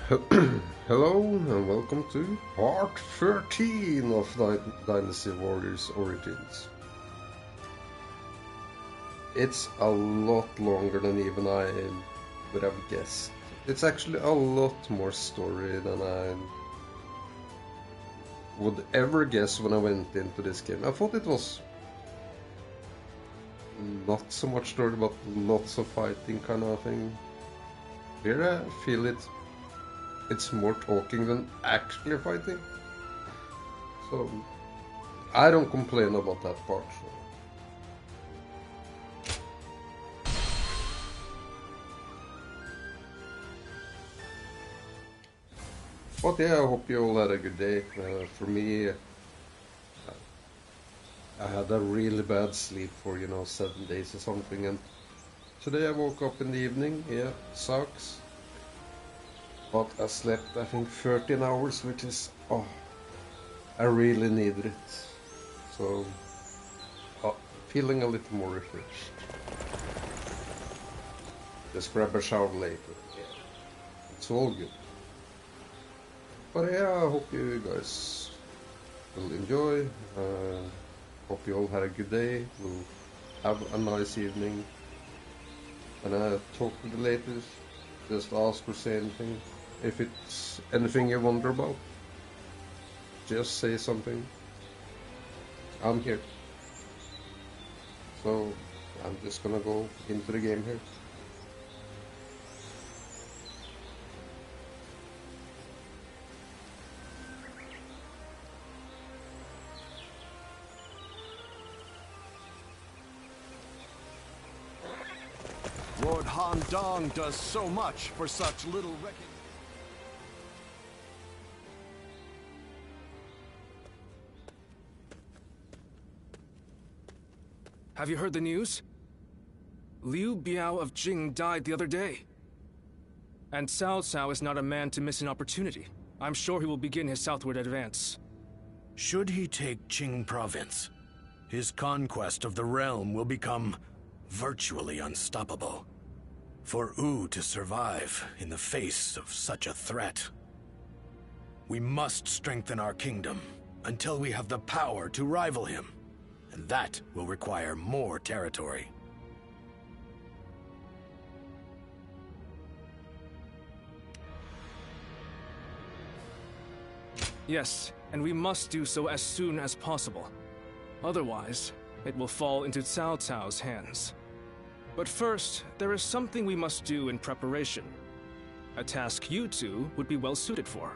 Hello and welcome to part 13 of Dynasty Warriors Origins. It's a lot longer than even I would have guessed. It's actually a lot more story than I would ever guess when I went into this game. I thought it was not so much story but lots of fighting kind of thing. Here I feel it's more talking than actually fighting. So I don't complain about that part. But yeah, I hope you all had a good day. For me, I had a really bad sleep for 7 days or something, and today I woke up in the evening. Yeah, sucks. But I slept, I think, 13 hours, which is, I really needed it. So, feeling a little more refreshed. Just grab a shower later. Yeah, it's all good. But yeah, I hope you guys will enjoy. Hope you all had a good day. We'll have a nice evening. And talk to you later. Just ask or say anything. If it's anything you wonder about, just say something. I'm here. So I'm just gonna go into the game here. Lord Han Dong does so much for such little recognition. Have you heard the news? Liu Biao of Jing died the other day. And Cao Cao is not a man to miss an opportunity. I'm sure he will begin his southward advance. Should he take Qing province, his conquest of the realm will become virtually unstoppable. For Wu to survive in the face of such a threat, we must strengthen our kingdom until we have the power to rival him. And that will require more territory. Yes, and we must do so as soon as possible. Otherwise, it will fall into Cao Cao's hands. But first, there is something we must do in preparation. A task you two would be well suited for.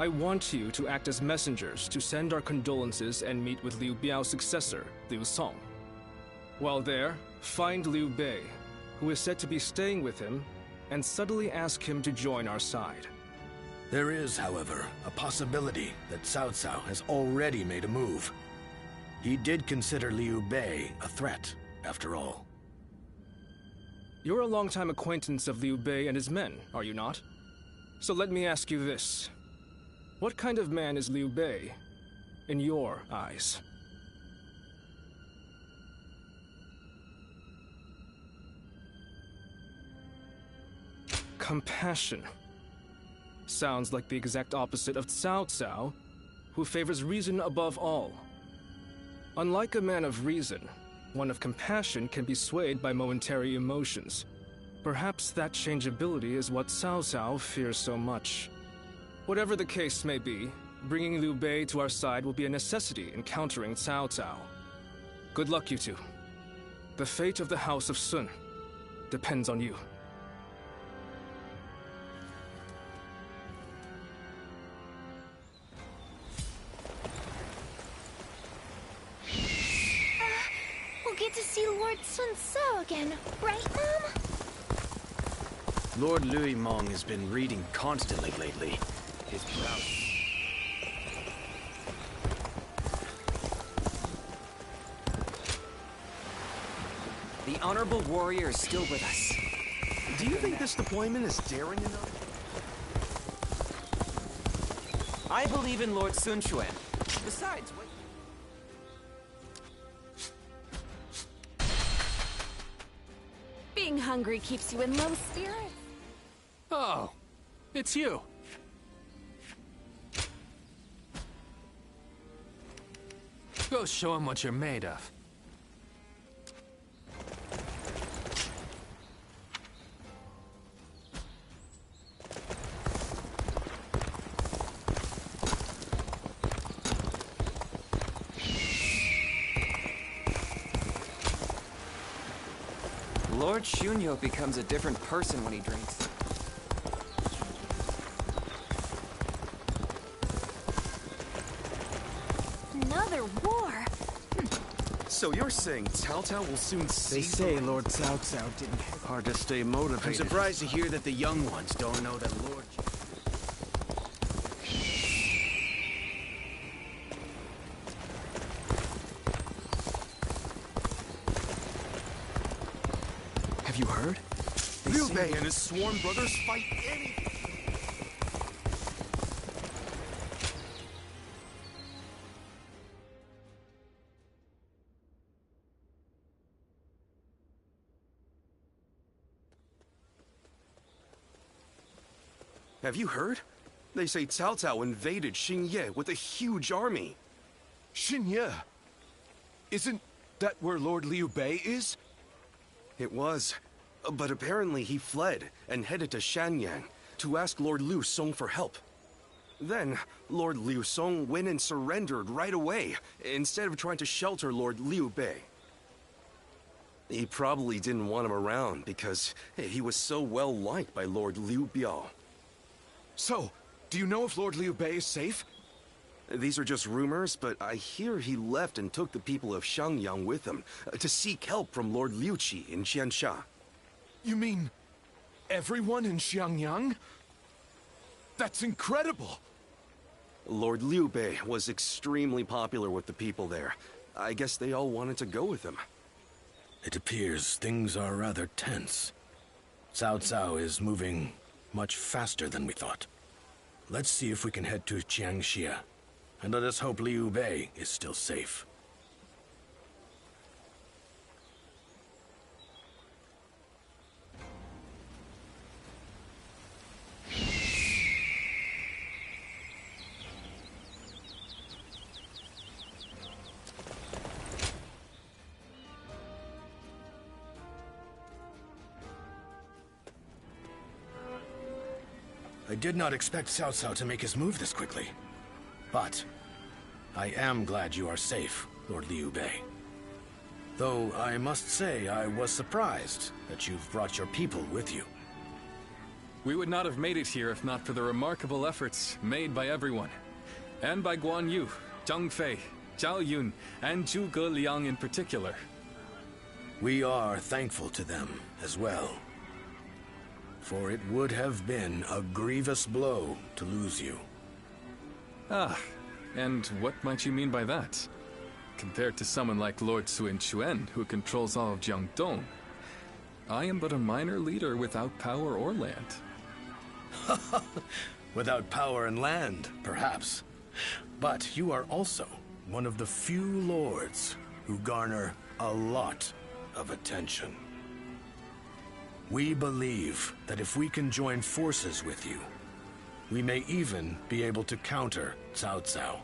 I want you to act as messengers to send our condolences and meet with Liu Biao's successor, Liu Song. While there, find Liu Bei, who is said to be staying with him, and subtly ask him to join our side. There is, however, a possibility that Cao Cao has already made a move. He did consider Liu Bei a threat, after all. You're a longtime acquaintance of Liu Bei and his men, are you not? So let me ask you this. What kind of man is Liu Bei, in your eyes? Compassion. Sounds like the exact opposite of Cao Cao, who favors reason above all. Unlike a man of reason, one of compassion can be swayed by momentary emotions. Perhaps that changeability is what Cao Cao fears so much. Whatever the case may be, bringing Liu Bei to our side will be a necessity in countering Cao Cao. Good luck, you two. The fate of the House of Sun depends on you. We'll get to see Lord Sun Ce again, right, Mom? Lord Louis Mong has been reading constantly lately. His proud... The Honorable Warrior is still with us. Do you think this deployment is daring enough? I believe in Lord Sun Quan. Besides, what... Being hungry keeps you in low spirits. Oh, It's you! Go show him what you're made of. Lord Shunyo becomes a different person when he drinks. Another war. So you're saying Cao Cao will soon They seize say Lord Cao Cao didn't. Hard to stay motivated. I'm surprised to hear that the young ones don't know that Lord. Have you heard? Liu Bei and his sworn brothers fight any... Have you heard? They say Cao Cao invaded Xingye with a huge army. Xingye? Isn't that where Lord Liu Bei is? It was. But apparently he fled and headed to Shanyang to ask Lord Liu Song for help. Then, Lord Liu Song went and surrendered right away, instead of trying to shelter Lord Liu Bei. He probably didn't want him around because he was so well liked by Lord Liu Biao. So, do you know if Lord Liu Bei is safe? These are just rumors, but I hear he left and took the people of Xiangyang with him to seek help from Lord Liu Qi in Qiansha. You mean everyone in Xiangyang? That's incredible! Lord Liu Bei was extremely popular with the people there. I guess they all wanted to go with him. It appears things are rather tense. Cao Cao is moving much faster than we thought. Let's see if we can head to Jiangxia, and let us hope Liu Bei is still safe. I did not expect Cao Cao to make his move this quickly. But I am glad you are safe, Lord Liu Bei. Though I must say I was surprised that you've brought your people with you. We would not have made it here if not for the remarkable efforts made by everyone. And by Guan Yu, Zhang Fei, Zhao Yun, and Zhuge Liang in particular. We are thankful to them as well. For it would have been a grievous blow to lose you. Ah, and what might you mean by that? Compared to someone like Lord Sun Quan, who controls all of Jiangdong, I am but a minor leader without power or land. Without power and land, perhaps. But you are also one of the few lords who garner a lot of attention. We believe that if we can join forces with you, we may even be able to counter Cao Cao.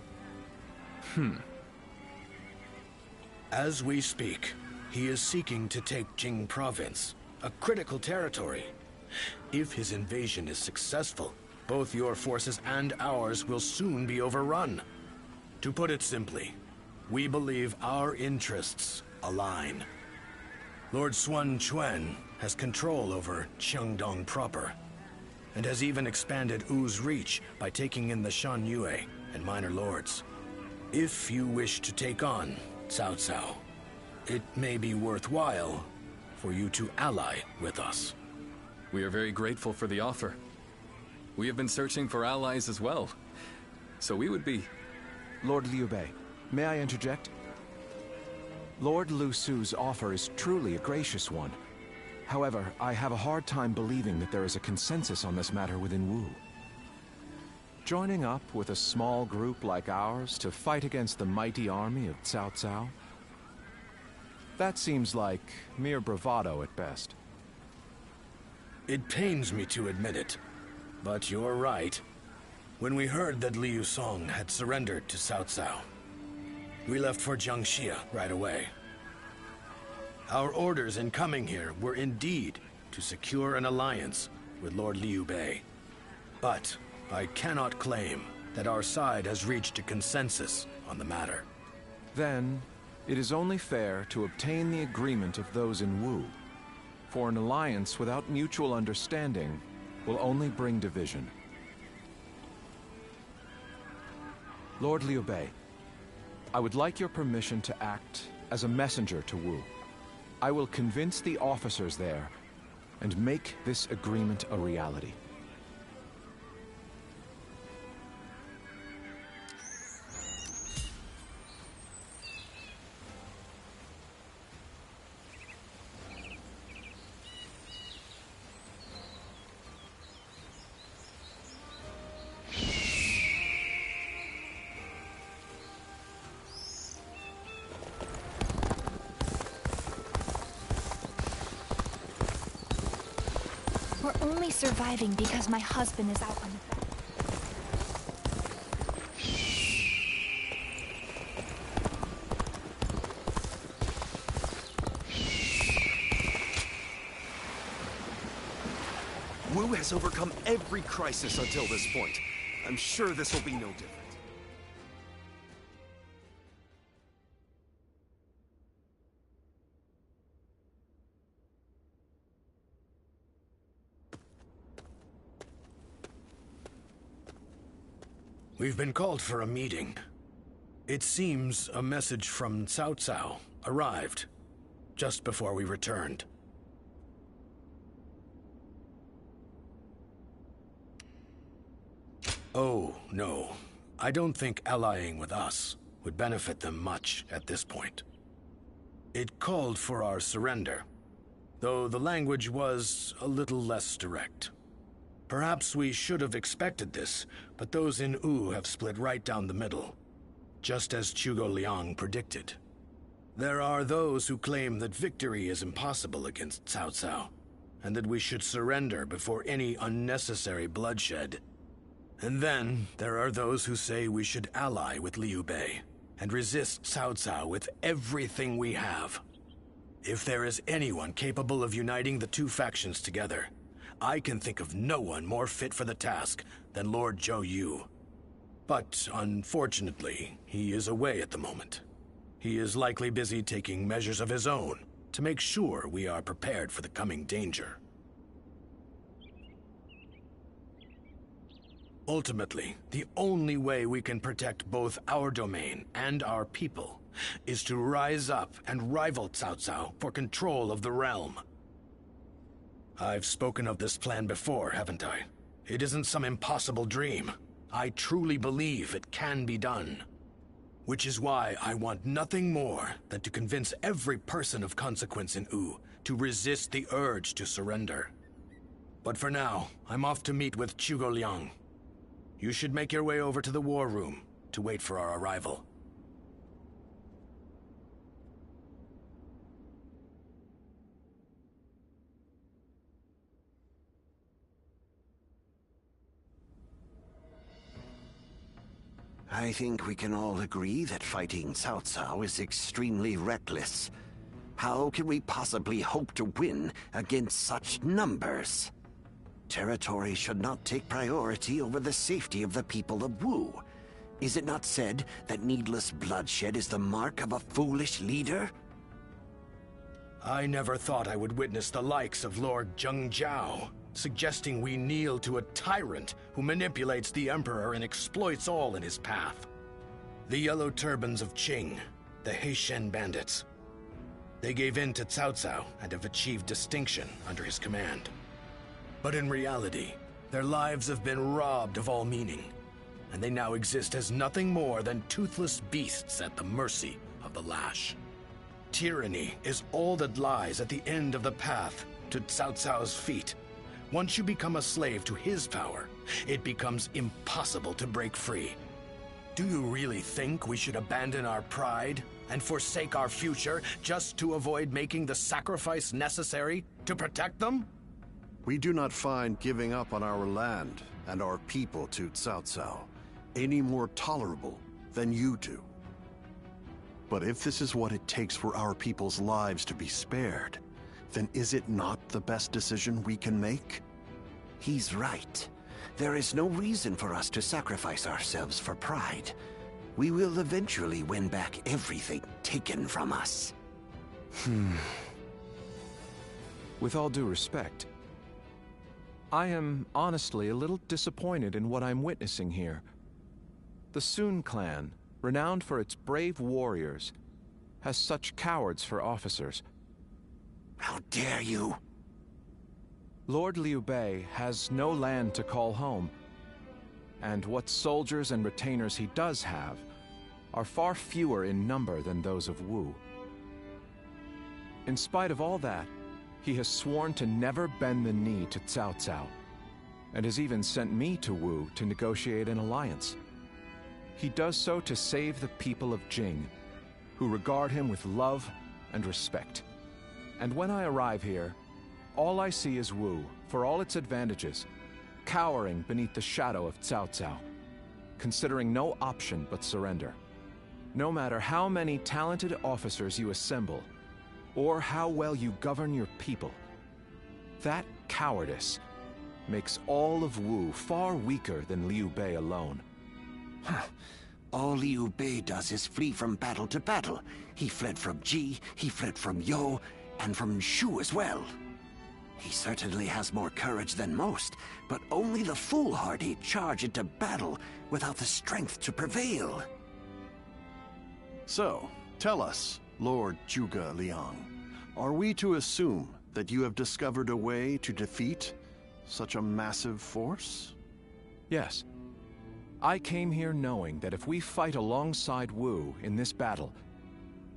As we speak, he is seeking to take Jing Province, a critical territory. If his invasion is successful, both your forces and ours will soon be overrun. To put it simply, we believe our interests align. Lord Sun Quan has control over Qiangdong proper, and has even expanded Wu's reach by taking in the Shan Yue and minor lords. If you wish to take on Cao Cao, it may be worthwhile for you to ally with us. We are very grateful for the offer. We have been searching for allies as well, so we would be... Lord Liu Bei, may I interject? Lord Lu Su's offer is truly a gracious one. However, I have a hard time believing that there is a consensus on this matter within Wu. Joining up with a small group like ours to fight against the mighty army of Cao Cao? That seems like mere bravado at best. It pains me to admit it, but you're right. When we heard that Liu Song had surrendered to Cao Cao, we left for Jiangxia right away. Our orders in coming here were indeed to secure an alliance with Lord Liu Bei. But I cannot claim that our side has reached a consensus on the matter. Then, it is only fair to obtain the agreement of those in Wu. For an alliance without mutual understanding will only bring division. Lord Liu Bei, I would like your permission to act as a messenger to Wu. I will convince the officers there and make this agreement a reality. We're only surviving because my husband is out on the front. Wu has overcome every crisis until this point. I'm sure this will be no different. We've been called for a meeting. It seems a message from Cao Cao arrived just before we returned. Oh, no. I don't think allying with us would benefit them much at this point. It called for our surrender, though the language was a little less direct. Perhaps we should have expected this, but those in Wu have split right down the middle, just as Zhuge Liang predicted. There are those who claim that victory is impossible against Cao Cao, and that we should surrender before any unnecessary bloodshed. And then there are those who say we should ally with Liu Bei and resist Cao Cao with everything we have. If there is anyone capable of uniting the two factions together, I can think of no one more fit for the task than Lord Zhou Yu. But unfortunately, he is away at the moment. He is likely busy taking measures of his own to make sure we are prepared for the coming danger. Ultimately, the only way we can protect both our domain and our people is to rise up and rival Cao Cao for control of the realm. I've spoken of this plan before, haven't I? It isn't some impossible dream. I truly believe it can be done. Which is why I want nothing more than to convince every person of consequence in Wu to resist the urge to surrender. But for now, I'm off to meet with Zhuge Liang. You should make your way over to the war room to wait for our arrival. I think we can all agree that fighting Cao Cao is extremely reckless. How can we possibly hope to win against such numbers? Territory should not take priority over the safety of the people of Wu. Is it not said that needless bloodshed is the mark of a foolish leader? I never thought I would witness the likes of Lord Zheng Jiao, suggesting we kneel to a tyrant who manipulates the Emperor and exploits all in his path. The Yellow Turbans of Qing, the Heishen bandits. They gave in to Cao Cao and have achieved distinction under his command. But in reality, their lives have been robbed of all meaning, and they now exist as nothing more than toothless beasts at the mercy of the lash. Tyranny is all that lies at the end of the path to Cao Cao's feet. Once you become a slave to his power, it becomes impossible to break free. Do you really think we should abandon our pride and forsake our future just to avoid making the sacrifice necessary to protect them? We do not find giving up on our land and our people to Cao Cao any more tolerable than you do. But if this is what it takes for our people's lives to be spared, then is it not the best decision we can make? He's right. There is no reason for us to sacrifice ourselves for pride. We will eventually win back everything taken from us. With all due respect, I am honestly a little disappointed in what I'm witnessing here. The Sun clan, renowned for its brave warriors, has such cowards for officers. How dare you! Lord Liu Bei has no land to call home, and what soldiers and retainers he does have are far fewer in number than those of Wu. In spite of all that, he has sworn to never bend the knee to Cao Cao, and has even sent me to Wu to negotiate an alliance. He does so to save the people of Jing, who regard him with love and respect. And when I arrive here, all I see is Wu, for all its advantages, cowering beneath the shadow of Cao Cao, considering no option but surrender. No matter how many talented officers you assemble, or how well you govern your people, that cowardice makes all of Wu far weaker than Liu Bei alone. All Liu Bei does is flee from battle to battle. He fled from Ji, he fled from Yo, and from Shu as well. He certainly has more courage than most, but only the foolhardy charge into battle without the strength to prevail. So, tell us, Lord Zhuge Liang, are we to assume that you have discovered a way to defeat such a massive force? Yes. I came here knowing that if we fight alongside Wu in this battle,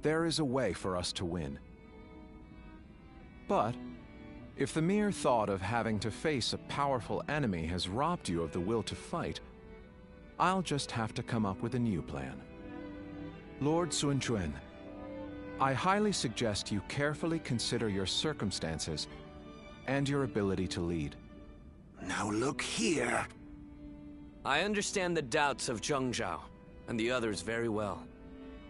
there is a way for us to win. But if the mere thought of having to face a powerful enemy has robbed you of the will to fight, I'll just have to come up with a new plan. Lord Sun Quan, I highly suggest you carefully consider your circumstances and your ability to lead. Now look here. I understand the doubts of Zheng Zhao and the others very well.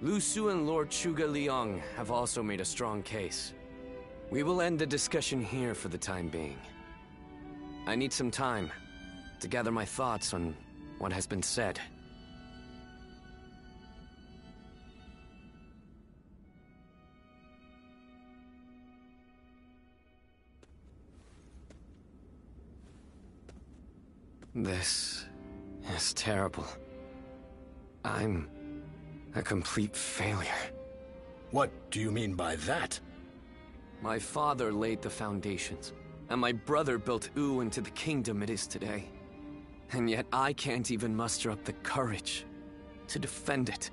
Lu Su and Lord Zhuge Liang have also made a strong case. We will end the discussion here for the time being. I need some time to gather my thoughts on what has been said. This is terrible. I'm a complete failure. What do you mean by that? My father laid the foundations, and my brother built Wu into the kingdom it is today. And yet I can't even muster up the courage to defend it.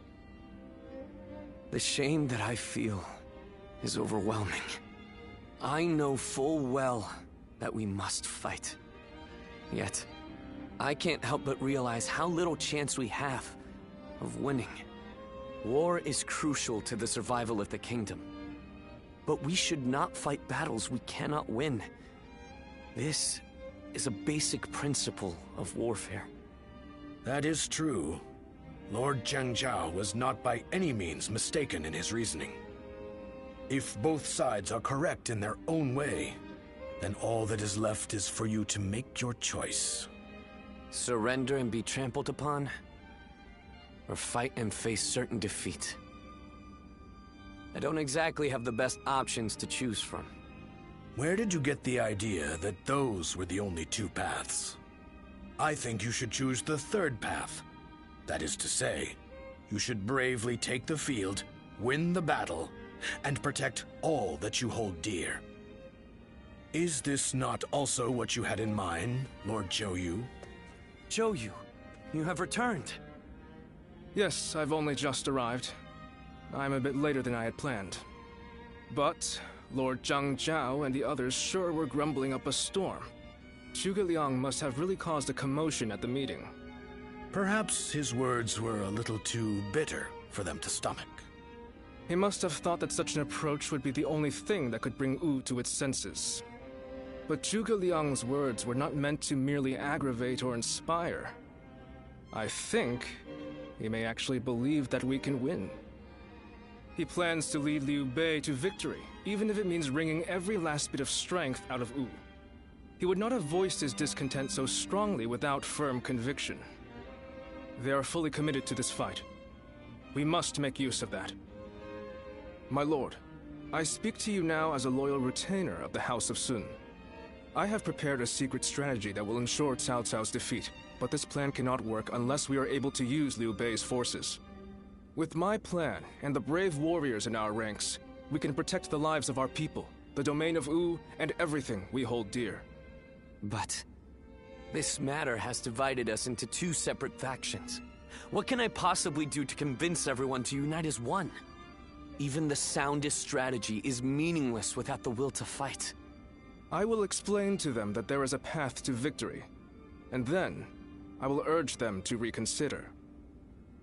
The shame that I feel is overwhelming. I know full well that we must fight. Yet, I can't help but realize how little chance we have of winning. War is crucial to the survival of the kingdom. But we should not fight battles we cannot win. This is a basic principle of warfare. That is true. Lord Zheng Zhao was not by any means mistaken in his reasoning. If both sides are correct in their own way, then all that is left is for you to make your choice. Surrender and be trampled upon, or fight and face certain defeat. I don't exactly have the best options to choose from. Where did you get the idea that those were the only two paths? I think you should choose the third path. That is to say, you should bravely take the field, win the battle, and protect all that you hold dear. Is this not also what you had in mind, Lord Zhou Yu? Zhou Yu, you have returned. Yes, I've only just arrived. I'm a bit later than I had planned. But Lord Zhang Zhao and the others sure were grumbling up a storm. Zhuge Liang must have really caused a commotion at the meeting. Perhaps his words were a little too bitter for them to stomach. He must have thought that such an approach would be the only thing that could bring Wu to its senses. But Zhuge Liang's words were not meant to merely aggravate or inspire. I think he may actually believe that we can win. He plans to lead Liu Bei to victory, even if it means wringing every last bit of strength out of Wu. He would not have voiced his discontent so strongly without firm conviction. They are fully committed to this fight. We must make use of that. My lord, I speak to you now as a loyal retainer of the House of Sun. I have prepared a secret strategy that will ensure Cao Cao's defeat, but this plan cannot work unless we are able to use Liu Bei's forces. With my plan and the brave warriors in our ranks, we can protect the lives of our people, the domain of Wu, and everything we hold dear. But this matter has divided us into two separate factions. What can I possibly do to convince everyone to unite as one? Even the soundest strategy is meaningless without the will to fight. I will explain to them that there is a path to victory, and then I will urge them to reconsider.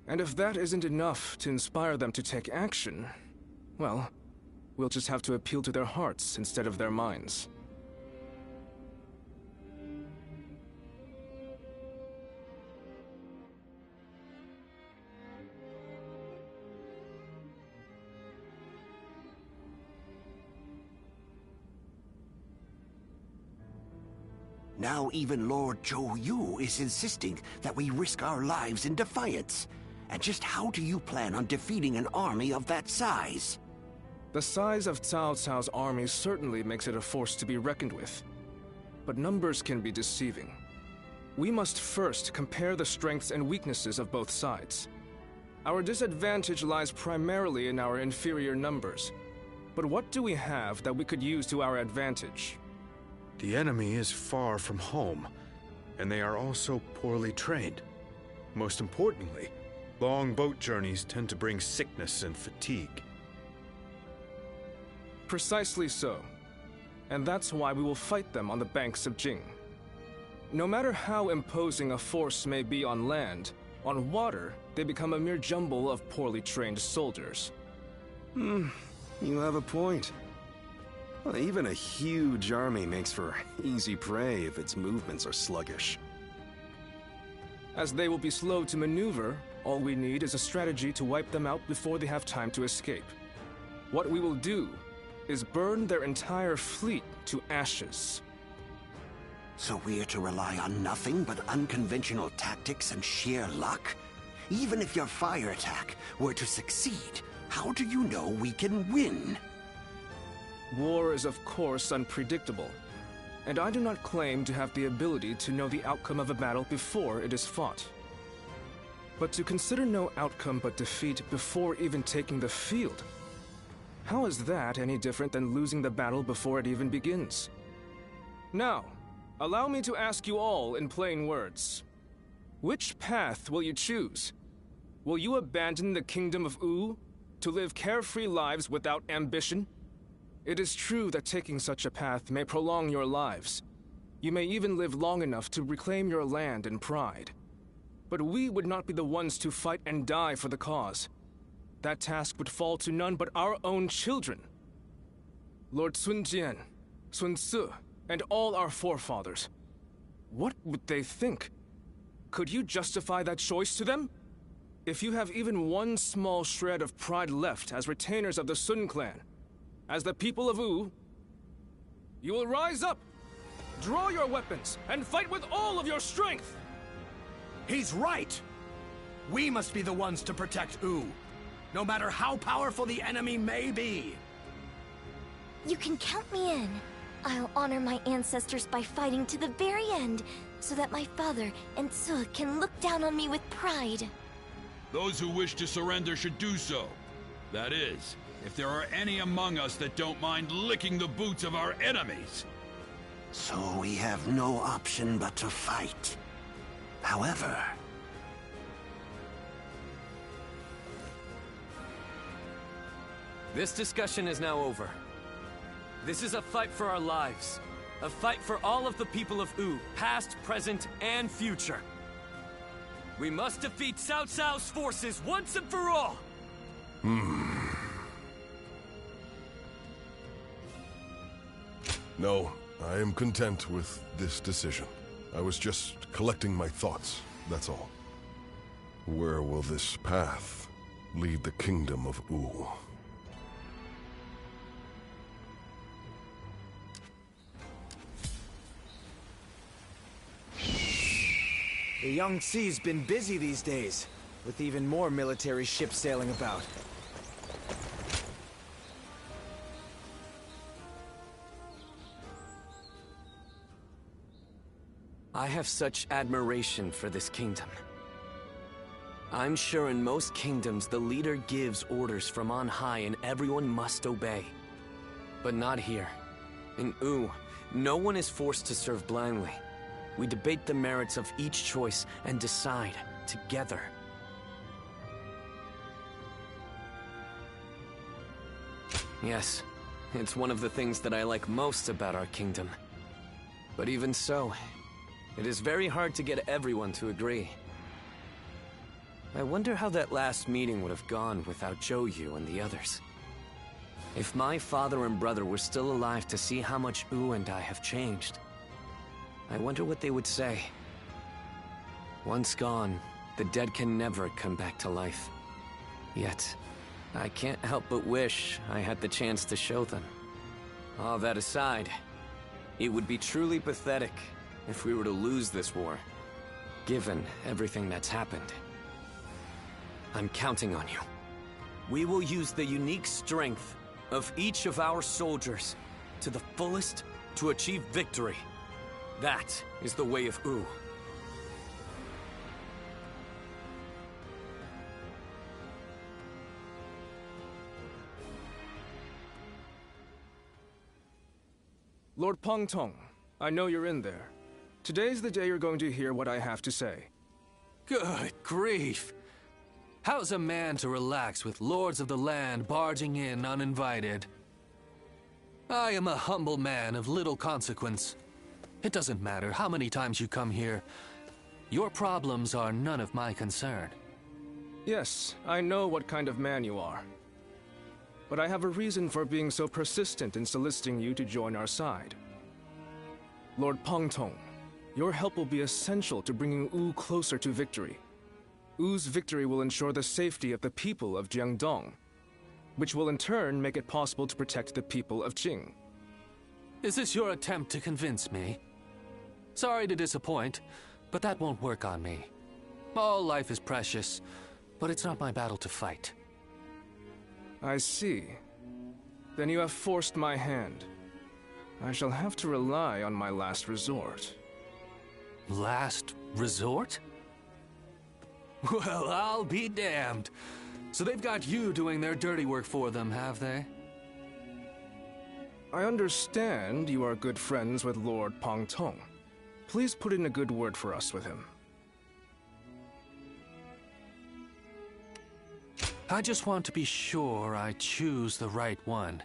And if that isn't enough to inspire them to take action, well, we'll just have to appeal to their hearts instead of their minds. Now even Lord Zhou Yu is insisting that we risk our lives in defiance. And just how do you plan on defeating an army of that size? The size of Cao Cao's army certainly makes it a force to be reckoned with. But numbers can be deceiving. We must first compare the strengths and weaknesses of both sides. Our disadvantage lies primarily in our inferior numbers. But what do we have that we could use to our advantage? The enemy is far from home, and they are also poorly trained. Most importantly, long boat journeys tend to bring sickness and fatigue. Precisely so. And that's why we will fight them on the banks of Jing. No matter how imposing a force may be on land, on water, they become a mere jumble of poorly trained soldiers. You have a point. Well, even a huge army makes for easy prey if its movements are sluggish. As they will be slow to maneuver, all we need is a strategy to wipe them out before they have time to escape. What we will do is burn their entire fleet to ashes. So we're to rely on nothing but unconventional tactics and sheer luck? Even if your fire attack were to succeed, how do you know we can win? War is of course unpredictable, and I do not claim to have the ability to know the outcome of a battle before it is fought. But to consider no outcome but defeat before even taking the field, how is that any different than losing the battle before it even begins? Now, allow me to ask you all in plain words. Which path will you choose? Will you abandon the kingdom of Wu to live carefree lives without ambition? It is true that taking such a path may prolong your lives. You may even live long enough to reclaim your land and pride. But we would not be the ones to fight and die for the cause. That task would fall to none but our own children. Lord Sun Jian, Sun Ce, and all our forefathers. What would they think? Could you justify that choice to them? If you have even one small shred of pride left as retainers of the Sun clan, as the people of Wu, you will rise up, draw your weapons, and fight with all of your strength! He's right! We must be the ones to protect Wu, no matter how powerful the enemy may be! You can count me in. I'll honor my ancestors by fighting to the very end, so that my father and Ce can look down on me with pride. Those who wish to surrender should do so. That is, if there are any among us that don't mind licking the boots of our enemies. So we have no option but to fight. However... This discussion is now over. This is a fight for our lives. A fight for all of the people of Wu, past, present, and future. We must defeat Cao Cao's forces once and for all! No, I am content with this decision. I was just collecting my thoughts, that's all. Where will this path lead the kingdom of U? The Yangtze's been busy these days, with even more military ships sailing about. I have such admiration for this kingdom. I'm sure in most kingdoms the leader gives orders from on high and everyone must obey. But not here. In U, no one is forced to serve blindly. We debate the merits of each choice and decide together. Yes, it's one of the things that I like most about our kingdom. But even so, it is very hard to get everyone to agree. I wonder how that last meeting would have gone without Zhou and the others. If my father and brother were still alive to see how much U and I have changed, I wonder what they would say. Once gone, the dead can never come back to life. Yet, I can't help but wish I had the chance to show them. All that aside, it would be truly pathetic if we were to lose this war, given everything that's happened. I'm counting on you. We will use the unique strength of each of our soldiers to the fullest to achieve victory. That is the way of U. Lord Pongtong, I know you're in there. Today's the day you're going to hear what I have to say. Good grief! How's a man to relax with lords of the land barging in uninvited? I am a humble man of little consequence. It doesn't matter how many times you come here. Your problems are none of my concern. Yes, I know what kind of man you are. But I have a reason for being so persistent in soliciting you to join our side. Lord Pongtong, your help will be essential to bringing U closer to victory. U's victory will ensure the safety of the people of Jiangdong, which will in turn make it possible to protect the people of Jing. Is this your attempt to convince me? Sorry to disappoint, but that won't work on me. All life is precious, but it's not my battle to fight. I see. Then you have forced my hand. I shall have to rely on my last resort. Last resort? Well, I'll be damned. So they've got you doing their dirty work for them, have they? I understand you are good friends with Lord Pongtong. Please put in a good word for us with him. I just want to be sure I choose the right one.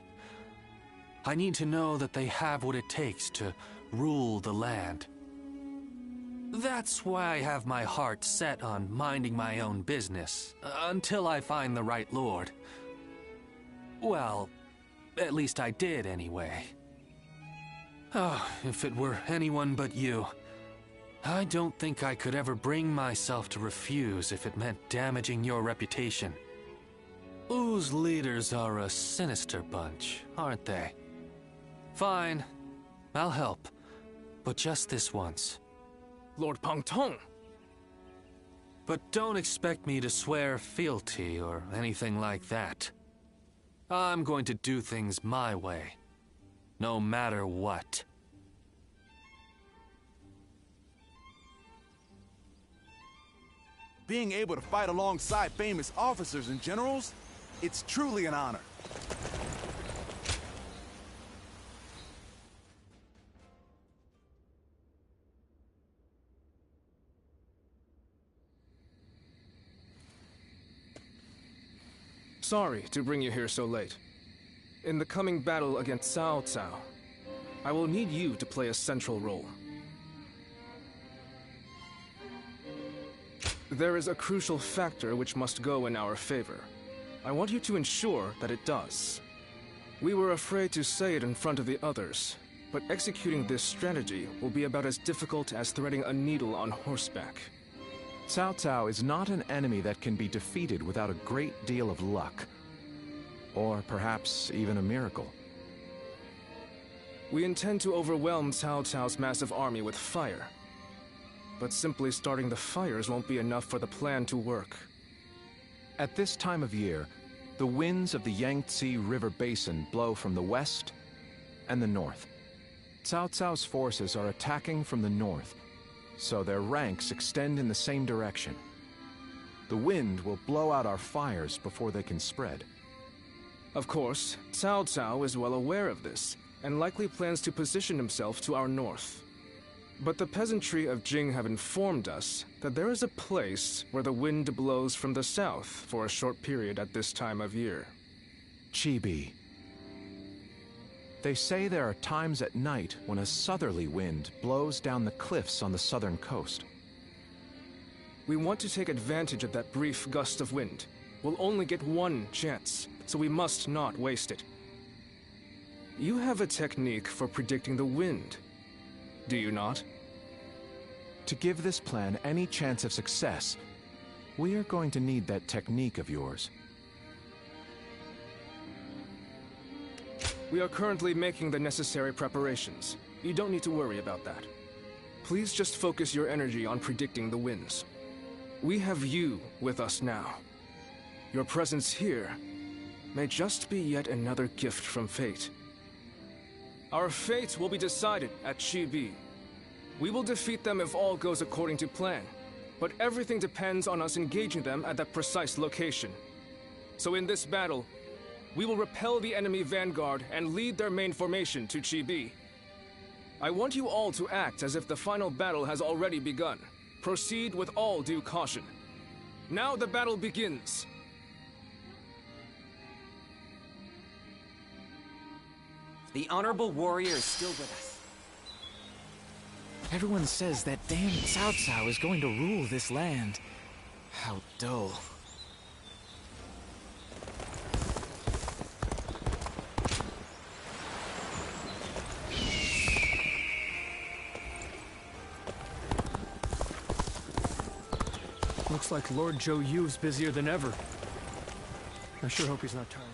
I need to know that they have what it takes to rule the land. That's why I have my heart set on minding my own business, until I find the right lord. Well, at least I did anyway. Oh, if it were anyone but you. I don't think I could ever bring myself to refuse if it meant damaging your reputation. U's leaders are a sinister bunch, aren't they? Fine, I'll help, but just this once. Lord Pongtong! But don't expect me to swear fealty or anything like that. I'm going to do things my way, no matter what. Being able to fight alongside famous officers and generals, it's truly an honor. Sorry to bring you here so late. In the coming battle against Cao Cao, I will need you to play a central role. There is a crucial factor which must go in our favor. I want you to ensure that it does. We were afraid to say it in front of the others, but executing this strategy will be about as difficult as threading a needle on horseback. Cao Cao is not an enemy that can be defeated without a great deal of luck. Or perhaps even a miracle. We intend to overwhelm Cao Cao's massive army with fire. But simply starting the fires won't be enough for the plan to work. At this time of year, the winds of the Yangtze River Basin blow from the west and the north. Cao Cao's forces are attacking from the north, so their ranks extend in the same direction. The wind will blow out our fires before they can spread. Of course, Cao Cao is well aware of this, and likely plans to position himself to our north. But the peasantry of Jing have informed us that there is a place where the wind blows from the south for a short period at this time of year. Chibi. They say there are times at night when a southerly wind blows down the cliffs on the southern coast. We want to take advantage of that brief gust of wind. We'll only get one chance, so we must not waste it. You have a technique for predicting the wind, do you not? To give this plan any chance of success, we are going to need that technique of yours. We are currently making the necessary preparations. You don't need to worry about that. Please just focus your energy on predicting the winds. We have you with us now. Your presence here may just be yet another gift from fate. Our fate will be decided at Chibi. We will defeat them if all goes according to plan, but everything depends on us engaging them at that precise location. So in this battle, we will repel the enemy vanguard and lead their main formation to Chibi. I want you all to act as if the final battle has already begun. Proceed with all due caution. Now the battle begins. The honorable warrior is still with us. Everyone says that damn Cao Cao is going to rule this land. How dull. Looks like Lord Zhou Yu's busier than ever. I sure hope he's not tired.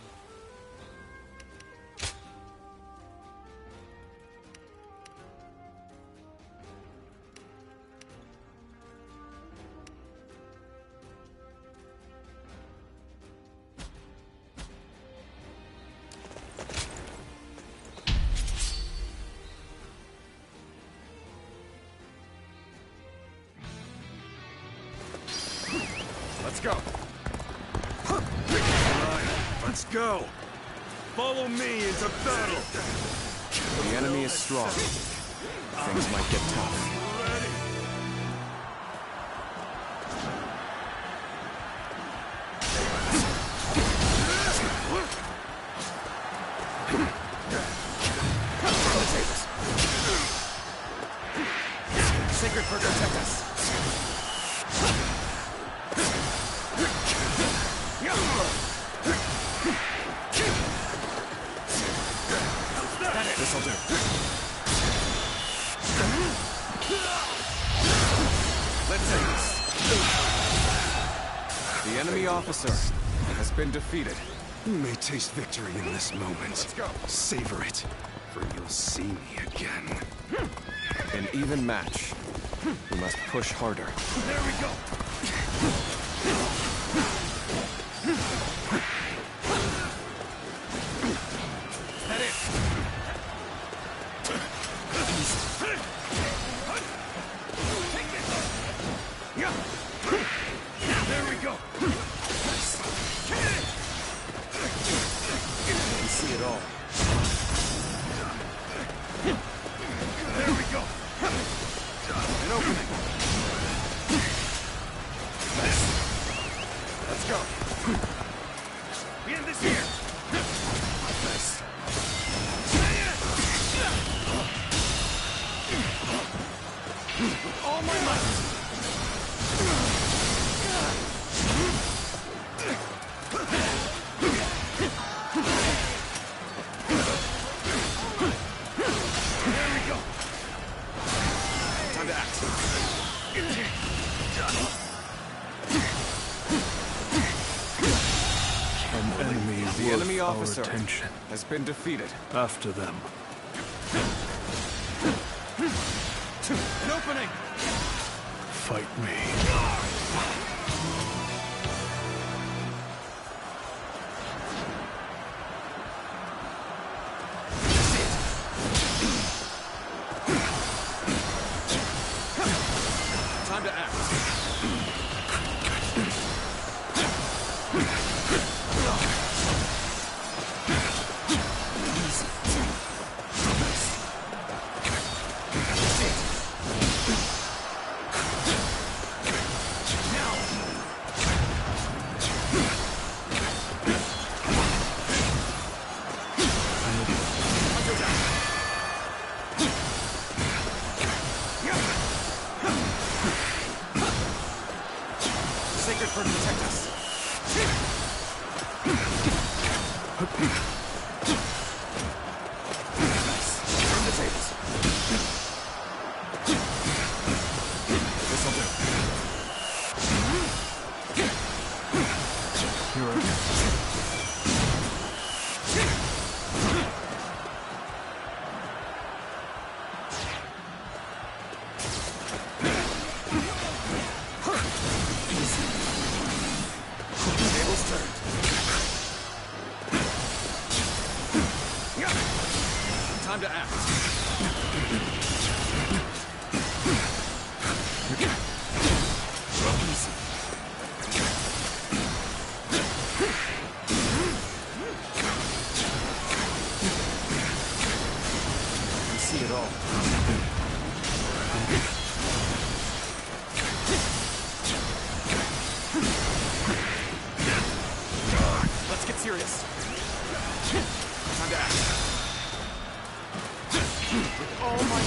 Let's go. Alright, let's go. Follow me into battle. The enemy is strong. Things might get tough. Sacred Bird, protect us. This'll do. Let's end this. The enemy officer has been defeated. You may taste victory in this moment. Let's go. Savor it, for you'll see me again. An even match. We must push harder. There we go. That it. There we go. You can see it all. There we go. An opening. Let's go. enemy our officer attention. has been defeated. After them. An opening! Fight me. Time to act. Sacred Bird, protect us. Nice. Turn the tables. This'll do. You're Tables turned. Time to act. I see it all. Let's get serious. Time to act. With all my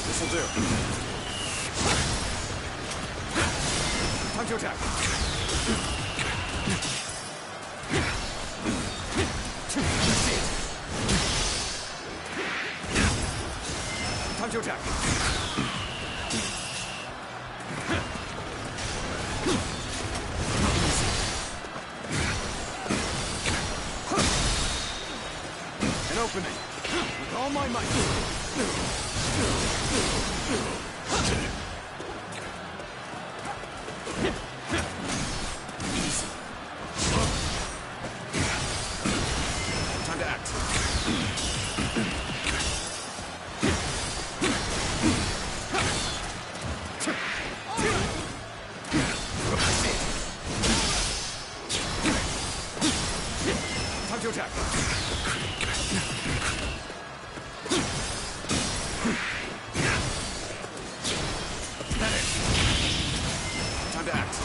This'll do. Time to attack. Time to attack. An opening. With all my might. Time to act. Time to attack. That it. Time to act.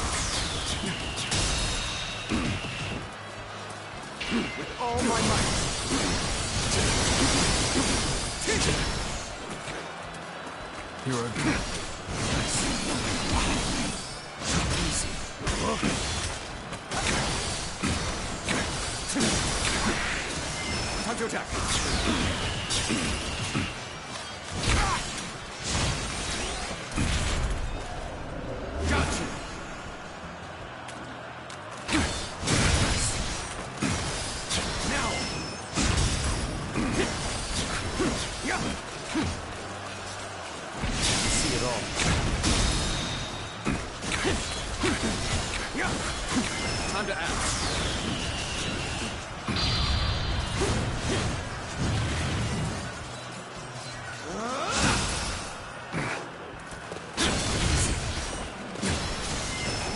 With all my might. You're a Time to attack. Gotcha. Now. Yeah. I see it all. Yeah. Time to act.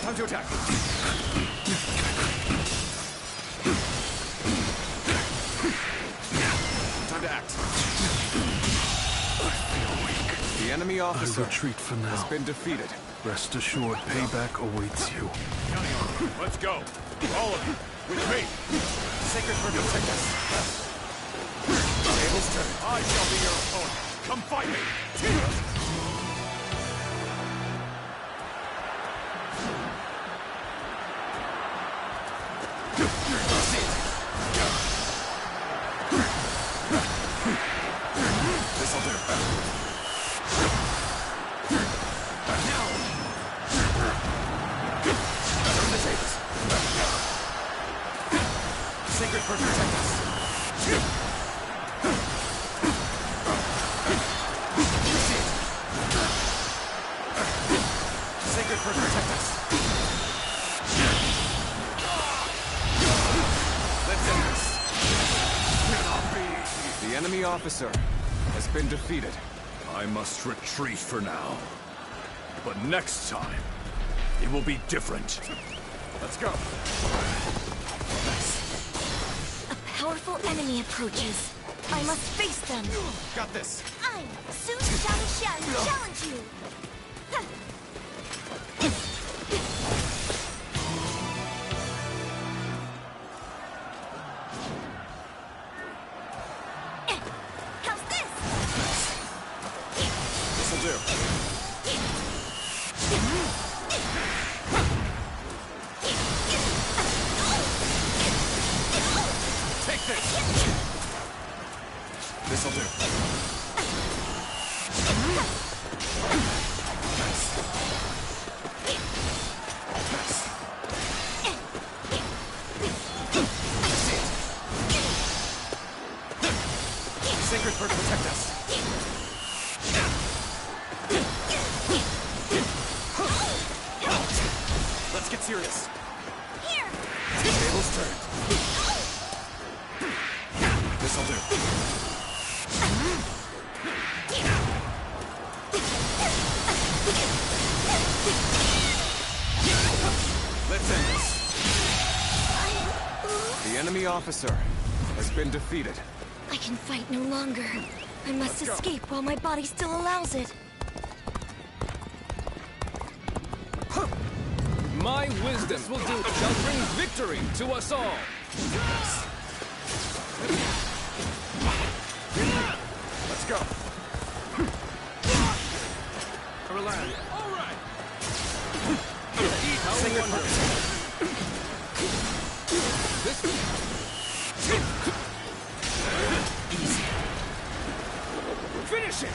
Time to attack. Time to act. The enemy officer I retreat for now. has been defeated. Rest assured, payback awaits you. Let's go. All of you, with me. Sacred Bird, protect us. Tables turn. I shall be your opponent. Come fight me. enemy officer has been defeated. I must retreat for now. But next time, it will be different. Let's go. A powerful enemy approaches. I must face them. Got this. I, Sun Shanshan, challenge you. How's this? This'll do. Take this. This'll do. Sacred bird, protect us. Let's get serious. Here. Tables turned. This'll do. Let's end this. The enemy officer has been defeated. I can fight no longer. I must escape while my body still allows it. My wisdom shall bring victory to us all. Let's go. Relax. All right. How wonderful. This easy. Finish it.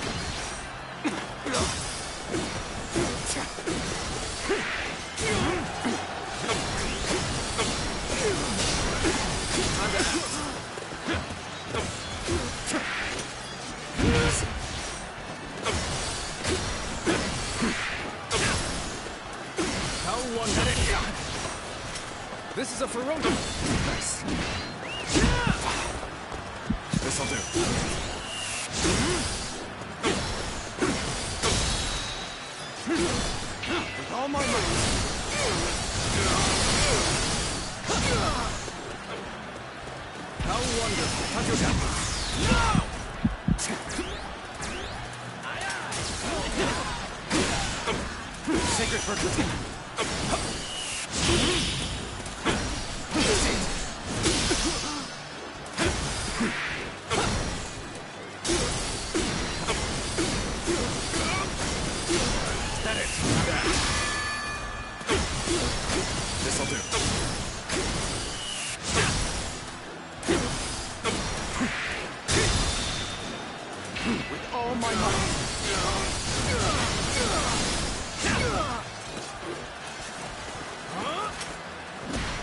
How wonderful. This is a ferocious. Nice. This'll do. With all my might. How wonderful. Touch your down. Sacred bird protect. That it. This'll do. With all my might.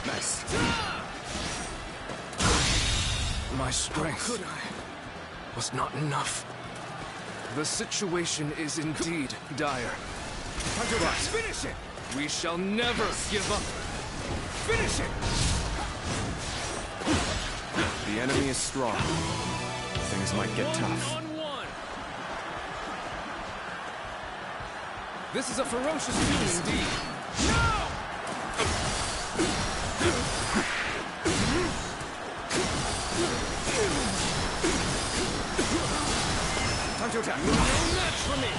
Nice. My strength was not enough. The situation is indeed dire. Finish it! We shall never give up. Finish it! The enemy is strong. Things might get tough. One. This is a ferocious duel indeed. Time to attack. No match for me.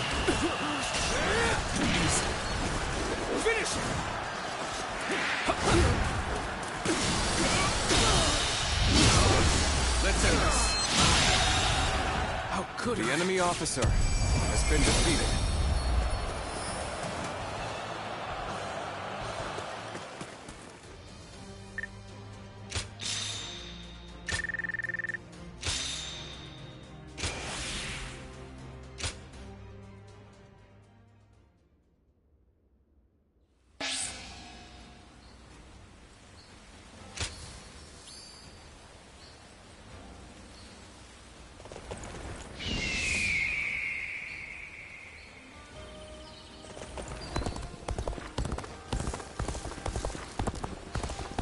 Finish it. Let's end this. How could the enemy officer has been defeated.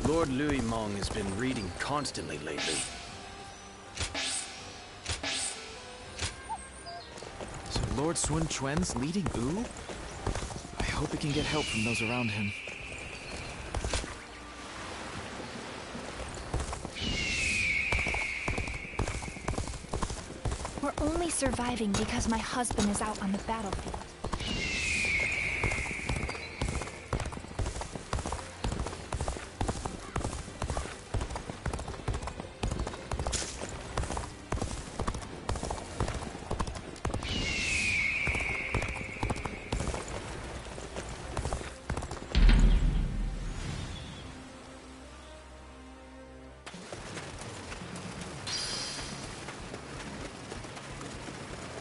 Lord Louis Mong has been reading constantly lately. Lord Sun Quan's leading Wu? I hope he can get help from those around him. We're only surviving because my husband is out on the battlefield.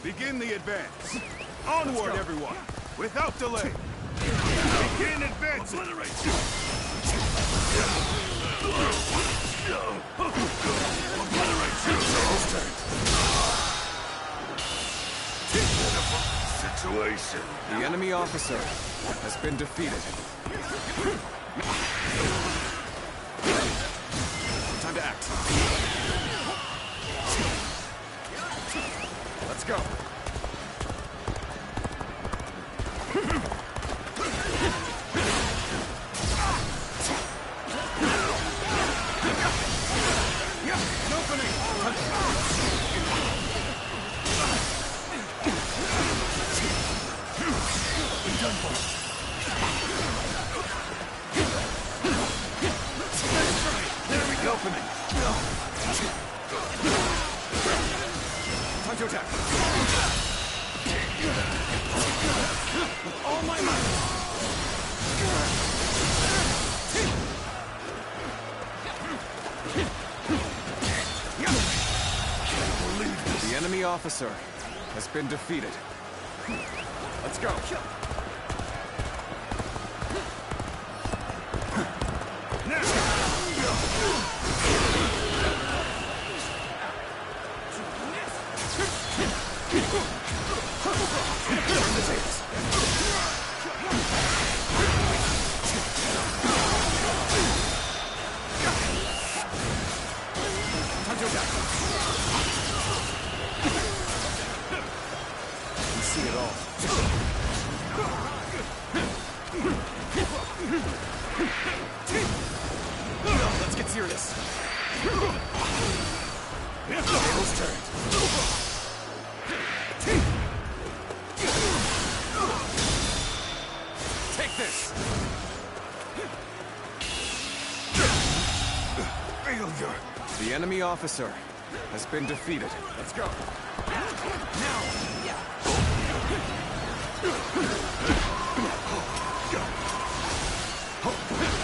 Begin the advance. Onward, everyone, without delay. Begin advancing. Situation. The enemy officer has been defeated. Time to act. Let's go. Time to attack. With all my might. The enemy officer has been defeated. Let's go. Let's get serious. Tables turned. Take this. Failure. The enemy officer has been defeated. Let's go. Now.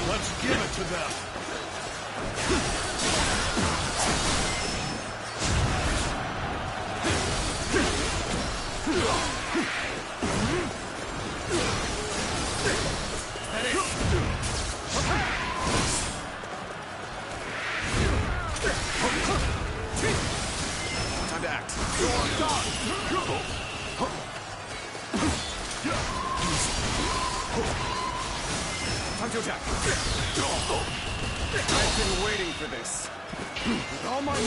Let's give it to them. Time to act. Time to attack. I've been waiting for this. With all my might.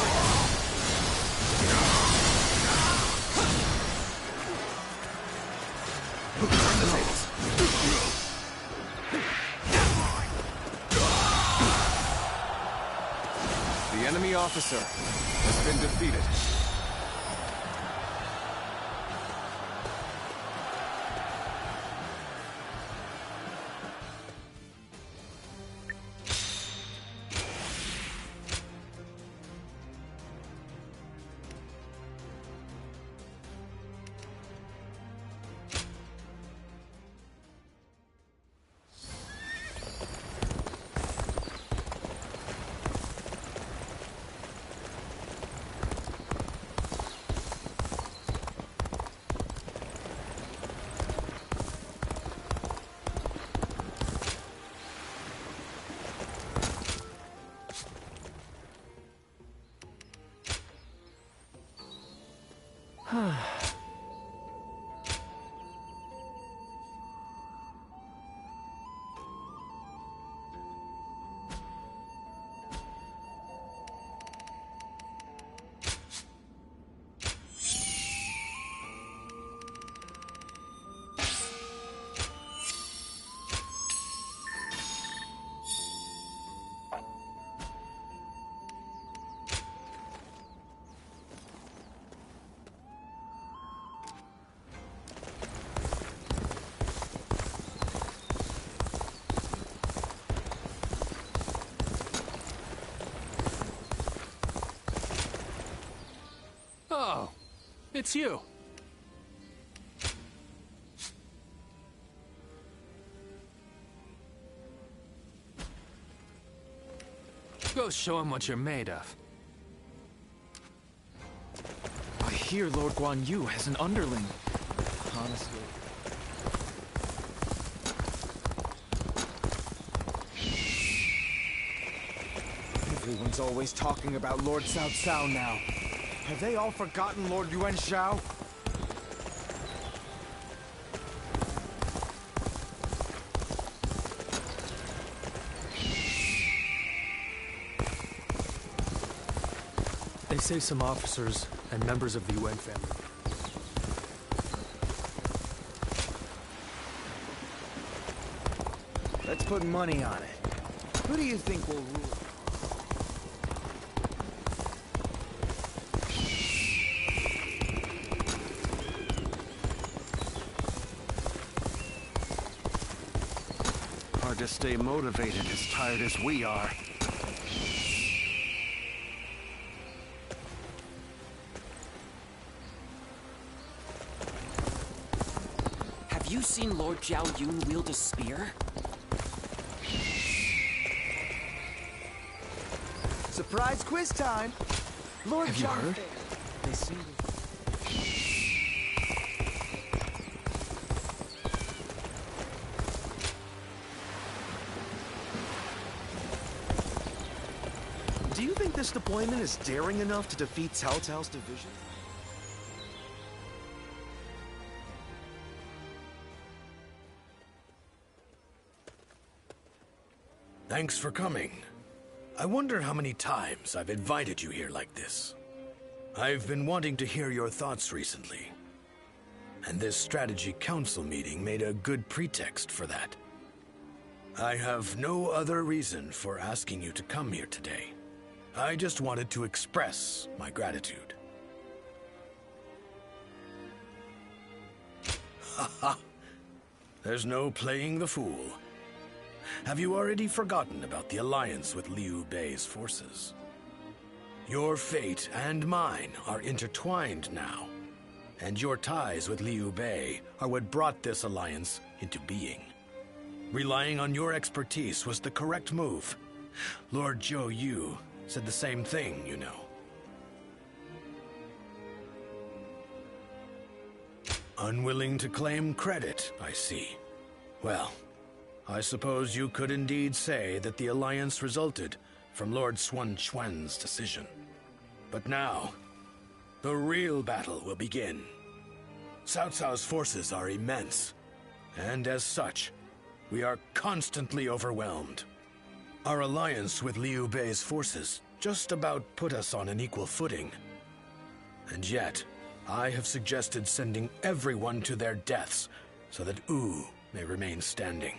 Turn the tables. The enemy officer has been defeated. it's you. Go show him what you're made of. I hear Lord Guan Yu has an underling. Honestly. Everyone's always talking about Lord Cao Cao now. Have they all forgotten Lord Yuan Shao? They say some officers and members of the Yuan family. Let's put money on it. Who do you think will rule? Hard to stay motivated as tired as we are. Have you seen Lord Zhao Yun wield a spear? Surprise quiz time! Lord Have you Zhao heard? They seem to... Do you think this deployment is daring enough to defeat Cao Cao's division? Thanks for coming. I wonder how many times I've invited you here like this. I've been wanting to hear your thoughts recently. And this strategy council meeting made a good pretext for that. I have no other reason for asking you to come here today. I just wanted to express my gratitude. Haha. There's no playing the fool. Have you already forgotten about the alliance with Liu Bei's forces? Your fate and mine are intertwined now, and your ties with Liu Bei are what brought this alliance into being. Relying on your expertise was the correct move. Lord Zhou Yu said the same thing, you know. Unwilling to claim credit, I see. Well, I suppose you could indeed say that the alliance resulted from Lord Sun Quan's decision. But now, the real battle will begin. Cao Cao's forces are immense, and as such, we are constantly overwhelmed. Our alliance with Liu Bei's forces just about put us on an equal footing. And yet, I have suggested sending everyone to their deaths so that Wu may remain standing.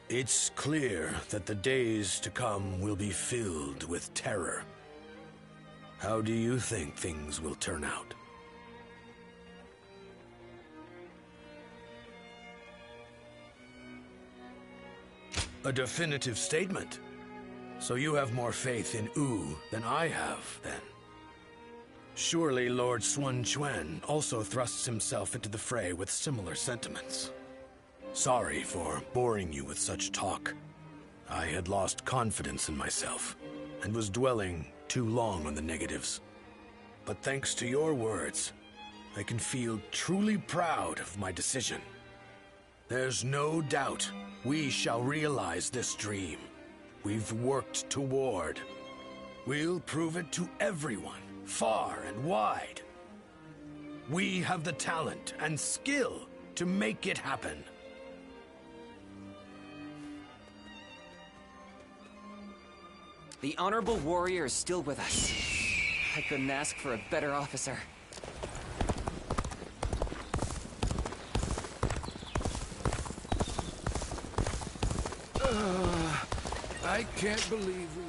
It's clear that the days to come will be filled with terror. How do you think things will turn out? A definitive statement. So you have more faith in Wu than I have, then. Surely Lord Sun Quan also thrusts himself into the fray with similar sentiments. Sorry for boring you with such talk. I had lost confidence in myself, and was dwelling too long on the negatives. But thanks to your words, I can feel truly proud of my decision. There's no doubt we shall realize this dream we've worked toward. We'll prove it to everyone, far and wide. We have the talent and skill to make it happen. The honorable warrior is still with us. I couldn't ask for a better officer. I can't believe we...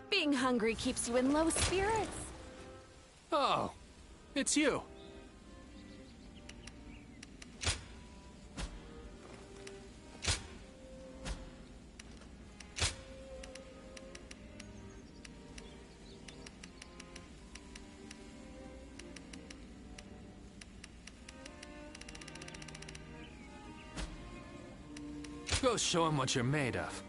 Being hungry keeps you in low spirits. Oh, It's you. Go show him what you're made of.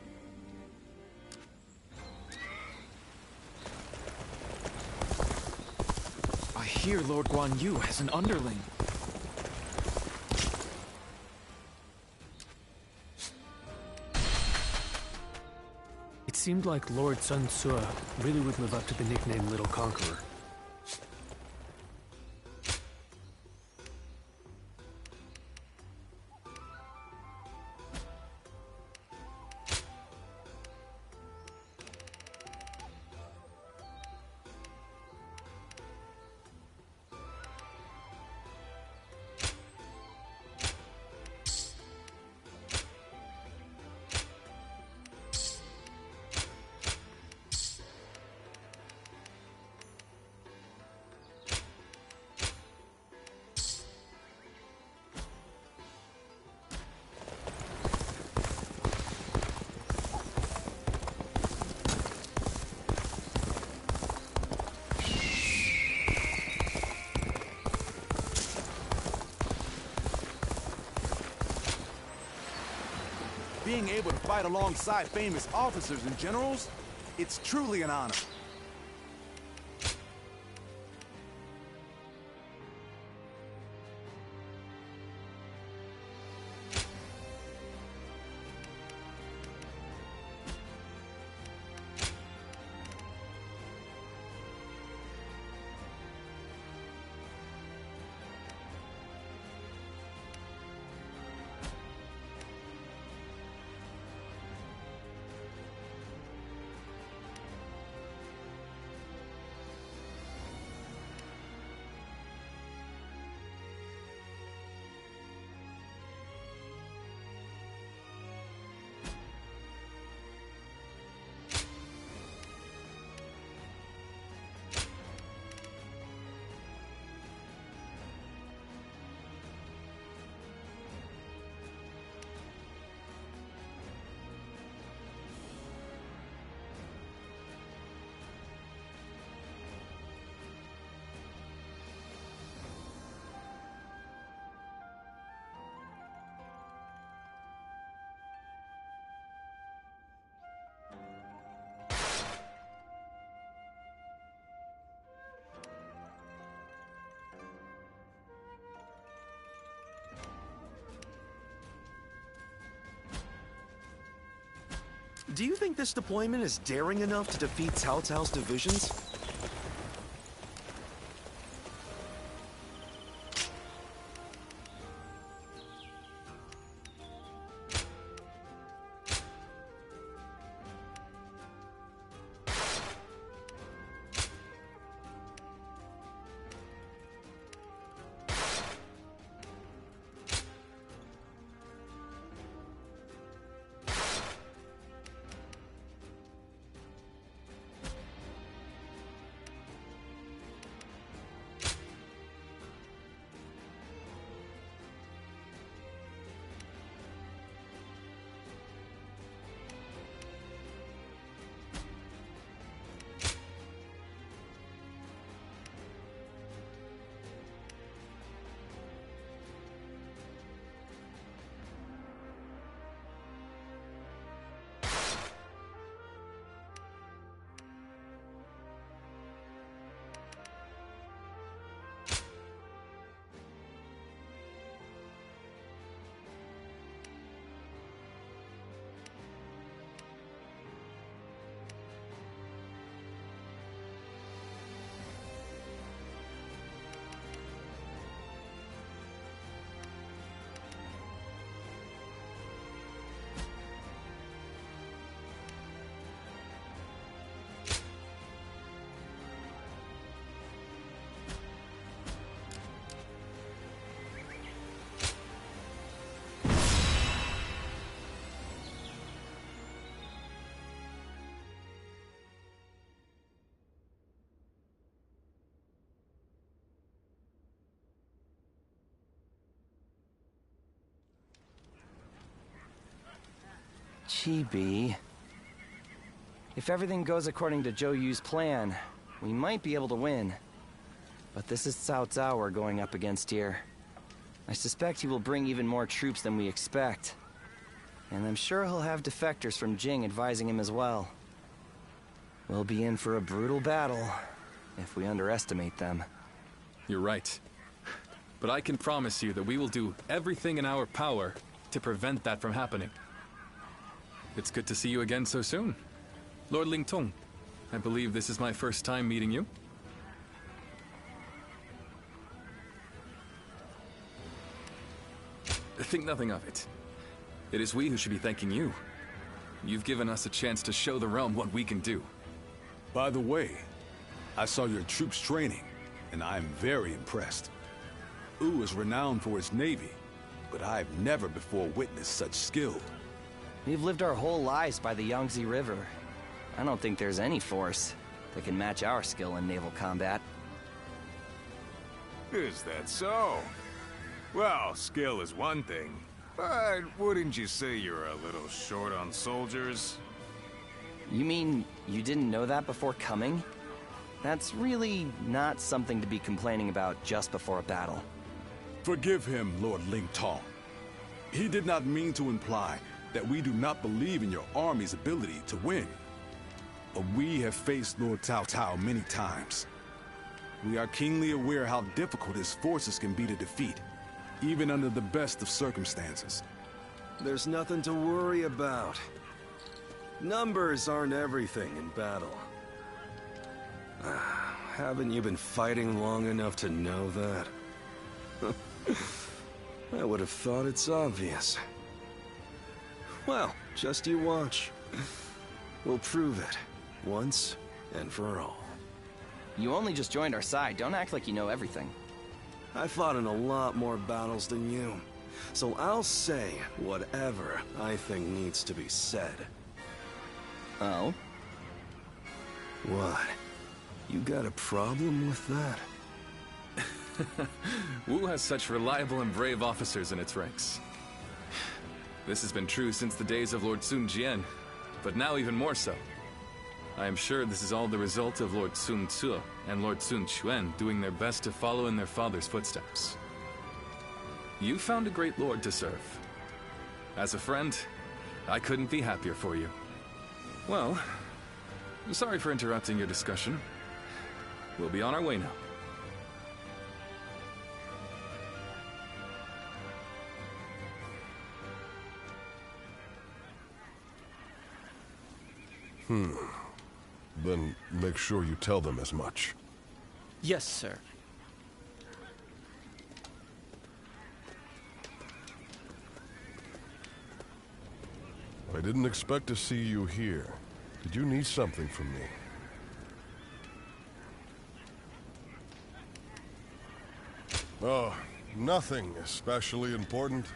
I hear Lord Guan Yu has an underling. It seemed like Lord Sun Ce really would live up to the nickname Little Conqueror. Being able to fight alongside famous officers and generals, it's truly an honor. Do you think this deployment is daring enough to defeat Cao Cao's divisions? Chibi. If everything goes according to Zhou Yu's plan, we might be able to win. But this is Cao Cao we're going up against here. I suspect he will bring even more troops than we expect. And I'm sure he'll have defectors from Jing advising him as well. We'll be in for a brutal battle if we underestimate them. You're right. But I can promise you that we will do everything in our power to prevent that from happening. It's good to see you again so soon. Lord Lingtong, I believe this is my first time meeting you. Think nothing of it. It is we who should be thanking you. You've given us a chance to show the realm what we can do. By the way, I saw your troops training, and I am very impressed. Wu is renowned for its navy, but I've never before witnessed such skill. We've lived our whole lives by the Yangtze River. I don't think there's any force that can match our skill in naval combat. Is that so? Well, skill is one thing, but wouldn't you say you're a little short on soldiers? You mean you didn't know that before coming? That's really not something to be complaining about just before a battle. Forgive him, Lord Lingtong. He did not mean to imply that we do not believe in your army's ability to win. But we have faced Lord Cao Cao many times. We are keenly aware how difficult his forces can be to defeat, even under the best of circumstances. There's nothing to worry about. Numbers aren't everything in battle. Haven't you been fighting long enough to know that? I would have thought it's obvious. Well, just you watch. We'll prove it, once and for all. You only just joined our side. Don't act like you know everything. I fought in a lot more battles than you, so I'll say whatever I think needs to be said. Oh? What? You got a problem with that? Wu has such reliable and brave officers in its ranks. This has been true since the days of Lord Sun Jian, but now even more so. I am sure this is all the result of Lord Sun Ce and Lord Sun Quan doing their best to follow in their father's footsteps. You found a great lord to serve. As a friend, I couldn't be happier for you. Well, sorry for interrupting your discussion. We'll be on our way now. Then make sure you tell them as much. Yes, sir. I didn't expect to see you here. Did you need something from me? Oh, nothing especially important.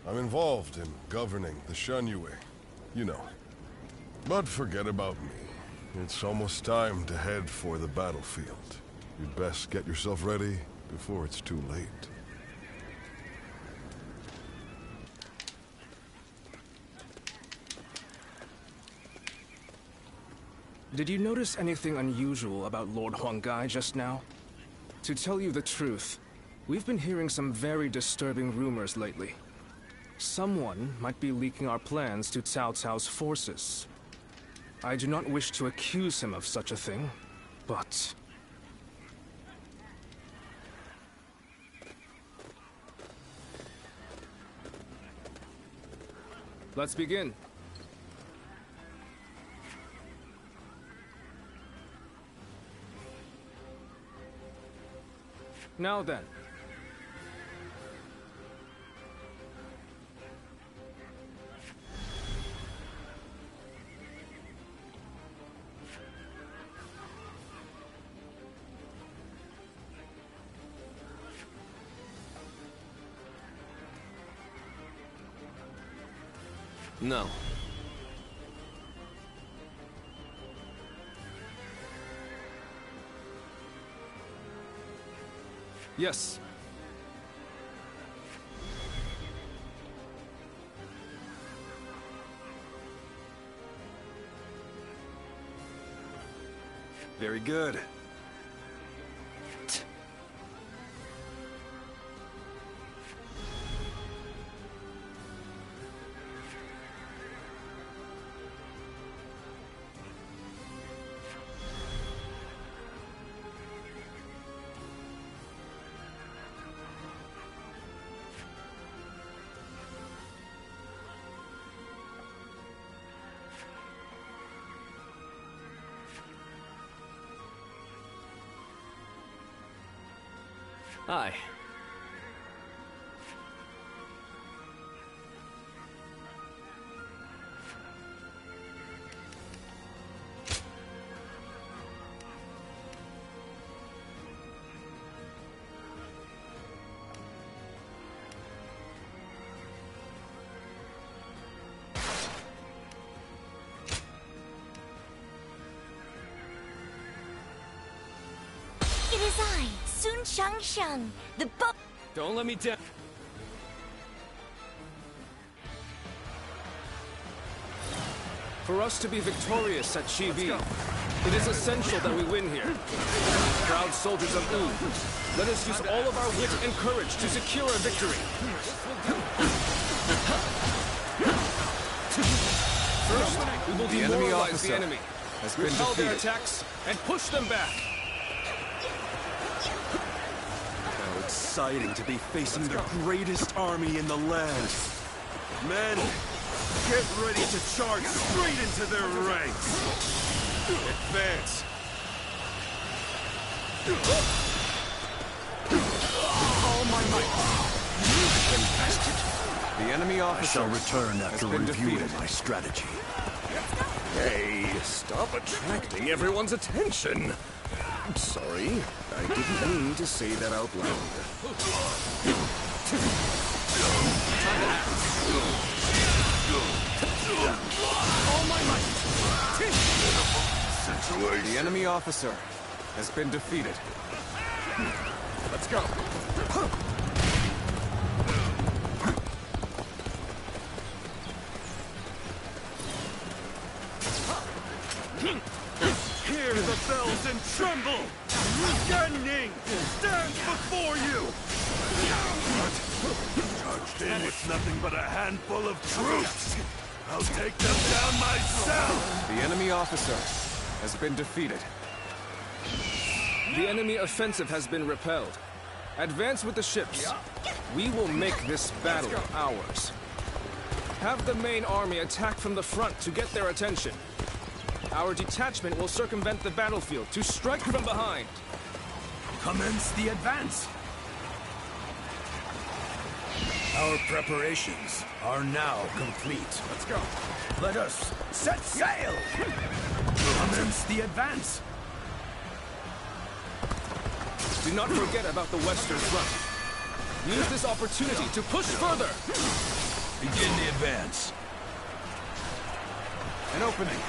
I'm involved in governing the Shunyue, you know. But forget about me. It's almost time to head for the battlefield. You'd best get yourself ready before it's too late. Did you notice anything unusual about Lord Huanggai just now? To tell you the truth, we've been hearing some very disturbing rumors lately. Someone might be leaking our plans to Cao Cao's forces. I do not wish to accuse him of such a thing, but... Let's begin. Now then. No. Yes. Very good. Hi. It is I, Sun Shang, the Don't let me down. For us to be victorious at Chi-Vi, it is essential that we win here. Proud soldiers of Wu, let us use all of our wit and courage to secure a victory. First, we will demoralize the enemy, repel their attacks, and push them back. How exciting to be facing the greatest army in the land. Men, get ready to charge straight into their ranks. Advance. All my might. The enemy officer shall return after reviewing my strategy. Hey, stop attracting everyone's attention. Sorry, I didn't mean to say that out loud. All my might. The enemy officer has been defeated. Let's go. Hear the bells and tremble! Ganning stands before you! Charged in with nothing but a handful of troops. I'll take them down myself! The enemy officer has been defeated. The enemy offensive has been repelled. Advance with the ships. We will make this battle ours. Have the main army attack from the front to get their attention. Our detachment will circumvent the battlefield to strike from behind. Commence the advance. Our preparations are now complete. Let's go. Let us set sail. Commence the advance. Do not forget about the western front. Use this opportunity to push further. Begin the advance. An opening.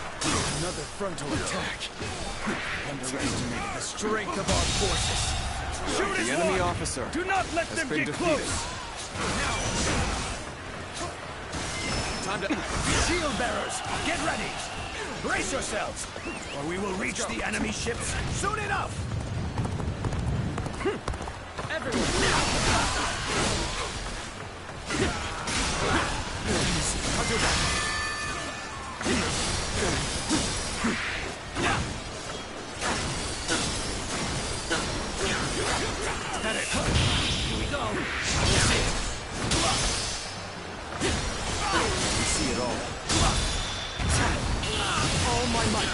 Another frontal attack. Underestimated the strength of our forces. Shoot the enemy officer. Do not let them get close. Time to shield bearers, get ready. Brace yourselves, or we will reach the enemy ships soon enough. Everyone, I'll do that. Got it. Here we go. We see it all. All my might.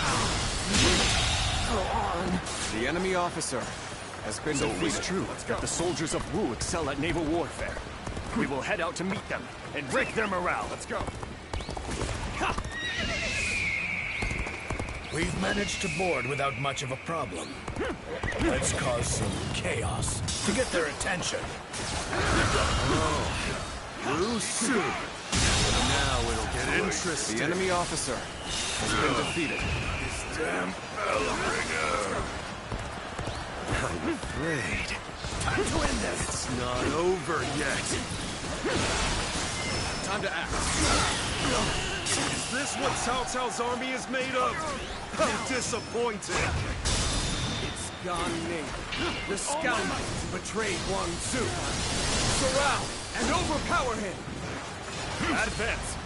Go on. The enemy officer has been defeated. So it was true that the soldiers of Wu excel at naval warfare. We will head out to meet them and break their morale. Let's go. We've managed to board without much of a problem. Let's cause some chaos to get their attention. Wu Su. Now it'll get interesting. The enemy officer has been defeated. This damn bell-bringer. I'm afraid. Time to end this. It's not over yet. Time to act. Is this what Cao Cao's army is made of? I'm disappointed. Gan Ning, the scoundrel who betrayed Wang Tzu. Surround and overpower him! Advance!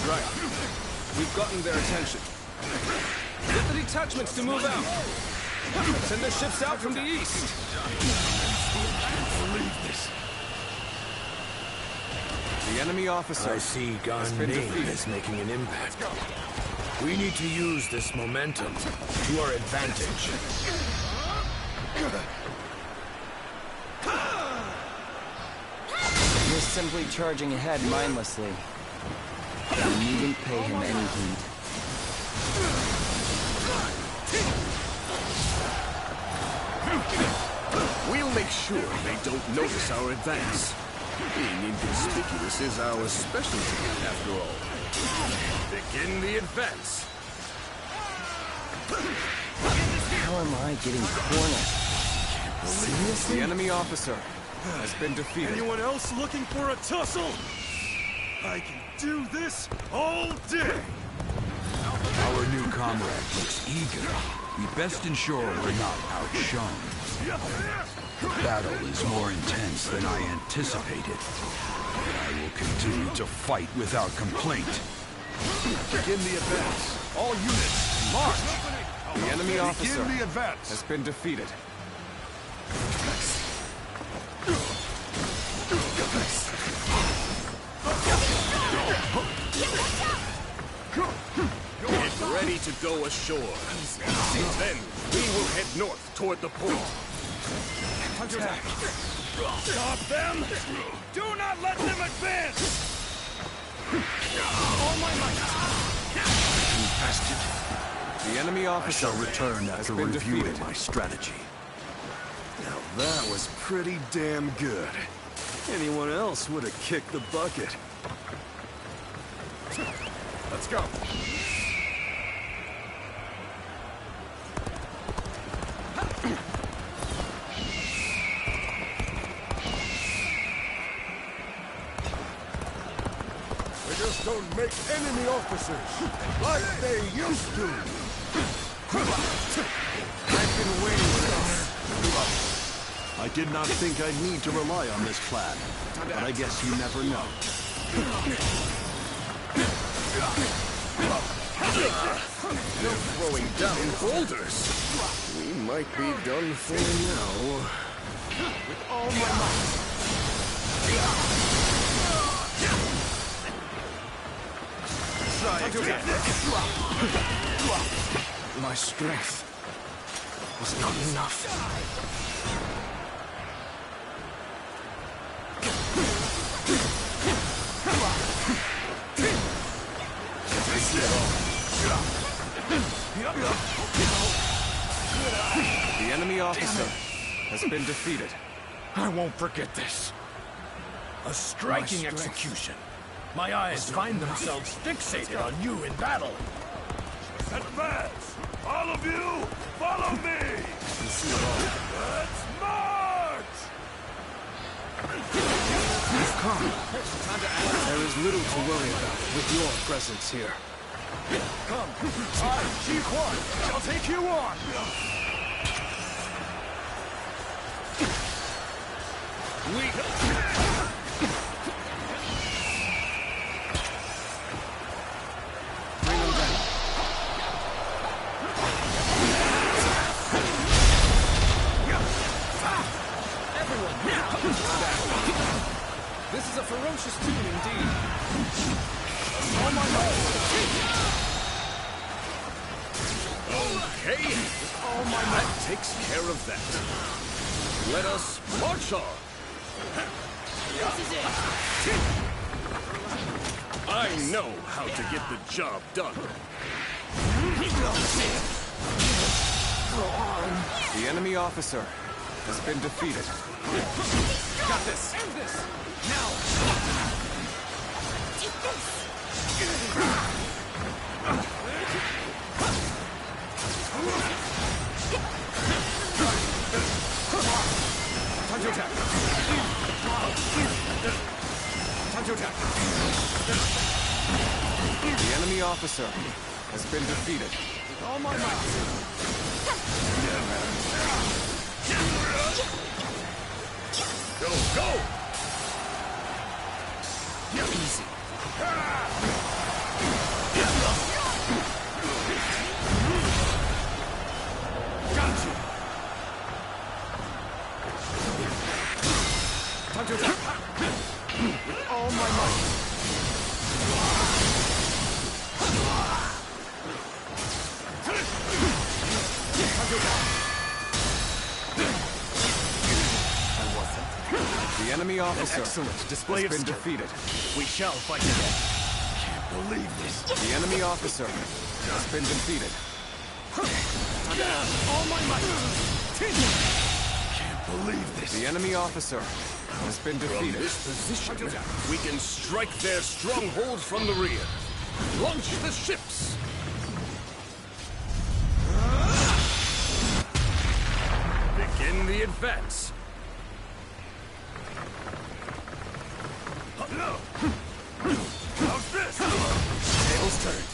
Right. We've gotten their attention. Get the detachments to move out. Send the ships out from the east. I can't believe this. The enemy officer. I see Gan Ning is making an impact. We need to use this momentum to our advantage. He was simply charging ahead mindlessly. We needn't pay him any heed. We'll make sure they don't notice our advance. Being inconspicuous is our specialty, after all. Begin the advance. How am I getting cornered? Seriously? The enemy officer has been defeated. Anyone else looking for a tussle? I can do this all day! Our new comrade looks eager. We best ensure we're not outshone. Battle is more intense than I anticipated. I will continue to fight without complaint. Begin the advance. All units, march! The enemy officer Begin the advance. has been defeated. Get ready to go ashore. Then we will head north toward the port. Attack! Stop them! Do not let them advance! All my might! Infested. The enemy officer I shall return after been reviewing defeated. my strategy. Now that was pretty damn good. Anyone else would have kicked the bucket. Let's go. They just don't make enemy officers like they used to. I've been waiting for this. I did not think I'd need to rely on this plan, but I guess you never know. They're throwing down boulders. We might be done for now. With all my might. My strength was not enough. The enemy officer has been defeated. I won't forget this. A striking execution. My eyes find themselves fixated on you in battle. Advance! All of you, follow me! Let's march! You've come. There is little to worry about with your presence here. Come, I, Ji Huan, shall take you on! Bring them down. Everyone, this is a ferocious tune indeed. Oh my God! Okay, that takes care of that. Let us march on. This is it! I know how to get the job done. The enemy officer has been defeated. Got this! End this! Now! Take this! Time to attack! Time to attack! The enemy officer has been defeated. all my might. Go, go! Easy. Got you. Time to attack. With all my might. The enemy officer Excellent display has of been skill. defeated. We shall fight again. Can't believe this. The enemy officer has been defeated. All my might. Can't believe this. The enemy officer has been defeated. From this position, we can strike their stronghold from the rear. Launch the ships! Begin the advance. How's this? Tables turned.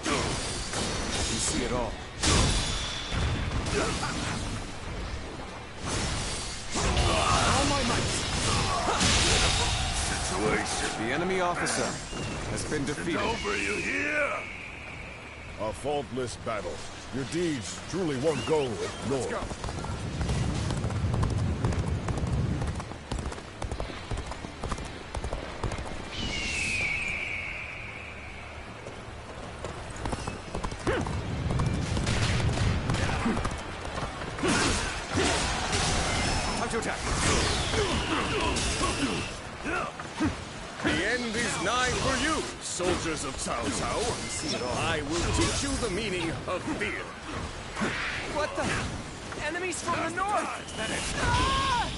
You see it all. All my might. Situation. The enemy officer has been defeated. Over, you hear? A faultless battle. Your deeds truly won't go ignored. Let's go. Time to attack. The end is nigh for you, soldiers of Cao Cao. I will teach you the meaning of fear. What the? Enemies from the north! Ah!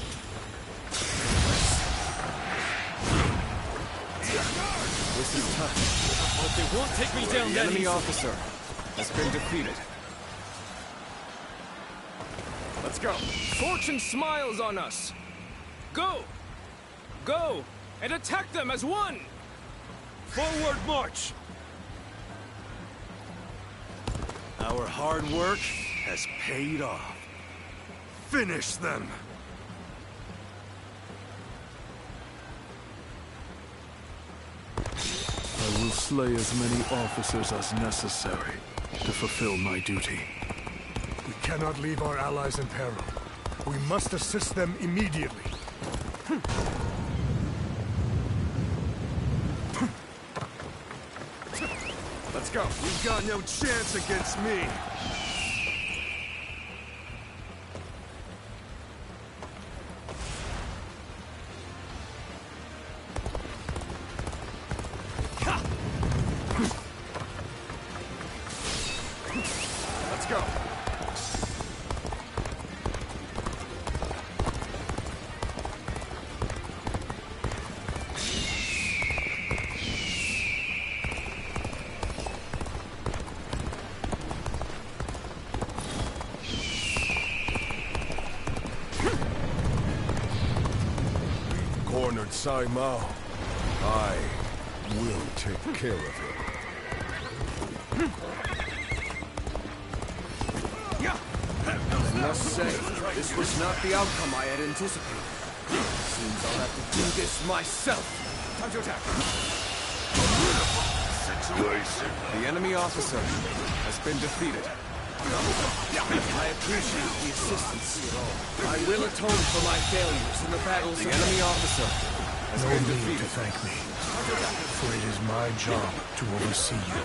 This is tough. But they won't take me down The that enemy easy. officer has been defeated. Let's go. Fortune smiles on us. Go! Go! And attack them as one! Forward march! Our hard work has paid off. Finish them! I will slay as many officers as necessary to fulfill my duty. We cannot leave our allies in peril. We must assist them immediately. Let's go. You've got no chance against me. Let's go. Cornered Sai Mao. I will take care of him. I must say, this was not the outcome I had anticipated. Seems I'll have to do this myself. Time to attack. Situation. The enemy officer has been defeated. I appreciate the assistance. I will atone for my failures in the battles. The enemy officer has No been need defeated. to thank me, for it is my job to oversee you.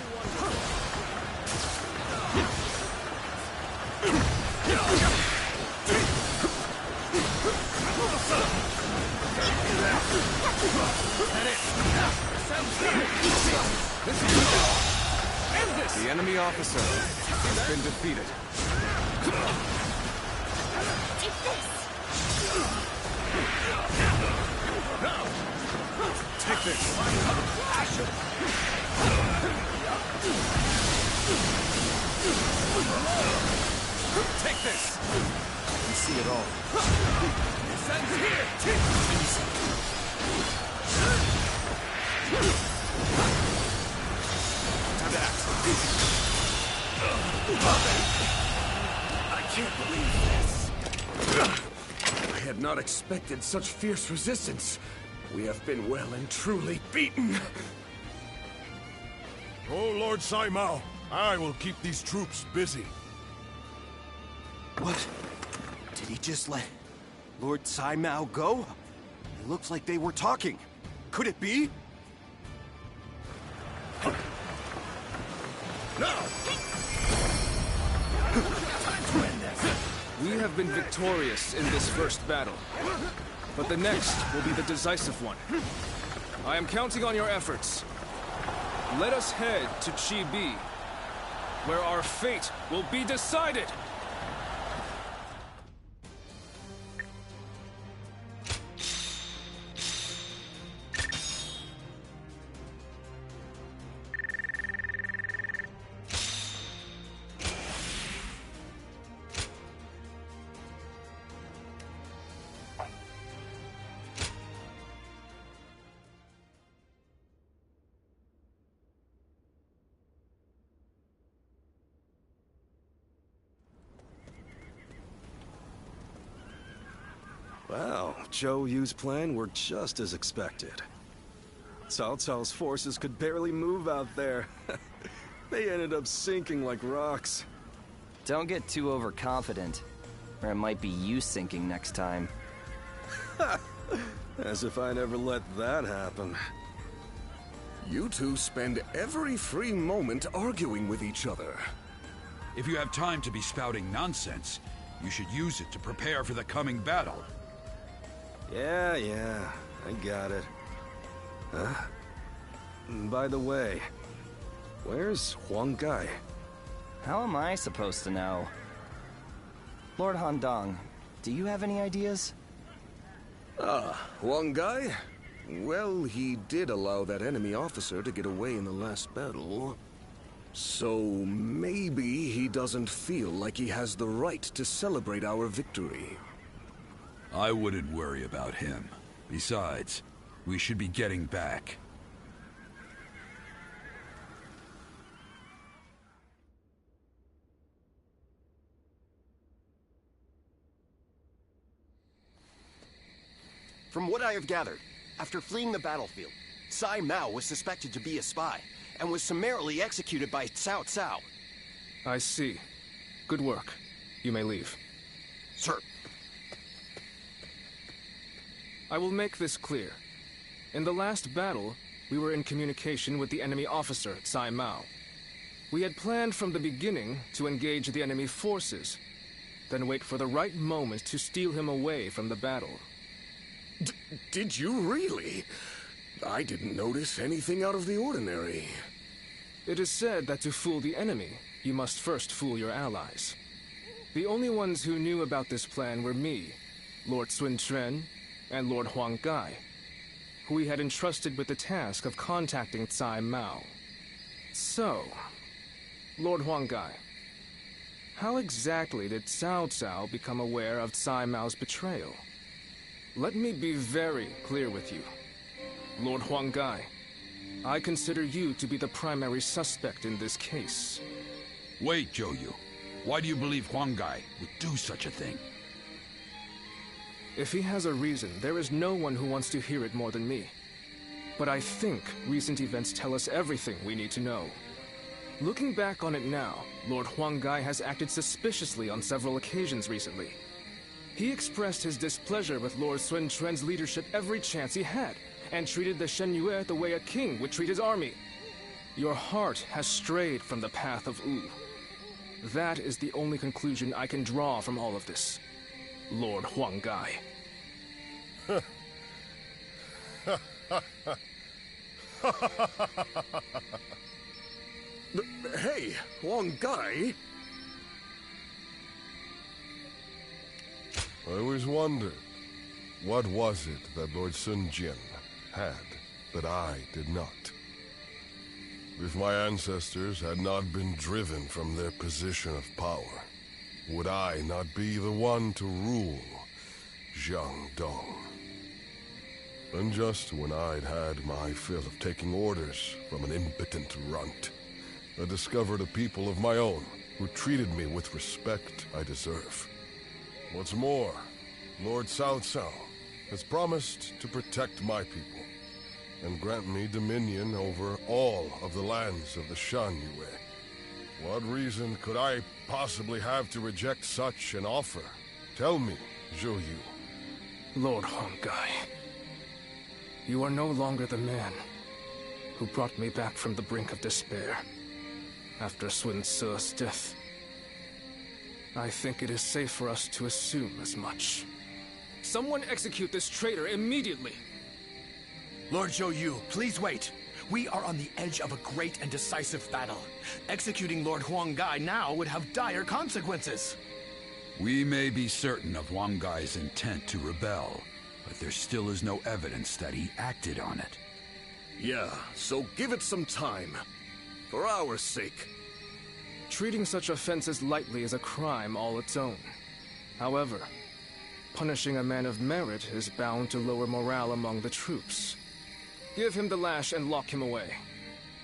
The enemy officer has been defeated. Take this! Take this. Take this! You see it all. This ends here! that! I can't believe this! I had not expected such fierce resistance. We have been well and truly beaten. Oh, Lord Saimao, I will keep these troops busy. What? Did he just let Lord Saimao go? It looks like they were talking. Could it be? Now! We have been victorious in this first battle, but the next will be the decisive one. I am counting on your efforts. Let us head to Chibi, where our fate will be decided! Well, Zhou Yu's plan worked just as expected. Cao Cao's forces could barely move out there. They ended up sinking like rocks. Don't get too overconfident, or it might be you sinking next time. As if I'd ever let that happen. You two spend every free moment arguing with each other. If you have time to be spouting nonsense, you should use it to prepare for the coming battle. Yeah, I got it. Huh? By the way, where's Huang Gai? How am I supposed to know? Lord Handong, do you have any ideas? Huang Gai? Well, he did allow that enemy officer to get away in the last battle. So maybe he doesn't feel like he has the right to celebrate our victory. I wouldn't worry about him. Besides, we should be getting back. From what I have gathered, after fleeing the battlefield, Saimao was suspected to be a spy, and was summarily executed by Cao Cao. I see. Good work. You may leave. Sir. I will make this clear. In the last battle, we were in communication with the enemy officer, Saimao. We had planned from the beginning to engage the enemy forces, then wait for the right moment to steal him away from the battle. Did you really? I didn't notice anything out of the ordinary. It is said that to fool the enemy, you must first fool your allies. The only ones who knew about this plan were me, Lord Sun Quan, and Lord Huang Gai, who we had entrusted with the task of contacting Tsai Mao. So, Lord Huang Gai, how exactly did Cao Cao become aware of Tsai Mao's betrayal? Let me be very clear with you. Lord Huang Gai, I consider you to be the primary suspect in this case. Wait, Zhou Yu. Why do you believe Huang Gai would do such a thing? If he has a reason, there is no one who wants to hear it more than me. But I think recent events tell us everything we need to know. Looking back on it now, Lord Huang Gai has acted suspiciously on several occasions recently. He expressed his displeasure with Lord Sun Quan's leadership every chance he had, and treated the Shen Yue the way a king would treat his army. Your heart has strayed from the path of Wu. That is the only conclusion I can draw from all of this, Lord Huang Gai. Hey, Huang Gai? I always wondered, what was it that Lord Sun Jian had that I did not? If my ancestors had not been driven from their position of power, would I not be the one to rule Jiangdong? And just when I'd had my fill of taking orders from an impotent runt, I discovered a people of my own who treated me with respect I deserve. What's more, Lord Cao Cao has promised to protect my people and grant me dominion over all of the lands of the Shan Yue. What reason could I possibly have to reject such an offer? Tell me, Zhou Yu. Lord Huanggai, you are no longer the man who brought me back from the brink of despair after Sun Ce's death. I think it is safe for us to assume as much. Someone execute this traitor immediately! Lord Zhou Yu, please wait. We are on the edge of a great and decisive battle. Executing Lord Huanggai now would have dire consequences. We may be certain of Huanggai's intent to rebel, but there still is no evidence that he acted on it. Yeah, so give it some time. For our sake. Treating such offenses lightly is a crime all its own. However, punishing a man of merit is bound to lower morale among the troops. Give him the lash and lock him away.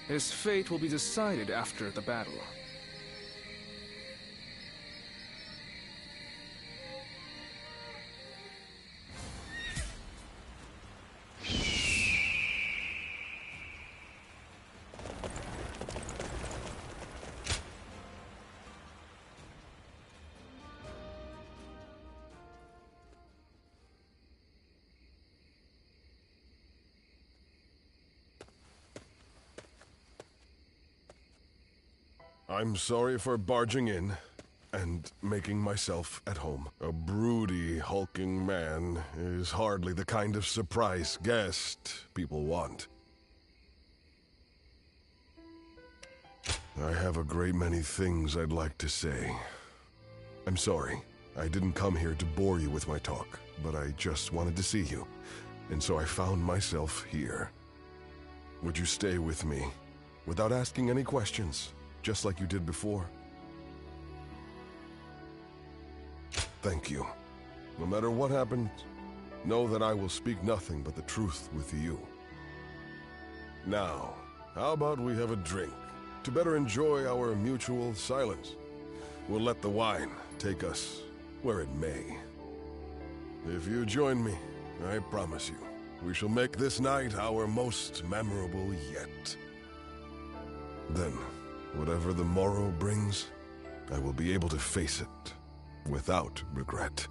His fate will be decided after the battle. I'm sorry for barging in and making myself at home. A broody, hulking man is hardly the kind of surprise guest people want. I have a great many things I'd like to say. I'm sorry. I didn't come here to bore you with my talk, but I just wanted to see you, and so I found myself here. Would you stay with me, without asking any questions? Just like you did before. Thank you. No matter what happens, know that I will speak nothing but the truth with you. Now, how about we have a drink, to better enjoy our mutual silence? We'll let the wine take us where it may. If you join me, I promise you, we shall make this night our most memorable yet. Then, whatever the morrow brings, I will be able to face it without regret.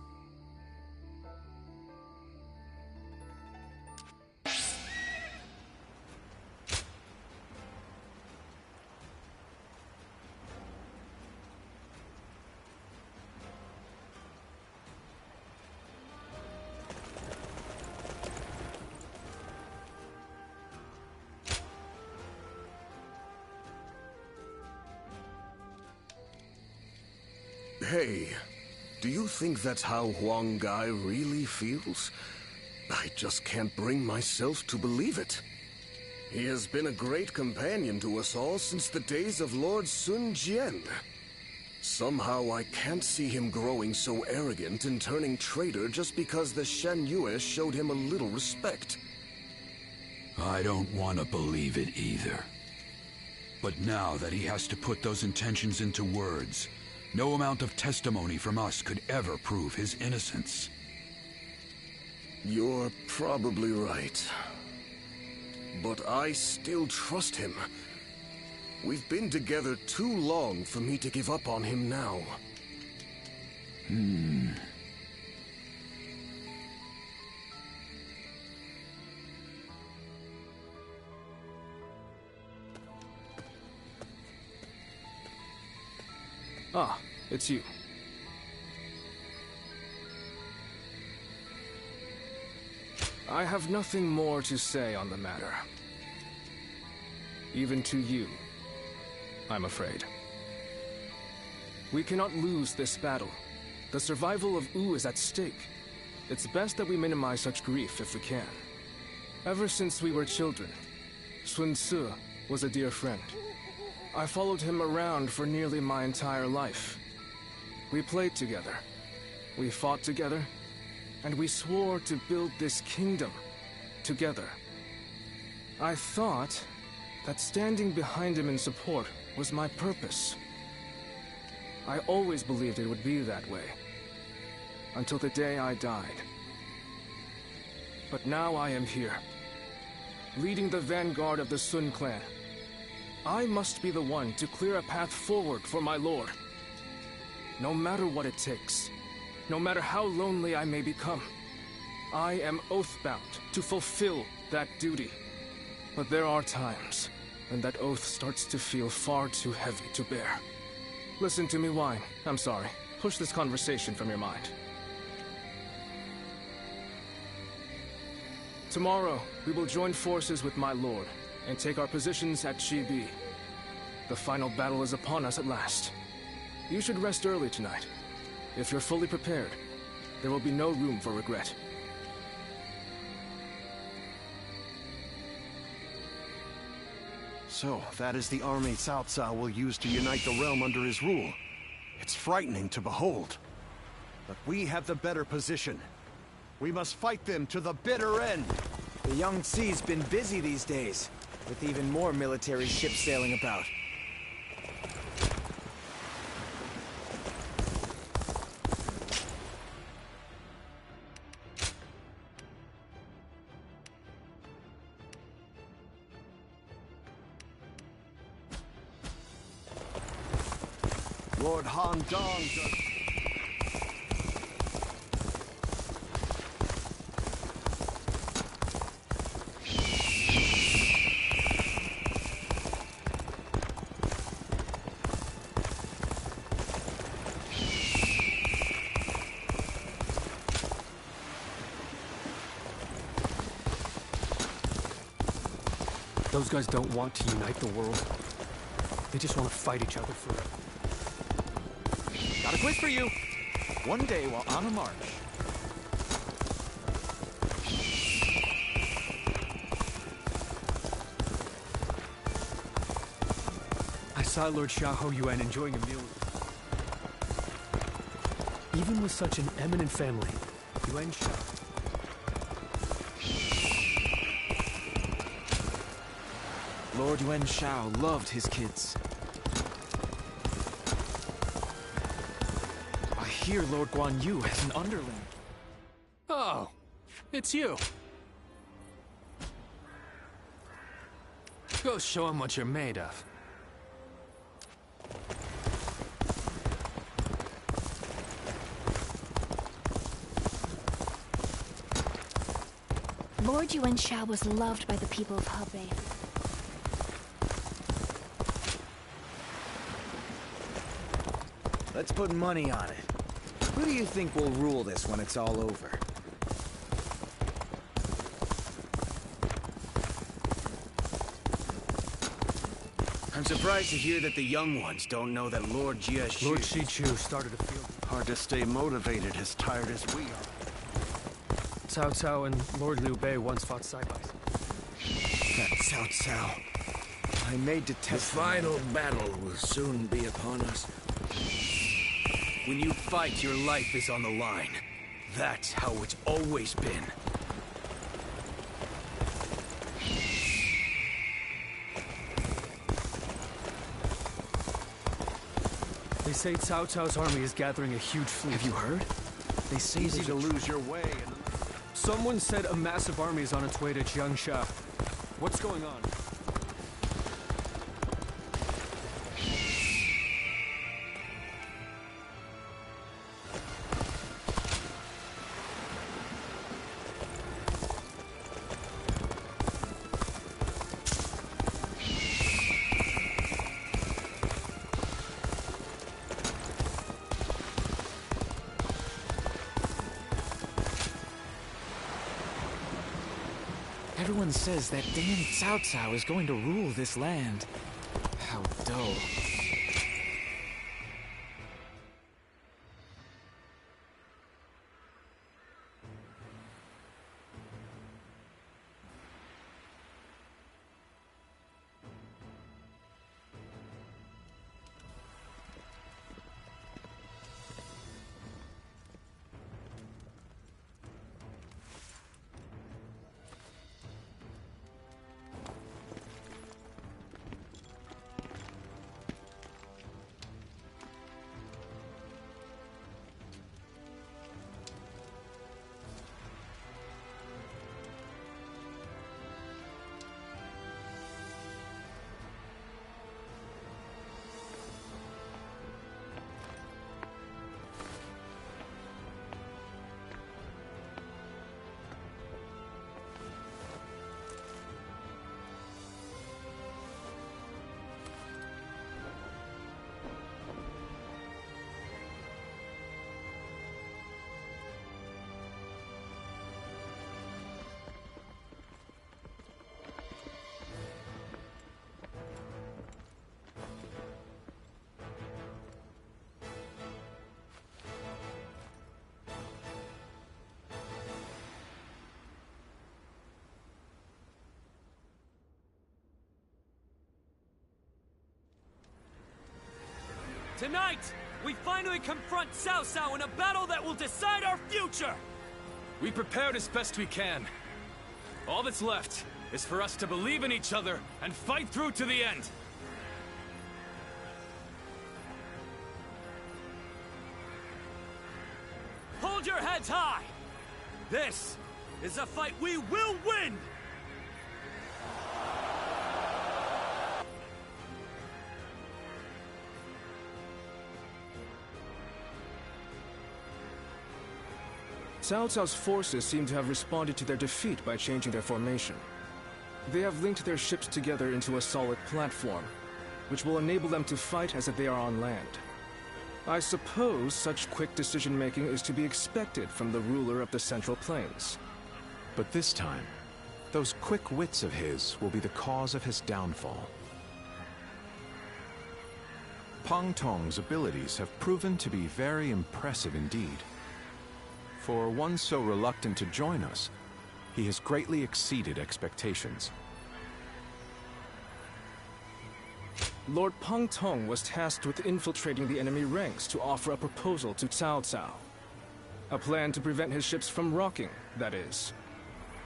Hey, do you think that's how Huanggai really feels? I just can't bring myself to believe it. He has been a great companion to us all since the days of Lord Sun Jian. Somehow I can't see him growing so arrogant and turning traitor just because the Shan Yue showed him a little respect. I don't want to believe it either. But now that he has to put those intentions into words, no amount of testimony from us could ever prove his innocence. You're probably right. But I still trust him. We've been together too long for me to give up on him now. Ah, it's you. I have nothing more to say on the matter. Even to you, I'm afraid. We cannot lose this battle. The survival of Wu is at stake. It's best that we minimize such grief if we can. Ever since we were children, Sun Ce was a dear friend. I followed him around for nearly my entire life. We played together, we fought together, and we swore to build this kingdom together. I thought that standing behind him in support was my purpose. I always believed it would be that way, until the day I died. But now I am here, leading the vanguard of the Sun clan. I must be the one to clear a path forward for my lord. No matter what it takes, no matter how lonely I may become, I am oath-bound to fulfill that duty. But there are times when that oath starts to feel far too heavy to bear. Listen to me whine. I'm sorry. Push this conversation from your mind. Tomorrow, we will join forces with my lord and take our positions at Chibi. The final battle is upon us at last. You should rest early tonight. If you're fully prepared, there will be no room for regret. So, that is the army Cao Cao will use to unite the realm under his rule. It's frightening to behold. But we have the better position. We must fight them to the bitter end. The Young Sea's been busy these days, with even more military ships sailing about. Lord Han Dong does... Those guys don't want to unite the world. They just want to fight each other forever. Got a quiz for you. One day while on a march. I saw Lord Xiahou Yuan enjoying a meal. Even with such an eminent family, Yuan Xiao. Lord Yuan Shao loved his kids. I hear Lord Guan Yu has an underling. Oh, it's you. Go show him what you're made of. Lord Yuan Shao was loved by the people of Hebei. Let's put money on it. Who do you think will rule this when it's all over? I'm surprised to hear that the young ones don't know that Lord Jia Lord Shichu started a field. Hard to stay motivated as tired as we are. Cao Cao and Lord Liu Bei once fought side by side. That Cao Cao. I may detest the final battle will soon be upon us. When you fight, your life is on the line. That's how it's always been. They say Cao Cao's army is gathering a huge fleet. Have you heard? They say easy to lose your way. Someone said a massive army is on its way to Jiangsha. What's going on? Everyone says that damn Cao Cao is going to rule this land. How dull. Tonight, we finally confront Cao Cao in a battle that will decide our future! We prepared as best we can. All that's left is for us to believe in each other and fight through to the end. Hold your heads high! This is a fight we will win! Cao Cao's forces seem to have responded to their defeat by changing their formation. They have linked their ships together into a solid platform, which will enable them to fight as if they are on land. I suppose such quick decision-making is to be expected from the ruler of the Central Plains. But this time, those quick wits of his will be the cause of his downfall. Pang Tong's abilities have proven to be very impressive indeed. For one so reluctant to join us, he has greatly exceeded expectations. Lord Pang Tong was tasked with infiltrating the enemy ranks to offer a proposal to Cao Cao. A plan to prevent his ships from rocking, that is.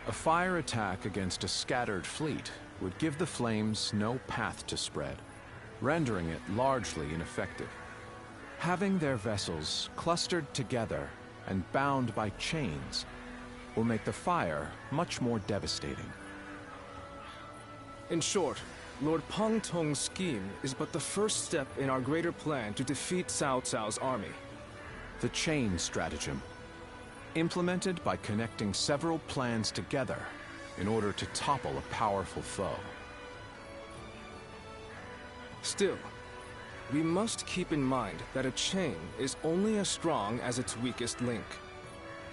A fire attack against a scattered fleet would give the flames no path to spread, rendering it largely ineffective. Having their vessels clustered together and bound by chains will make the fire much more devastating. In short, Lord Pang Tong's scheme is but the first step in our greater plan to defeat Cao Cao's army. The chain stratagem, implemented by connecting several plans together in order to topple a powerful foe. Still, we must keep in mind that a chain is only as strong as its weakest link.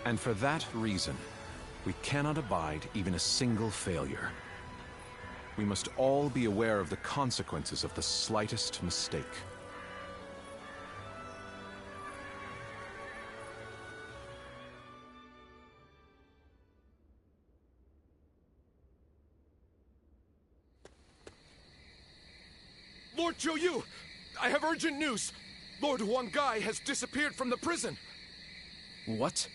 And for that reason, we cannot abide even a single failure. We must all be aware of the consequences of the slightest mistake. Lord Zhou Yu! I have urgent news! Lord Huang Gai has disappeared from the prison! What?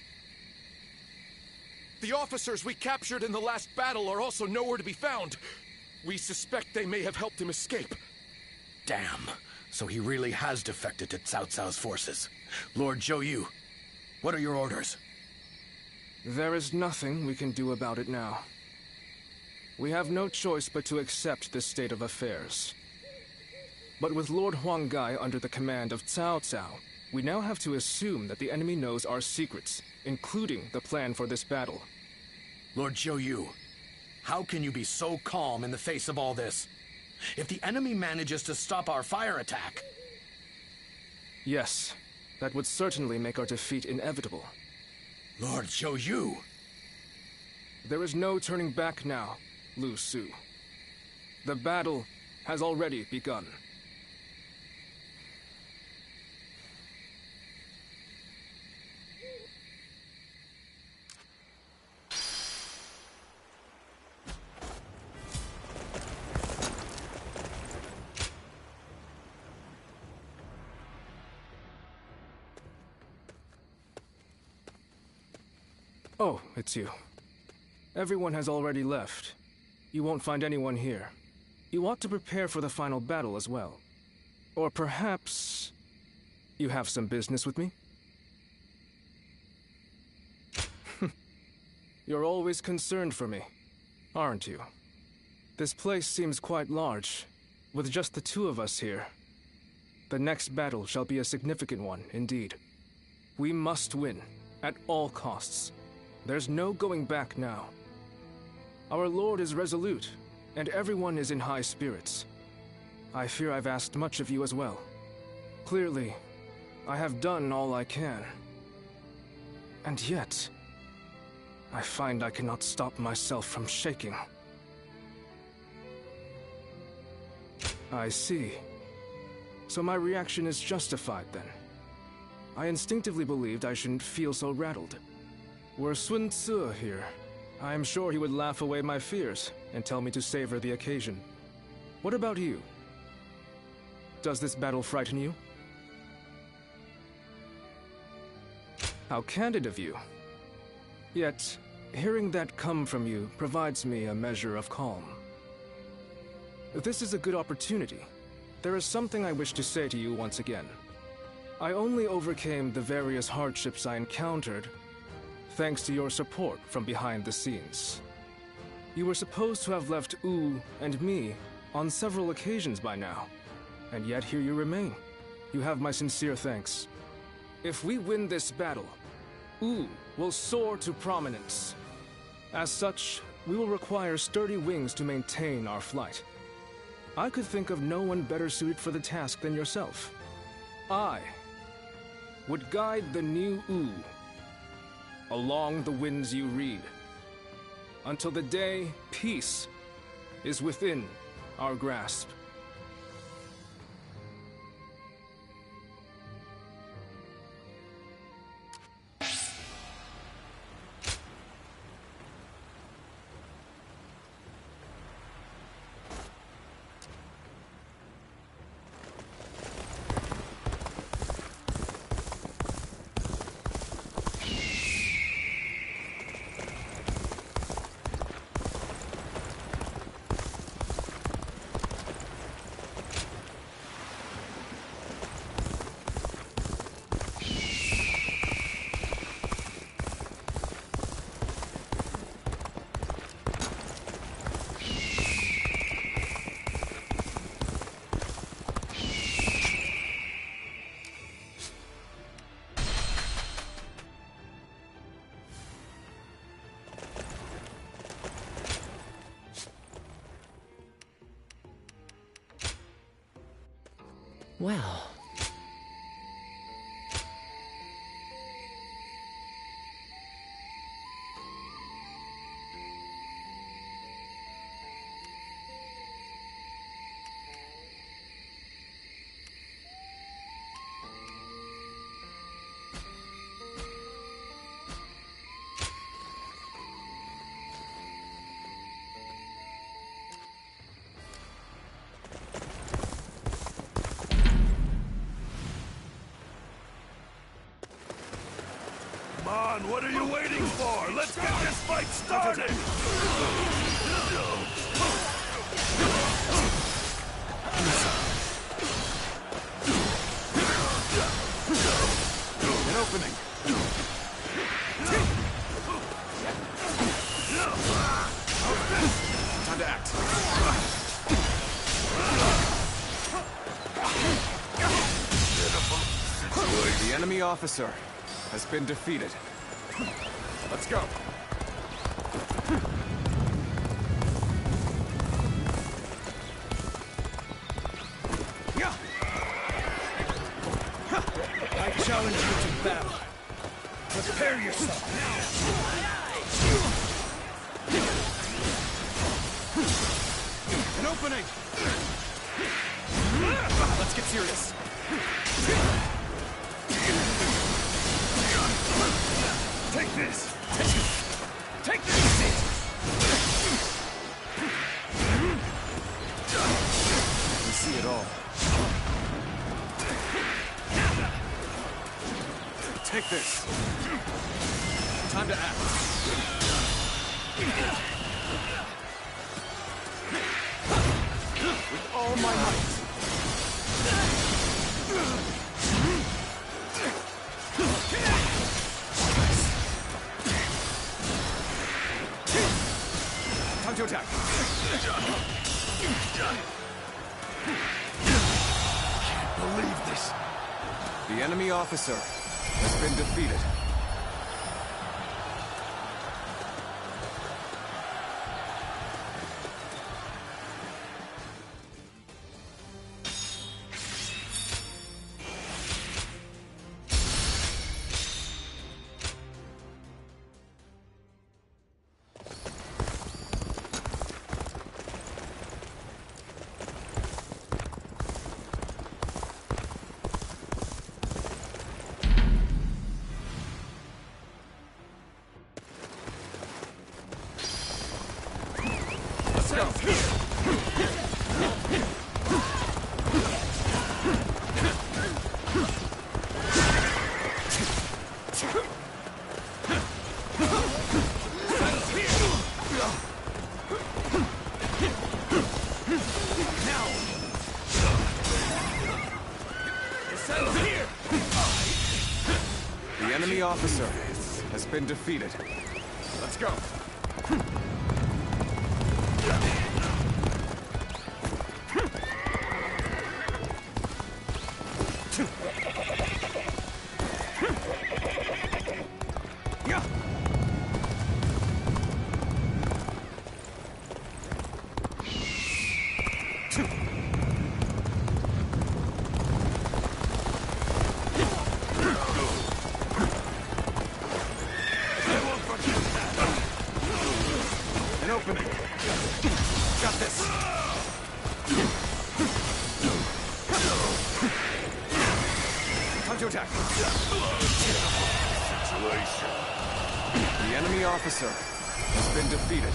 The officers we captured in the last battle are also nowhere to be found. We suspect they may have helped him escape. Damn. So he really has defected to Cao Cao's forces. Lord Zhou Yu, what are your orders? There is nothing we can do about it now. We have no choice but to accept this state of affairs. But with Lord Huang Gai under the command of Cao Cao, we now have to assume that the enemy knows our secrets, including the plan for this battle. Lord Zhou Yu, how can you be so calm in the face of all this? If the enemy manages to stop our fire attack... Yes, that would certainly make our defeat inevitable. Lord Zhou Yu! There is no turning back now, Lu Su. The battle has already begun. Oh, it's you. Everyone has already left. You won't find anyone here. You ought to prepare for the final battle as well. Or perhaps... you have some business with me? You're always concerned for me, aren't you? This place seems quite large, with just the two of us here. The next battle shall be a significant one, indeed. We must win, at all costs. There's no going back now. Our Lord is resolute, and everyone is in high spirits. I fear I've asked much of you as well. Clearly, I have done all I can. And yet, I find I cannot stop myself from shaking. I see. So my reaction is justified then. I instinctively believed I shouldn't feel so rattled. Were Sun Tzu here, I am sure he would laugh away my fears and tell me to savor the occasion. What about you? Does this battle frighten you? How candid of you. Yet, hearing that come from you provides me a measure of calm. This is a good opportunity. There is something I wish to say to you once again. I only overcame the various hardships I encountered thanks to your support from behind the scenes. You were supposed to have left Wu and me on several occasions by now, and yet here you remain. You have my sincere thanks. If we win this battle, Wu will soar to prominence. As such, we will require sturdy wings to maintain our flight. I could think of no one better suited for the task than yourself. I would guide the new Wu along the winds you read, until the day peace is within our grasp. Well. What are you waiting for? Let's get this fight started! An opening. Time to act. The enemy officer has been defeated. Let's go. I challenge you to battle. Prepare yourself. An opening. Let's get serious. Take this! Take this! We see it all. Take this. Time to act. With all my might. Time to attack. Can't believe this. The enemy officer has been defeated. officer has been defeated. Let's go. The enemy officer has been defeated.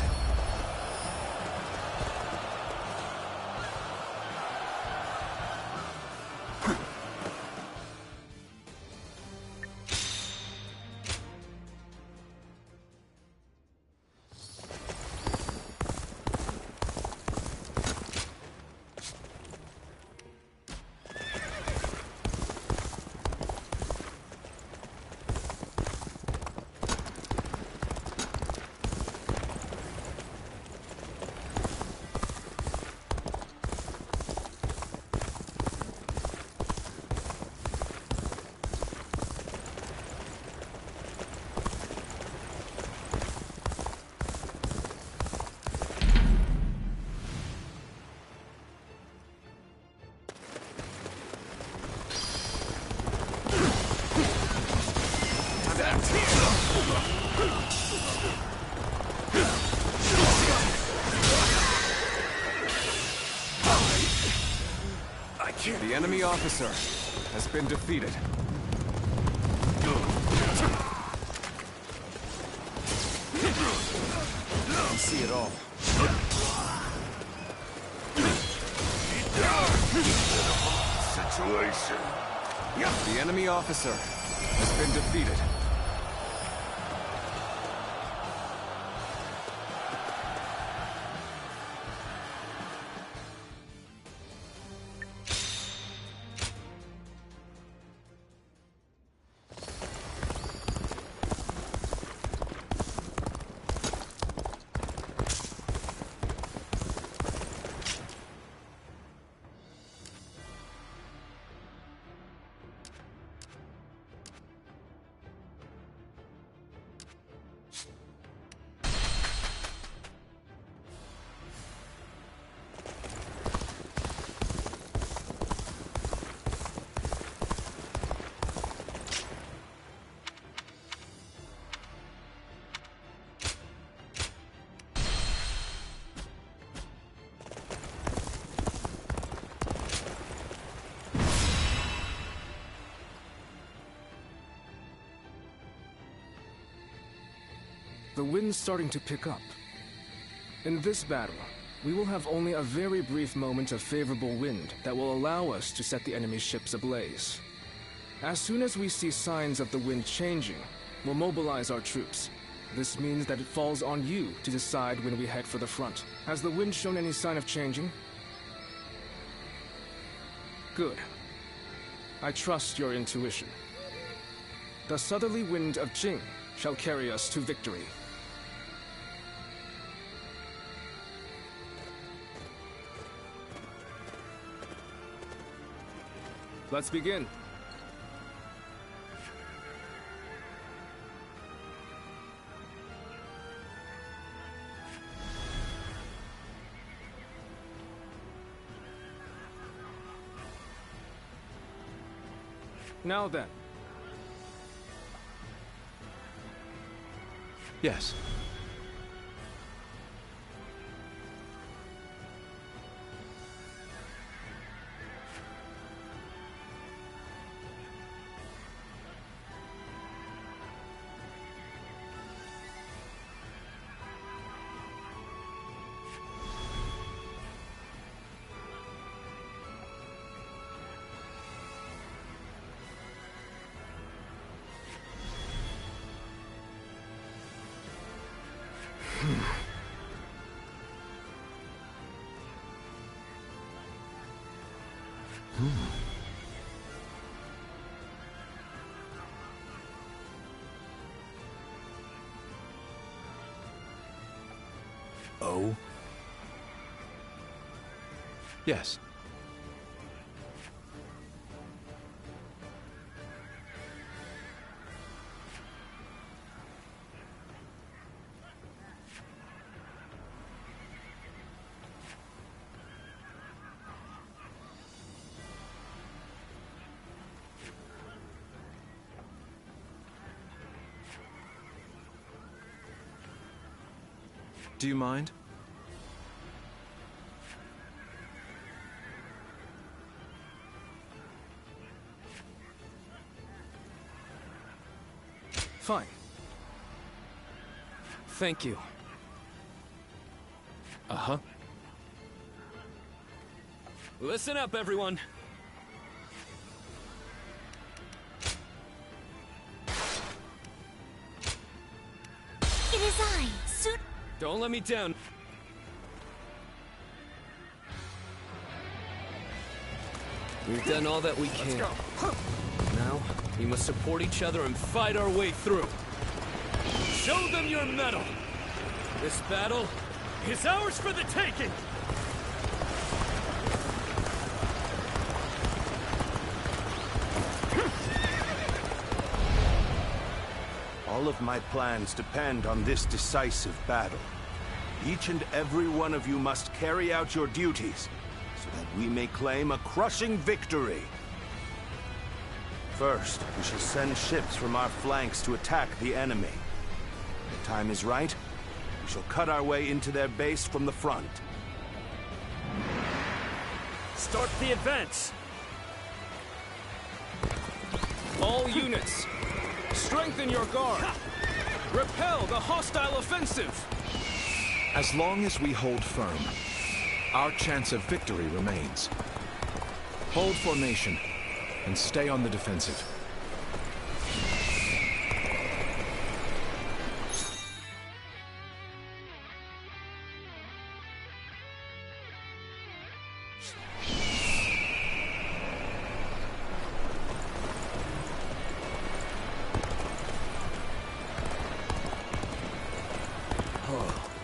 The enemy officer has been defeated. I see it all. Situation. The enemy officer has been defeated. The wind's starting to pick up. In this battle, we will have only a very brief moment of favorable wind that will allow us to set the enemy ships ablaze. As soon as we see signs of the wind changing, we'll mobilize our troops. This means that it falls on you to decide when we head for the front. Has the wind shown any sign of changing? Good. I trust your intuition. The southerly wind of Jing shall carry us to victory. Let's begin. Now then. Yes. Oh? Yes. Do you mind? Fine. Thank you. Uh-huh. Listen up, everyone. It is I, Suit. Don't let me down. We've done all that we can. Now, we must support each other and fight our way through. Show them your mettle! This battle is ours for the taking! All of my plans depend on this decisive battle. Each and every one of you must carry out your duties, so that we may claim a crushing victory. First, we shall send ships from our flanks to attack the enemy. When the time is right, we shall cut our way into their base from the front. Start the advance! All units, strengthen your guard. Repel the hostile offensive. As long as we hold firm, our chance of victory remains. Hold formation and stay on the defensive.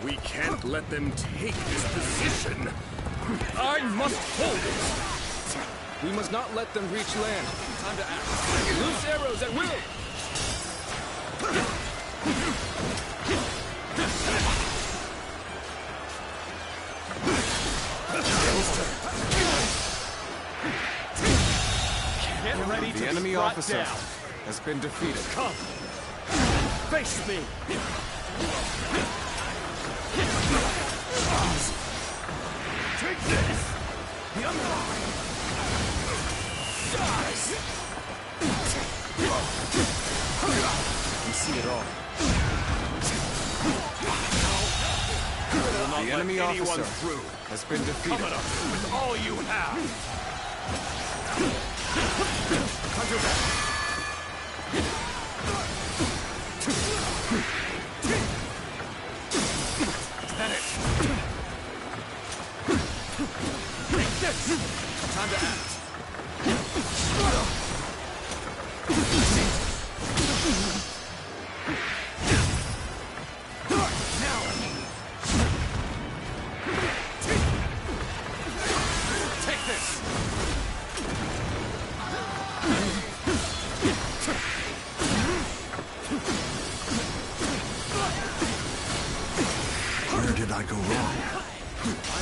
We can't let them take this position. I must hold it. We must not let them reach land. Time to act. Loose arrows at will. Get ready to The enemy strike officer down. has been defeated. Come! Face me! Take this! We see it all. The enemy officer has been defeated. Come at us with all you have! Hunter back. Take this! Time to act. Take this! Where did I go wrong?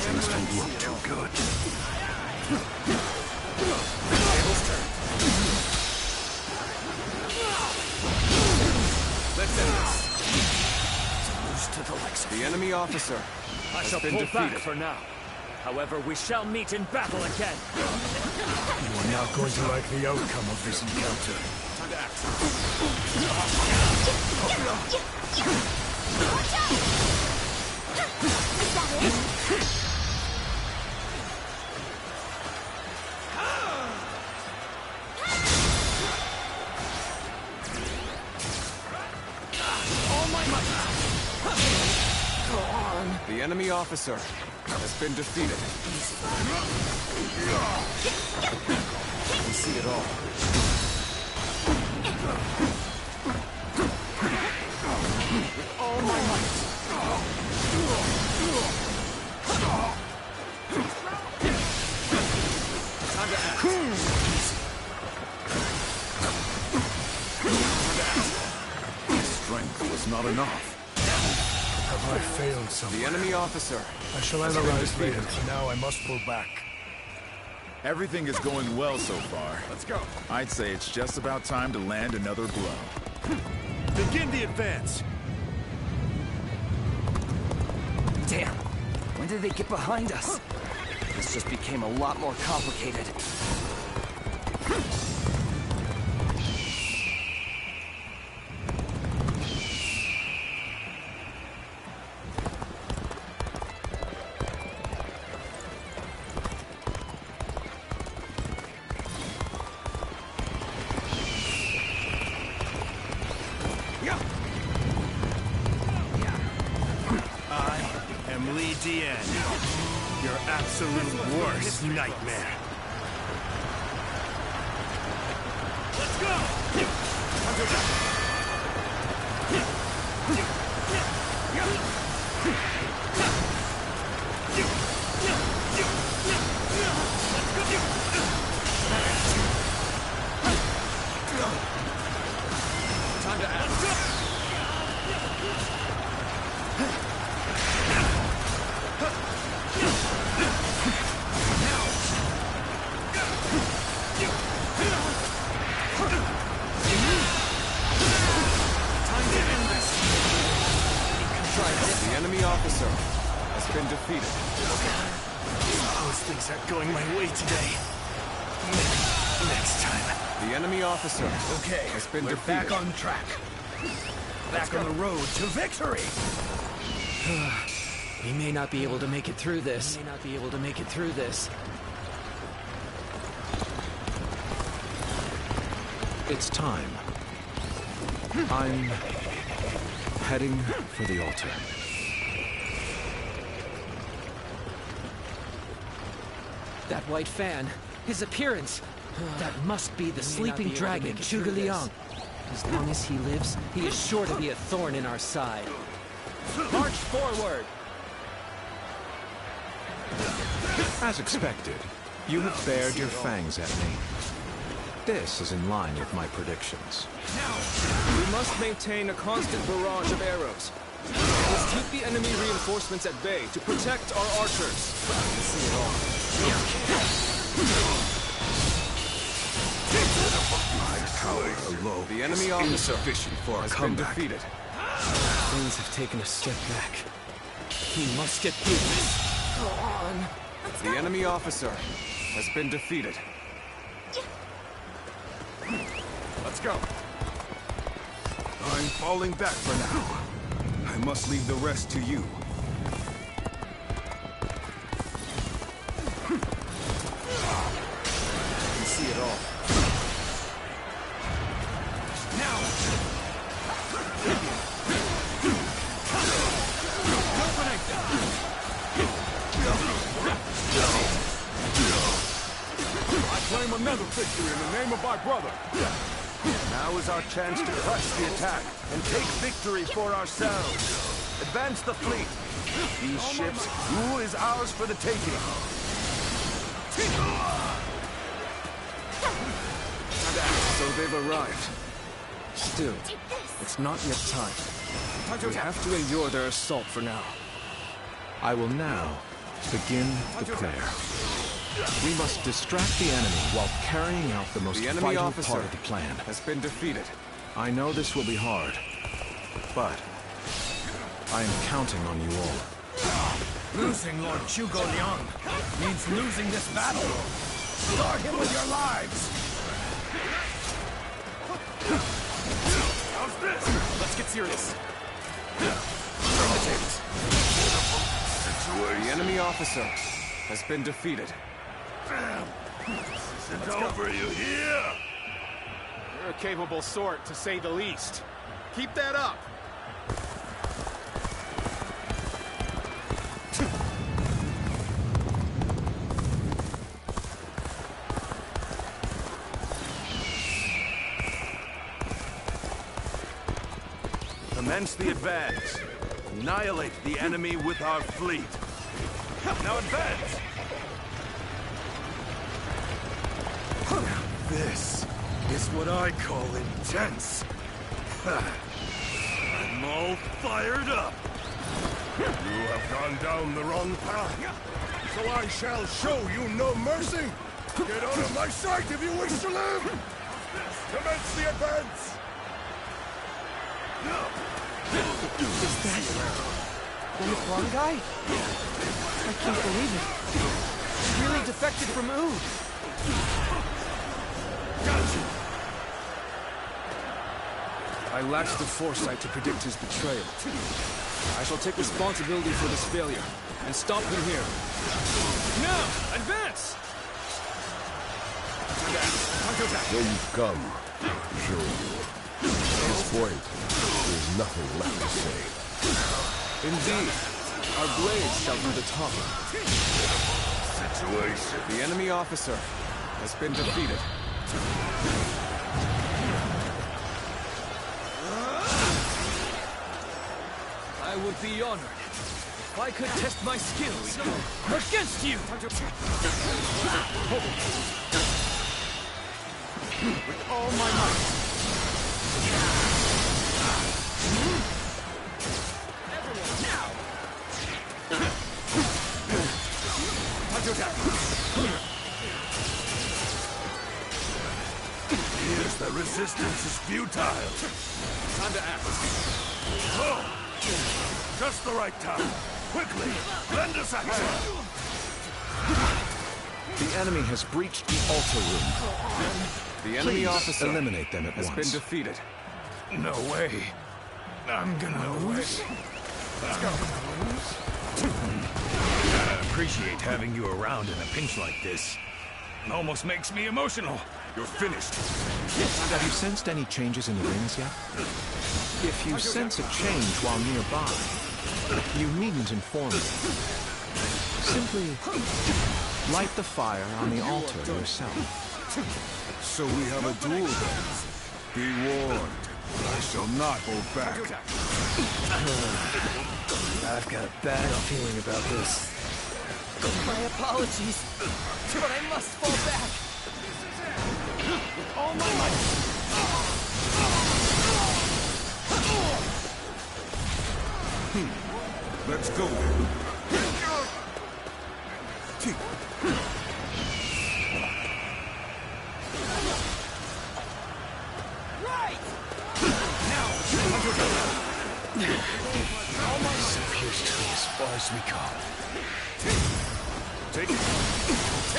Things don't look too good. Let's end this. The enemy officer I has shall been pull back defeated. for now. However, we shall meet in battle again. You are not going to like the outcome of this encounter. Time to act. Watch out! Is that it? All my might. Go on. The enemy officer has been defeated. We see it all. With all my might. off. Have I failed someone? The enemy officer. I shall analyze later. For now, I must pull back. Everything is going well so far. Let's go. I'd say it's just about time to land another blow. Begin the advance! Damn! When did they get behind us? This just became a lot more complicated. Your absolute worst nightmare. Let's go! Time to act. The enemy officer has been defeated. Those things aren't going my way today. Maybe next time. The enemy officer has been defeated. Back on track. Back on the road to victory. We may not be able to make it through this. It's time. I'm heading for the altar. That white fan, his appearance. That must be the sleeping dragon, Zhuge Liang. As long as he lives, he is sure to be a thorn in our side. March forward! As expected, you have bared your fangs at me. This is in line with my predictions. We must maintain a constant barrage of arrows. We must keep the enemy reinforcements at bay to protect our archers. See it all. My power alone The enemy is officer insufficient for a has been comeback. defeated. Things have taken a step back. He must get through this. Go on. The enemy officer has been defeated. Let's go. I'm falling back for now. I must leave the rest to you. I can see it all. I claim another victory in the name of my brother. Now is our chance to crush the attack and take victory for ourselves. Advance the fleet. These ships, Wu is ours for the taking. So they've arrived. Still, it's not yet time. We have to endure their assault for now. I will now begin the prayer. We must distract the enemy while carrying out the most vital part of the plan. Has been defeated. I know this will be hard, but I am counting on you all. Losing Lord Zhuge Liang means losing this battle. Guard him with your lives. How's this? Let's get serious. The enemy officer has been defeated. Isn't over, you hear? You're a capable sort, to say the least. Keep that up! Commence the advance. Annihilate the enemy with our fleet. Now advance! This is what I call intense. I'm all fired up. You have gone down the wrong path, so I shall show you no mercy. Get out of my sight if you wish to live. Commence the advance. Is that the Huang guy? I can't believe it. He really defected from Wu. Gotcha. I lacked the foresight to predict his betrayal. I shall take responsibility for this failure, and stop him here. Now, advance! Where you've come, show you. At this point, there's nothing left to say. Indeed, our blades shall do the talking. Situation. The enemy officer has been defeated. I would be honored if I could test my skills against you! With all my might. Here's the resistance is futile. Time to act. Oh, just the right time. Quickly, lend us action. The enemy has breached the altar room. The enemy officer eliminate them at once. Has been defeated. No way. I'm gonna lose. Let's go. I appreciate having you around in a pinch like this. It almost makes me emotional. You're finished. Have you sensed any changes in the rings yet? If you sense a change while nearby, you needn't inform me. Simply light the fire on the altar yourself. So we have a duel then. Be warned. I shall not hold back. I've got a bad feeling about this. My apologies, but I must fall back. With all my might. Let's go. Right! Now! This appears to be as far as we go. Take this. I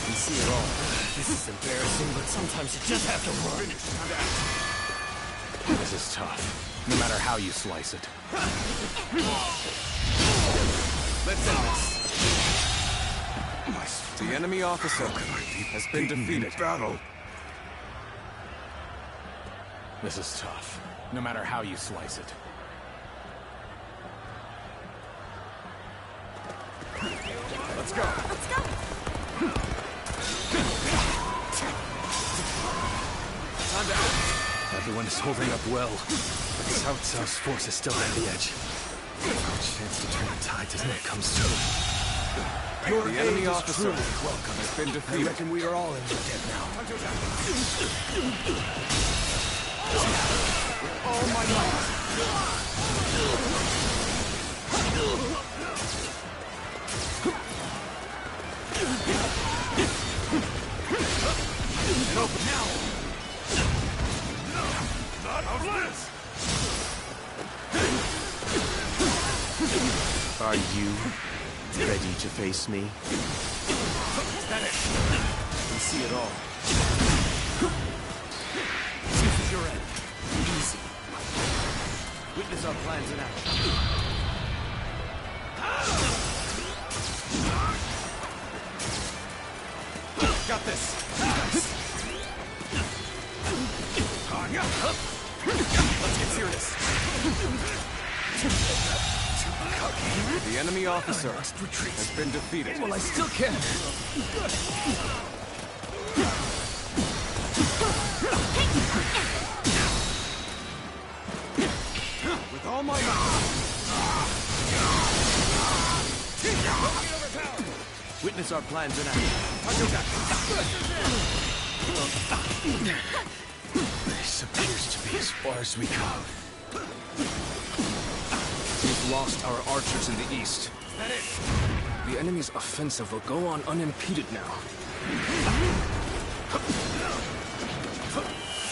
can see it all. This is embarrassing, but sometimes you just have to run. This is tough, no matter how you slice it. Let's end this. The enemy officer has been defeated. Battle. This is tough, no matter how you slice it. Let's go. Let's go. Time to act. Everyone is holding up well, but Cao Cao's force is still at the edge. No chance to turn the tide as it comes to. The enemy officer welcome has been defeated. I reckon we are all in the debt now. With all my might. And open now. Not of this. Are you ready to face me? Is that it? We see it all. This is your end. Easy. Witness our plans in action. Got this. Let's get serious. The enemy officer has been defeated. Well, I still can. With all my might. Witness our plans in action. This appears to be as far as we go. lost our archers in the east. Is that it? The enemy's offensive will go on unimpeded now.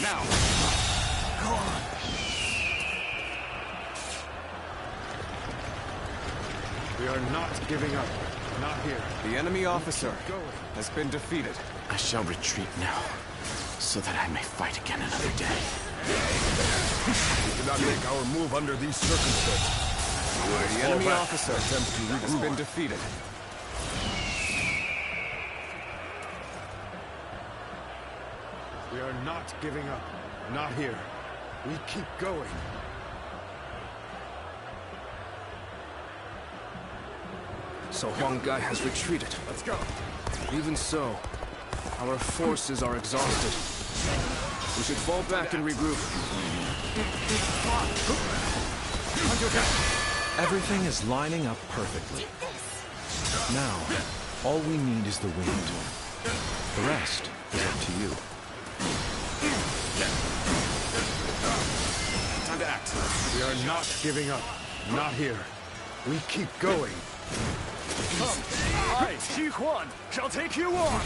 Now! Go on! We are not giving up. Not here. The enemy officer has been defeated. I shall retreat now, so that I may fight again another day. We cannot make our move under these circumstances. The enemy officer has been defeated. We are not giving up. Not here. We keep going. So Huang Gai has retreated. Let's go. Even so, our forces are exhausted. We should fall back and regroup. Everything is lining up perfectly. Now, all we need is the wind. The rest is up to you. Time to act. We are not giving up. Not here. We keep going. I, Xi Huan, shall take you on!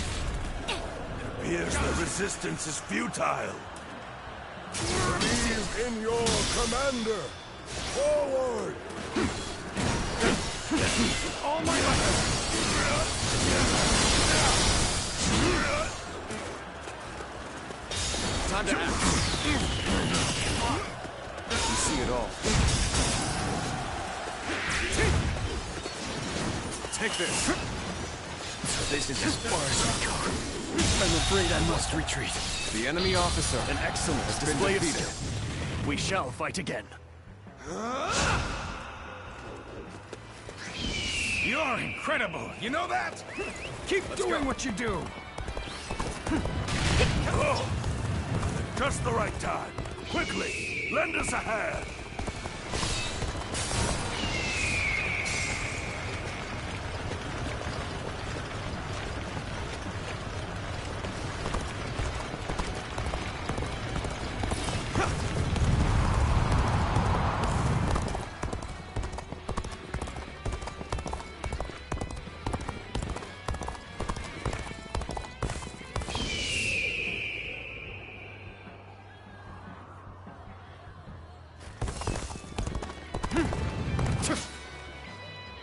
It appears the resistance is futile. Believe in your commander! Forward! All my might! Time to act. You see it all. Take this. So this is as far as we go. I'm afraid I must retreat. The enemy officer, An excellent has been display of defeated. skill. We shall fight again. You're incredible, you know that? Keep doing what you do. Oh! Just the right time. Quickly, lend us a hand.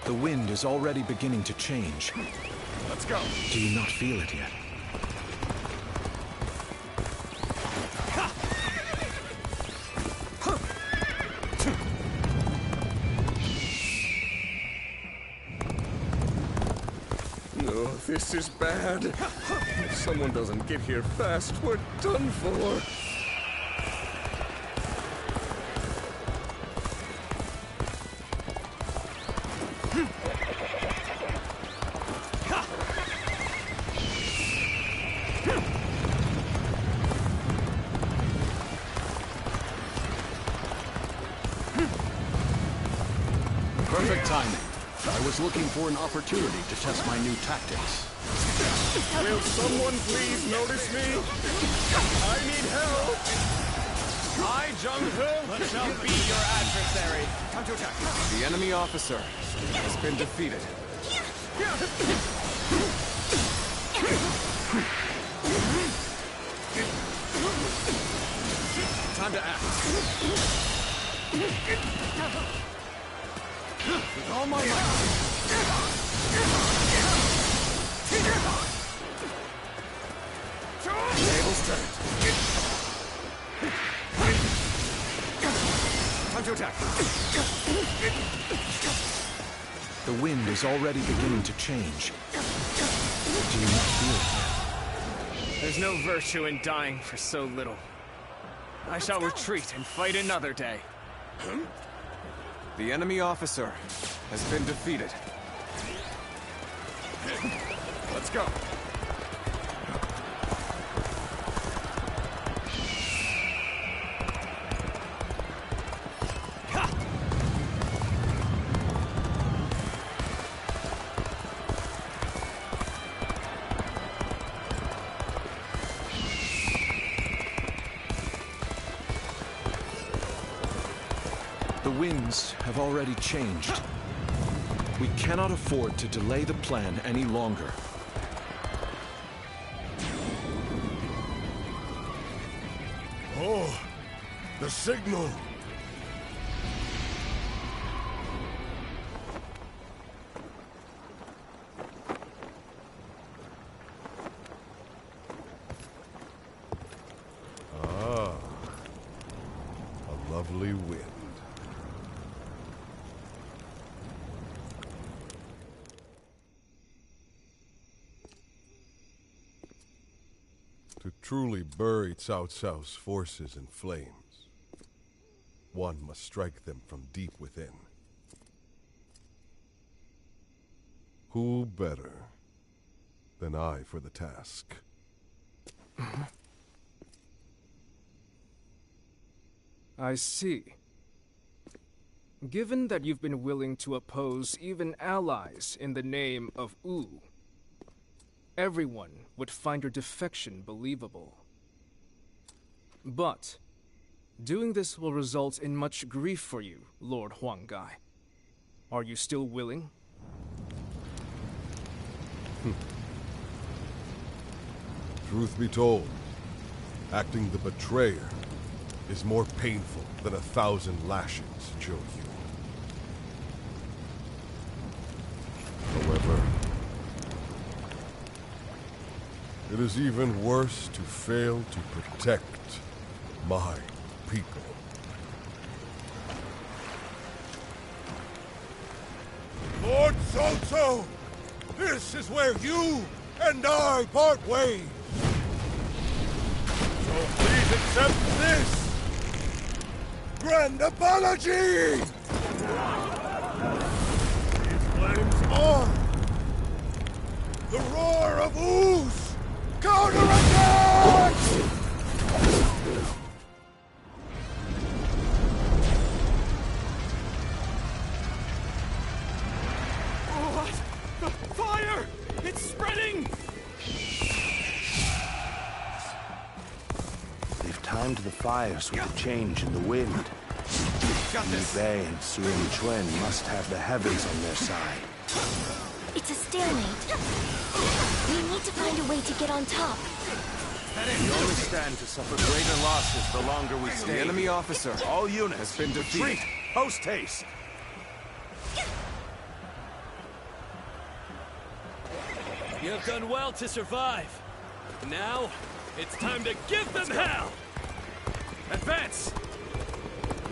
The wind is already beginning to change. Let's go. Do you not feel it yet? No, this is bad. If someone doesn't get here fast, we're done for. Perfect timing. I was looking for an opportunity to test my new tactics. Will someone please notice me? I need help! I, Jung-Ho, shall be your adversary. Time to attack. The enemy officer has been defeated. Time to act. With all my might. Tables turned. Time to attack. The wind is already beginning to change. Do you not feel it? There's no virtue in dying for so little. I shall retreat and fight another day. The enemy officer has been defeated. Let's go. The winds have already changed. We cannot afford to delay the plan any longer. Oh, the signal! Ah, a lovely wind. To truly bury Cao Cao's forces in flames, one must strike them from deep within. Who better than I for the task? I see. Given that you've been willing to oppose even allies in the name of Wu, everyone would find your defection believable. But doing this will result in much grief for you, Lord Huanggai. Are you still willing? Truth be told, acting the betrayer is more painful than 1,000 lashings, Zhou Yu. However, it is even worse to fail to protect my people. Lord Cao Cao, this is where you and I part ways. So please accept this grand apology! These flames are the roar of Wu's counterattack! What? The fire! It's spreading! They've timed the fires with the change in the wind. Liu Bei and Suyin Chuen must have the heavens on their side. It's a stalemate. We need to find a way to get on top. We only stand to suffer greater losses the longer we stay. The enemy officer, All units, has been defeated. retreat! Post haste! You have done well to survive. Now, it's time to give them hell! Advance!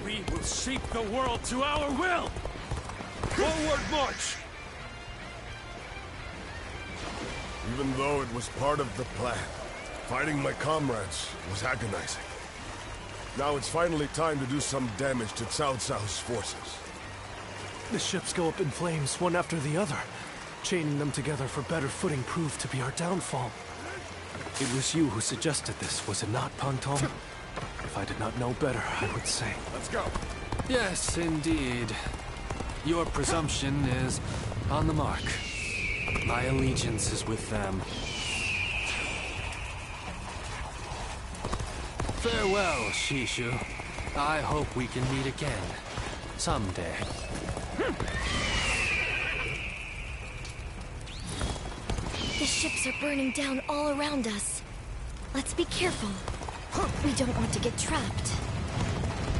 We will shape the world to our will! Forward march! Even though it was part of the plan, fighting my comrades was agonizing. Now it's finally time to do some damage to Cao Cao's forces. The ships go up in flames, one after the other. Chaining them together for better footing proved to be our downfall. It was you who suggested this, was it not, Pantong? If I did not know better, I would say. Let's go. Yes, indeed. Your presumption is on the mark. My allegiance is with them. Farewell, Shishu. I hope we can meet again. Someday. The ships are burning down all around us. Let's be careful. We don't want to get trapped.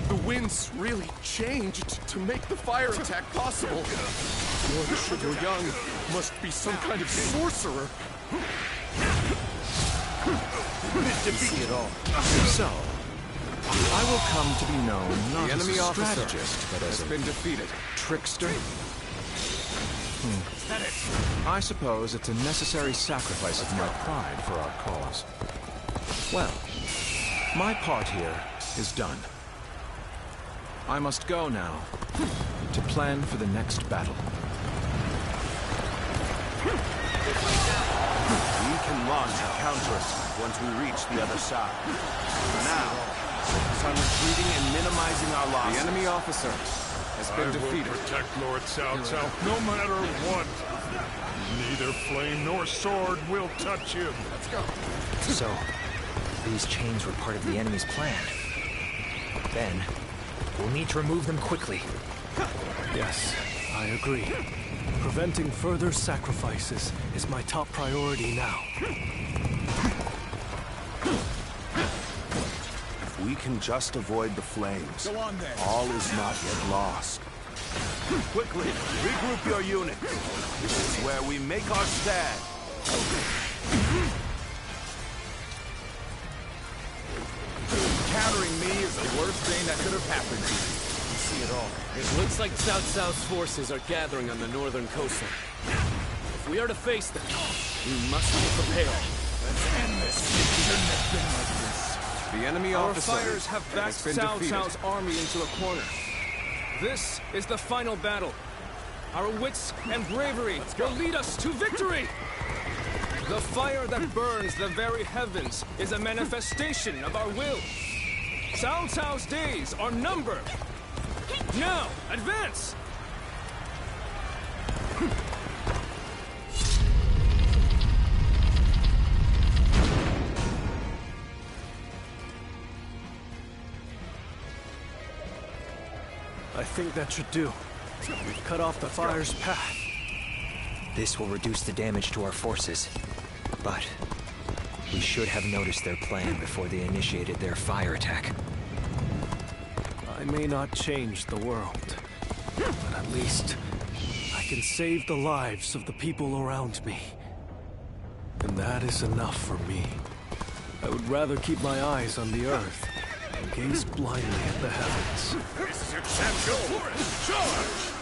The winds really changed to make the fire attack possible. Lord Zhuge Liang must be some kind of sorcerer. See it all. So, I will come to be known not The as enemy a officer strategist, but as has a been defeated. Trickster. I suppose it's a necessary sacrifice of my pride for our cause. Well, my part here is done. I must go now to plan for the next battle. We can launch a counterattack once we reach the other side. For now, focus on retreating and minimizing our losses. The enemy officer has been defeated. I will protect Lord Cao Cao no matter what. Neither flame nor sword will touch him. Let's go. So, these chains were part of the enemy's plan. Then, We'll need to remove them quickly. Yes, I agree. Preventing further sacrifices is my top priority now. If we can just avoid the flames, Go on then. all is not yet lost. Quickly, regroup your units. This is where we make our stand. Countering me is the worst thing that could have happened to you. You see it all. It looks like Cao Cao's forces are gathering on the northern coastline. If we are to face them, we must be prepared. Let's end this. It shouldn't have been like this. The enemy fighters have backed Cao Cao's army into a corner. This is the final battle. Our wits and bravery will lead us to victory! The fire that burns the very heavens is a manifestation of our will. Cao Cao's days are numbered. Now, advance! I think that should do. We've cut off the fire's path. This will reduce the damage to our forces. But we should have noticed their plan before they initiated their fire attack. I may not change the world, but at least I can save the lives of the people around me. And that is enough for me. I would rather keep my eyes on the earth and gaze blindly at the heavens. This is your chance. Go for it. Charge!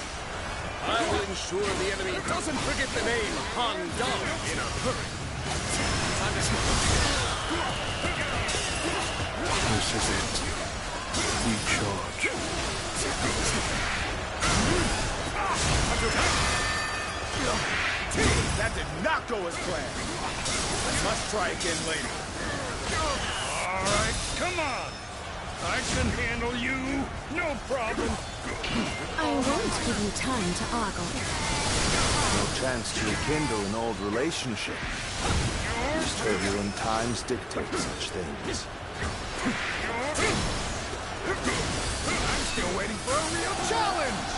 I will ensure the enemy doesn't forget the name Han Dong in a hurry. This is it. We charge. That did not go as planned. Must try again later. All right, come on. I can handle you. No problem. I won't give you time to ogle. No chance to rekindle an old relationship. These turbulent times dictate such things. I'm still waiting for a real challenge.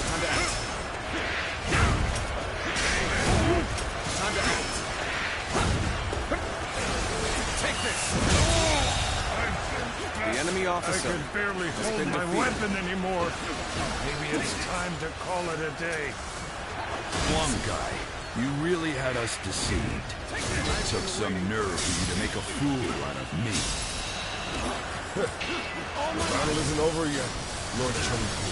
Time to act. Time to act. Take this. The enemy officer I can barely has hold been my defeated. weapon anymore. Maybe it's time to call it a day. Huang Gai, you really had us deceived. It took some nerve for you to make a fool out of me. The battle isn't over yet, Lord Chengpu.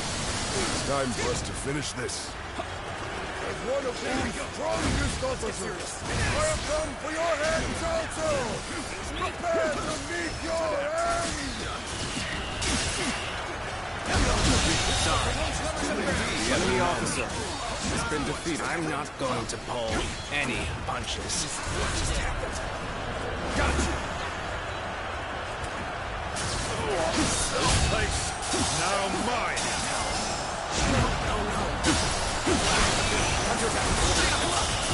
It's time for us to finish this. As one of the strongest officers, I have come for your head, Cao Cao! Prepare to meet your end! The enemy officer has been defeated. I'm not going to pull any punches. What just happened? Gotcha! This place, now mine!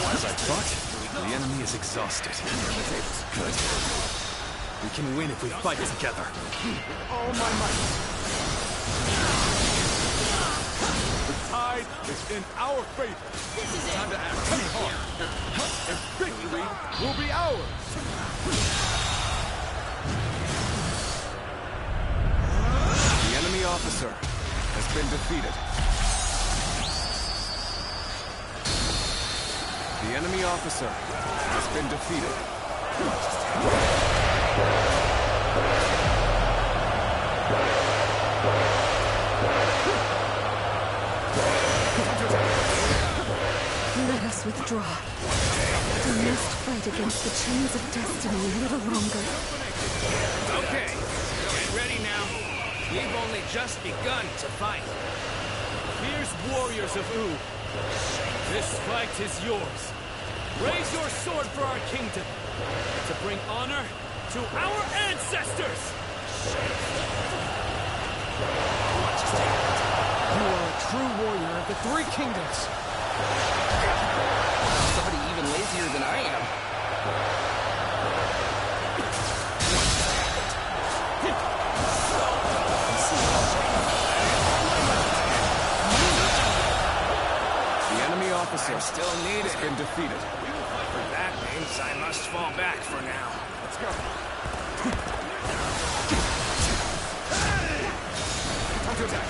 As I thought, the enemy is exhausted. Good. We can win if we fight together. All my might! The tide is in our favor. Time to act. And victory will be ours. The enemy officer has been defeated. The enemy officer has been defeated. Let us withdraw. We must fight against the chains of destiny a little longer. Okay, get ready now. We've only just begun to fight. Fierce warriors of Wu, this fight is yours. Raise your sword for our kingdom, to bring honor to our ancestors! You are a true warrior of the Three Kingdoms. Somebody even lazier than I am. You're still needed. Has been defeated. That means I must fall back for now. Let's go. Time to attack.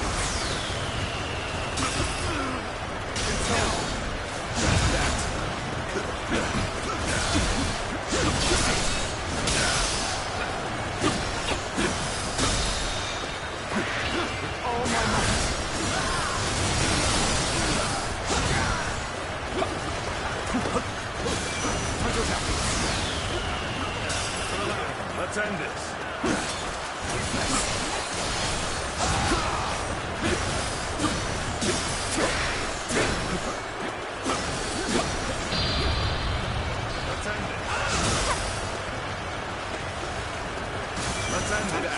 Let's end this. Let's end it. Let's end this.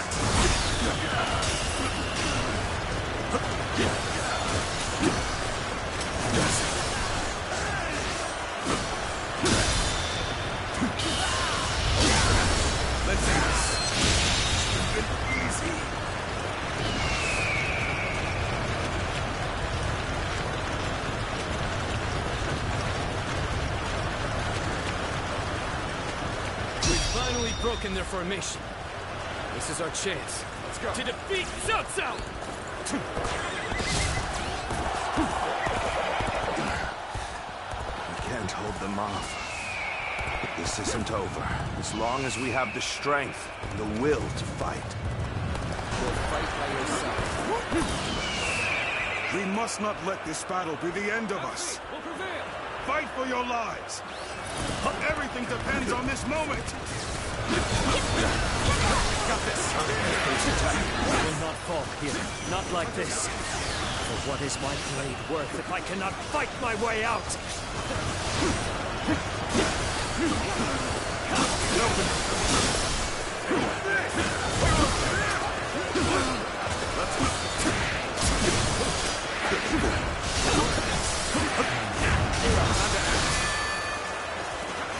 Easy. We've finally broken their formation. This is our chance. Let's go. To defeat Cao Cao! We can't hold them off. But this isn't over. As long as we have the strength and the will to fight. You'll fight by yourself. We must not let this battle be the end of us. We'll prevail! Fight for your lives. Everything depends on this moment. Got this. First attack. I will not fall here. Not like this. For what is my blade worth if I cannot fight my way out?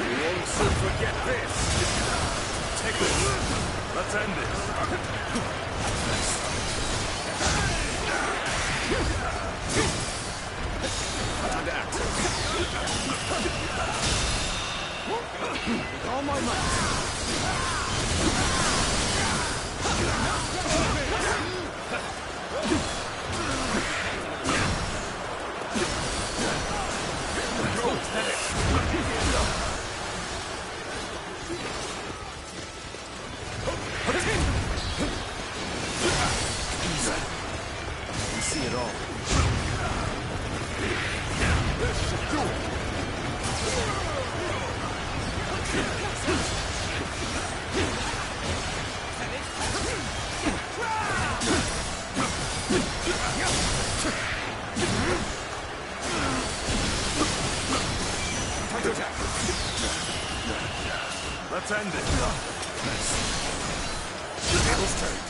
You won't soon forget this. Take this. Let's end this. Time to act. With all my might. You see it all. This should do it. Time to attack. Let's end it. Tables turned.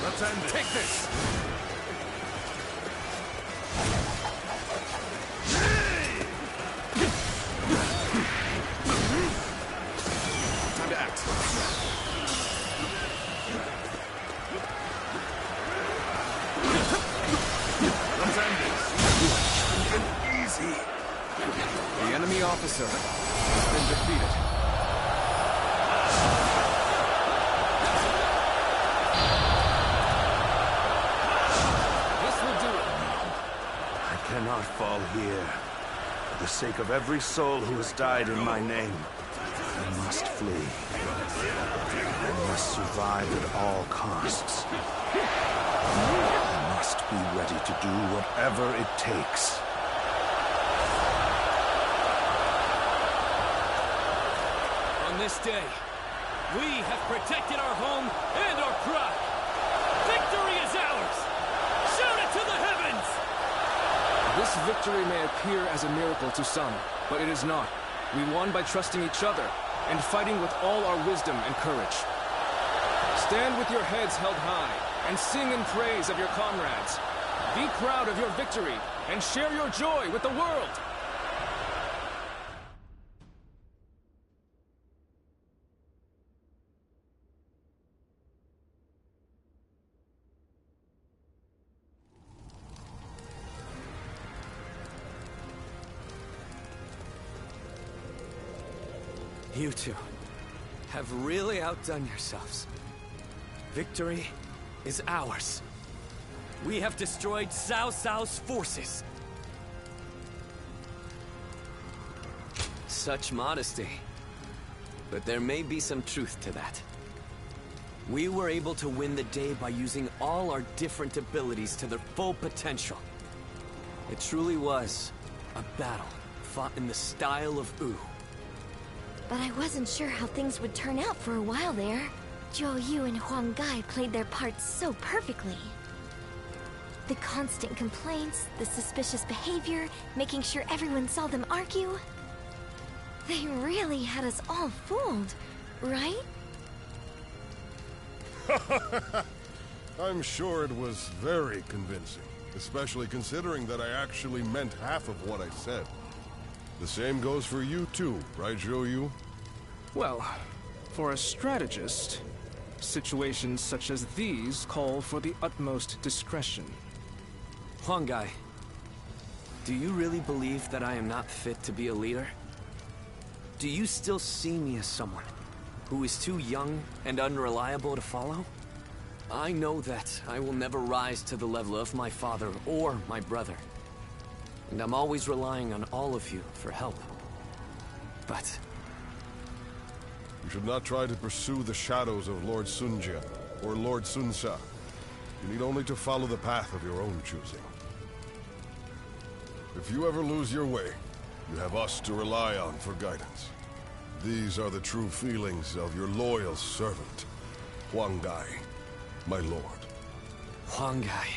Let's end it. Take this. Time to act. Let's end this. Easy. The enemy officer has been defeated. This will do it. I cannot fall here. For the sake of every soul who has died in my name, I must flee. I must survive at all costs. I must be ready to do whatever it takes. On this day, we have protected our home and our pride. Victory is ours! Shout it to the heavens! This victory may appear as a miracle to some, but it is not. We won by trusting each other and fighting with all our wisdom and courage. Stand with your heads held high and sing in praise of your comrades. Be proud of your victory and share your joy with the world. You two have really outdone yourselves. Victory is ours. We have destroyed Cao Cao's forces. Such modesty. But there may be some truth to that. We were able to win the day by using all our different abilities to their full potential. It truly was a battle fought in the style of Wu. But I wasn't sure how things would turn out for a while there. Zhou Yu and Huang Gai played their parts so perfectly. The constant complaints, the suspicious behavior, making sure everyone saw them argue. They really had us all fooled, right? I'm sure it was very convincing, especially considering that I actually meant half of what I said. The same goes for you too, right, Zhou Yu? Well, for a strategist, situations such as these call for the utmost discretion. Huang Gai, do you really believe that I am not fit to be a leader? Do you still see me as someone who is too young and unreliable to follow? I know that I will never rise to the level of my father or my brother. And I'm always relying on all of you for help. But You should not try to pursue the shadows of Lord Sun Jian or Lord Sun Sa. You need only to follow the path of your own choosing. If you ever lose your way, you have us to rely on for guidance. These are the true feelings of your loyal servant, Huang Gai, my lord. Huang Gai.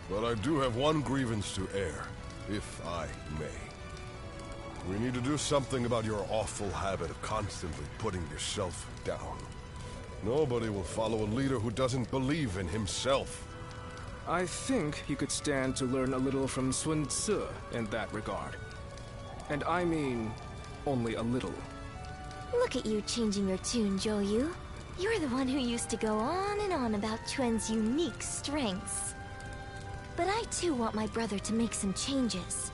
But I do have one grievance to air, if I may. We need to do something about your awful habit of constantly putting yourself down. Nobody will follow a leader who doesn't believe in himself. I think you could stand to learn a little from Sun Tzu in that regard. And I mean, only a little. Look at you changing your tune, Zhou Yu. You're the one who used to go on and on about Quen's unique strengths. But I too want my brother to make some changes.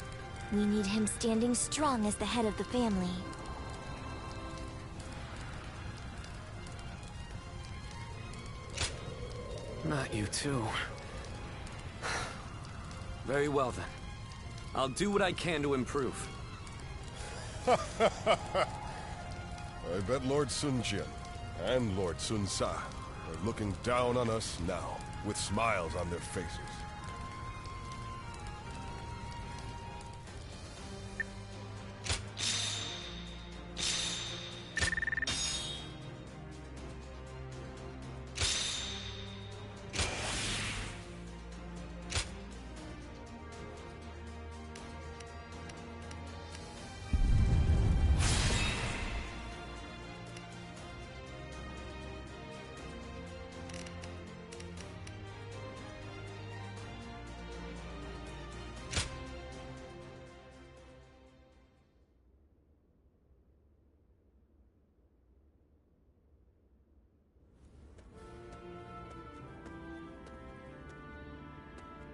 We need him standing strong as the head of the family. Not you too. Very well then. I'll do what I can to improve. I bet Lord Sun Jian and Lord Sun Sa are looking down on us now, with smiles on their faces.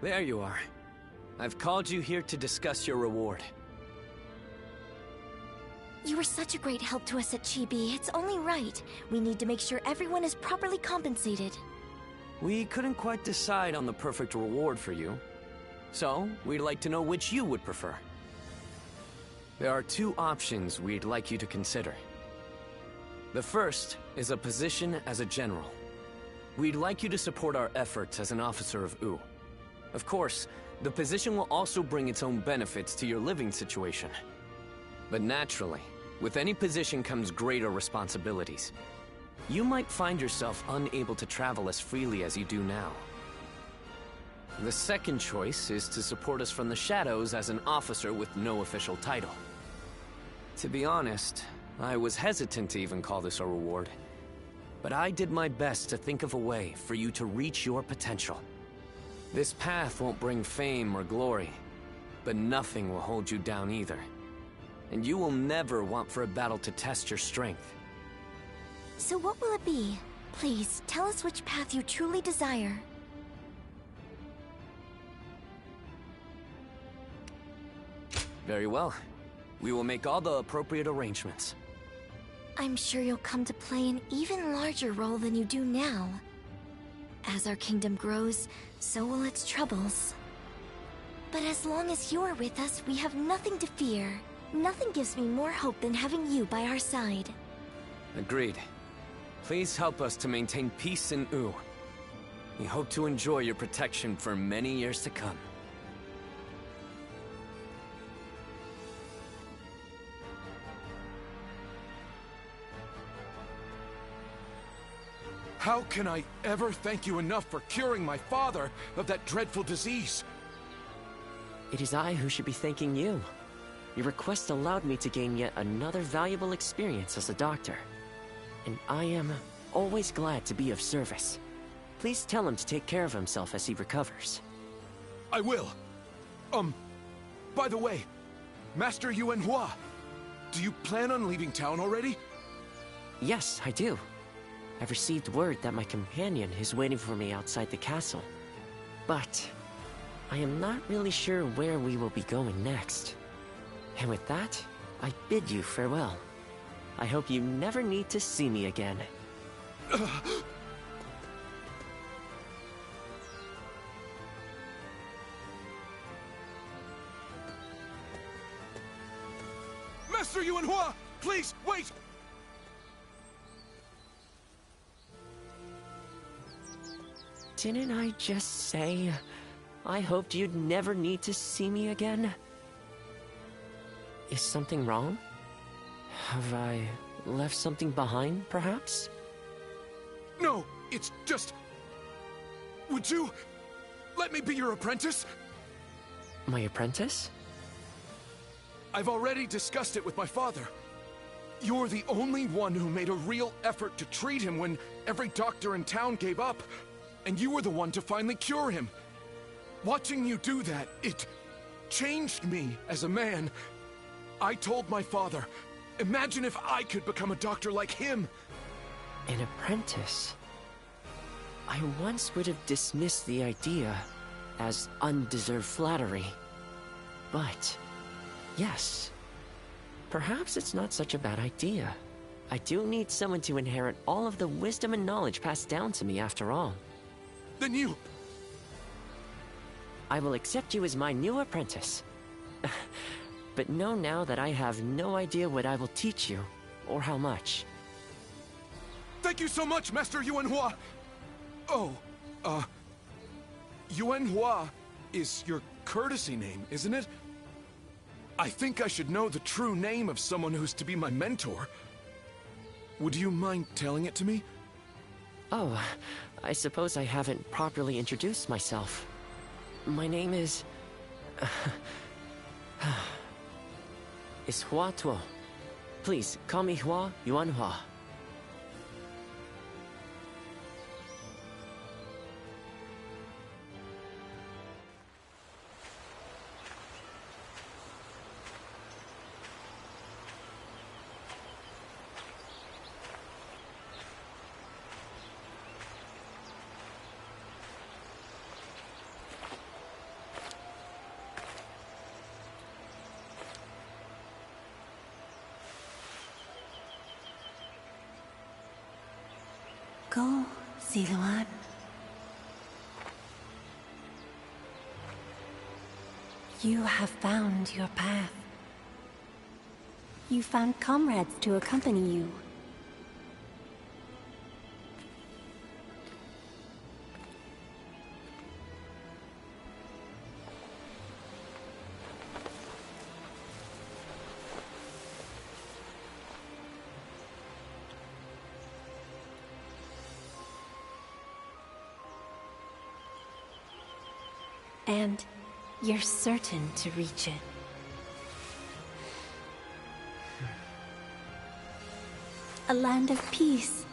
There you are. I've called you here to discuss your reward. You were such a great help to us at Chibi. It's only right. We need to make sure everyone is properly compensated. We couldn't quite decide on the perfect reward for you. So, we'd like to know which you would prefer. There are two options we'd like you to consider. The first is a position as a general. We'd like you to support our efforts as an officer of Wu. Of course, the position will also bring its own benefits to your living situation. But naturally, with any position comes greater responsibilities. You might find yourself unable to travel as freely as you do now. The second choice is to support us from the shadows as an officer with no official title. To be honest, I was hesitant to even call this a reward. But I did my best to think of a way for you to reach your potential. This path won't bring fame or glory, but nothing will hold you down either. And you will never want for a battle to test your strength. So what will it be? Please, tell us which path you truly desire. Very well. We will make all the appropriate arrangements. I'm sure you'll come to play an even larger role than you do now. As our kingdom grows, so will its troubles. But as long as you are with us, we have nothing to fear. Nothing gives me more hope than having you by our side. Agreed. Please help us to maintain peace in U. We hope to enjoy your protection for many years to come. How can I ever thank you enough for curing my father of that dreadful disease? It is I who should be thanking you. Your request allowed me to gain yet another valuable experience as a doctor. And I am always glad to be of service. Please tell him to take care of himself as he recovers. I will. By the way, Master Yuan Hua, do you plan on leaving town already? Yes, I do. I've received word that my companion is waiting for me outside the castle. But I am not really sure where we will be going next. And with that, I bid you farewell. I hope you never need to see me again. Master Yuan Hua, please, wait! Didn't I just say I hoped you'd never need to see me again? Is something wrong? Have I left something behind, perhaps? No, it's just... Would you let me be your apprentice? My apprentice? I've already discussed it with my father. You're the only one who made a real effort to treat him when every doctor in town gave up. And you were the one to finally cure him. Watching you do that, it changed me as a man. I told my father, imagine if I could become a doctor like him. An apprentice? I once would have dismissed the idea as undeserved flattery. But, yes, perhaps it's not such a bad idea. I do need someone to inherit all of the wisdom and knowledge passed down to me after all. Then you... I will accept you as my new apprentice. But know now that I have no idea what I will teach you, or how much. Thank you so much, Master Yuan Hua! Oh, Yuan Hua is your courtesy name, isn't it? I think I should know the true name of someone who's to be my mentor. Would you mind telling it to me? Oh, I suppose I haven't properly introduced myself. My name is... is Hua Tuo. Please, call me Hua Yuan Hua. Go, Ziluan. You have found your path. You found comrades to accompany you. And you're certain to reach it. A land of peace.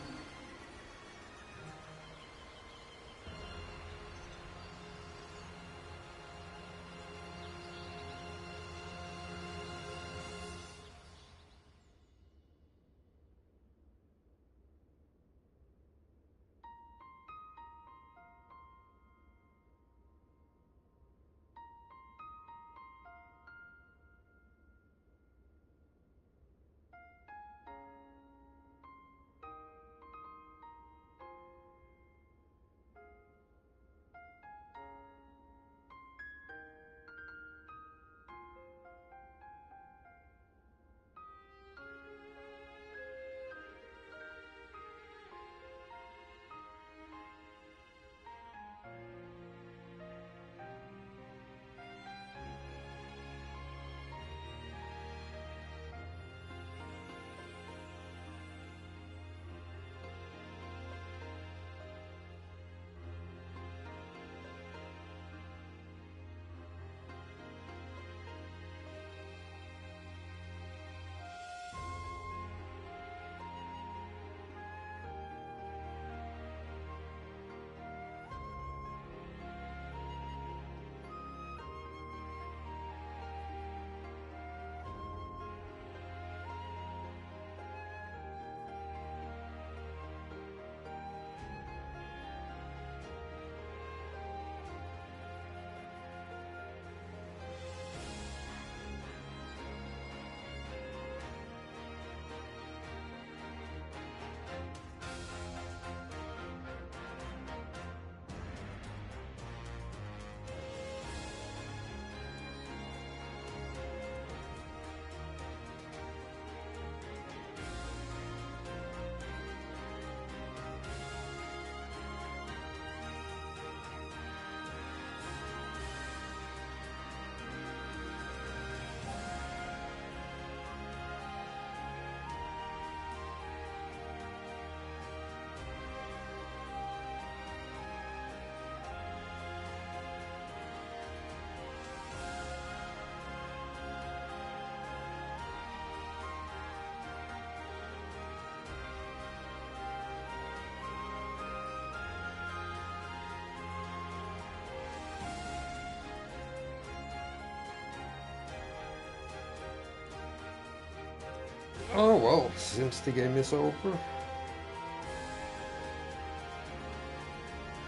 Oh well, since the game is over,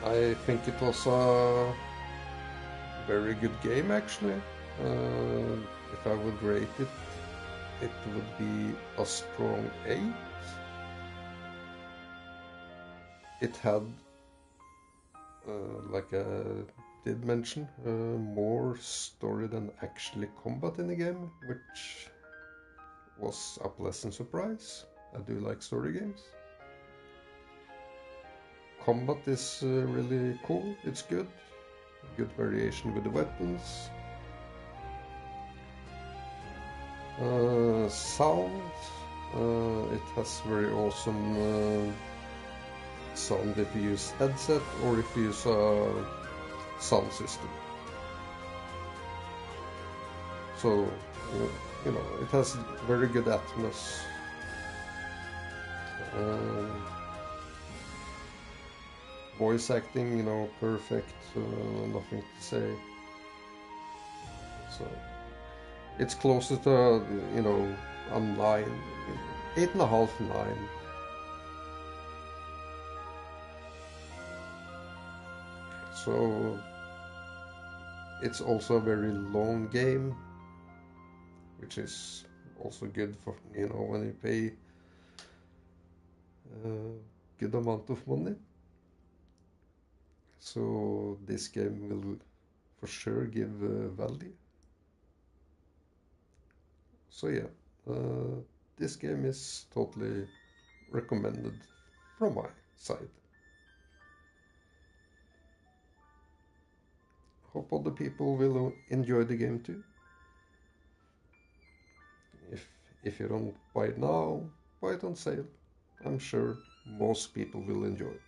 I think it was a very good game actually. If I would rate it, it would be a strong 8. It had, like I did mention, more story than actually combat in the game, which was a pleasant surprise. I do like story games. Combat is really cool, it's good. Good variation with the weapons. Sound, it has very awesome sound if you use headset or if you use a sound system. So, you know, it has very good atmosphere. Voice acting, you know, perfect, nothing to say. So, it's closer to, you know, a 9, 8.5, 9. So, it's also a very long game, which is also good for, you know, when you pay good amount of money. So this game will for sure give value. So yeah, this game is totally recommended from my side. Hope other people will enjoy the game too. If you don't buy it now, buy it on sale. I'm sure most people will enjoy it.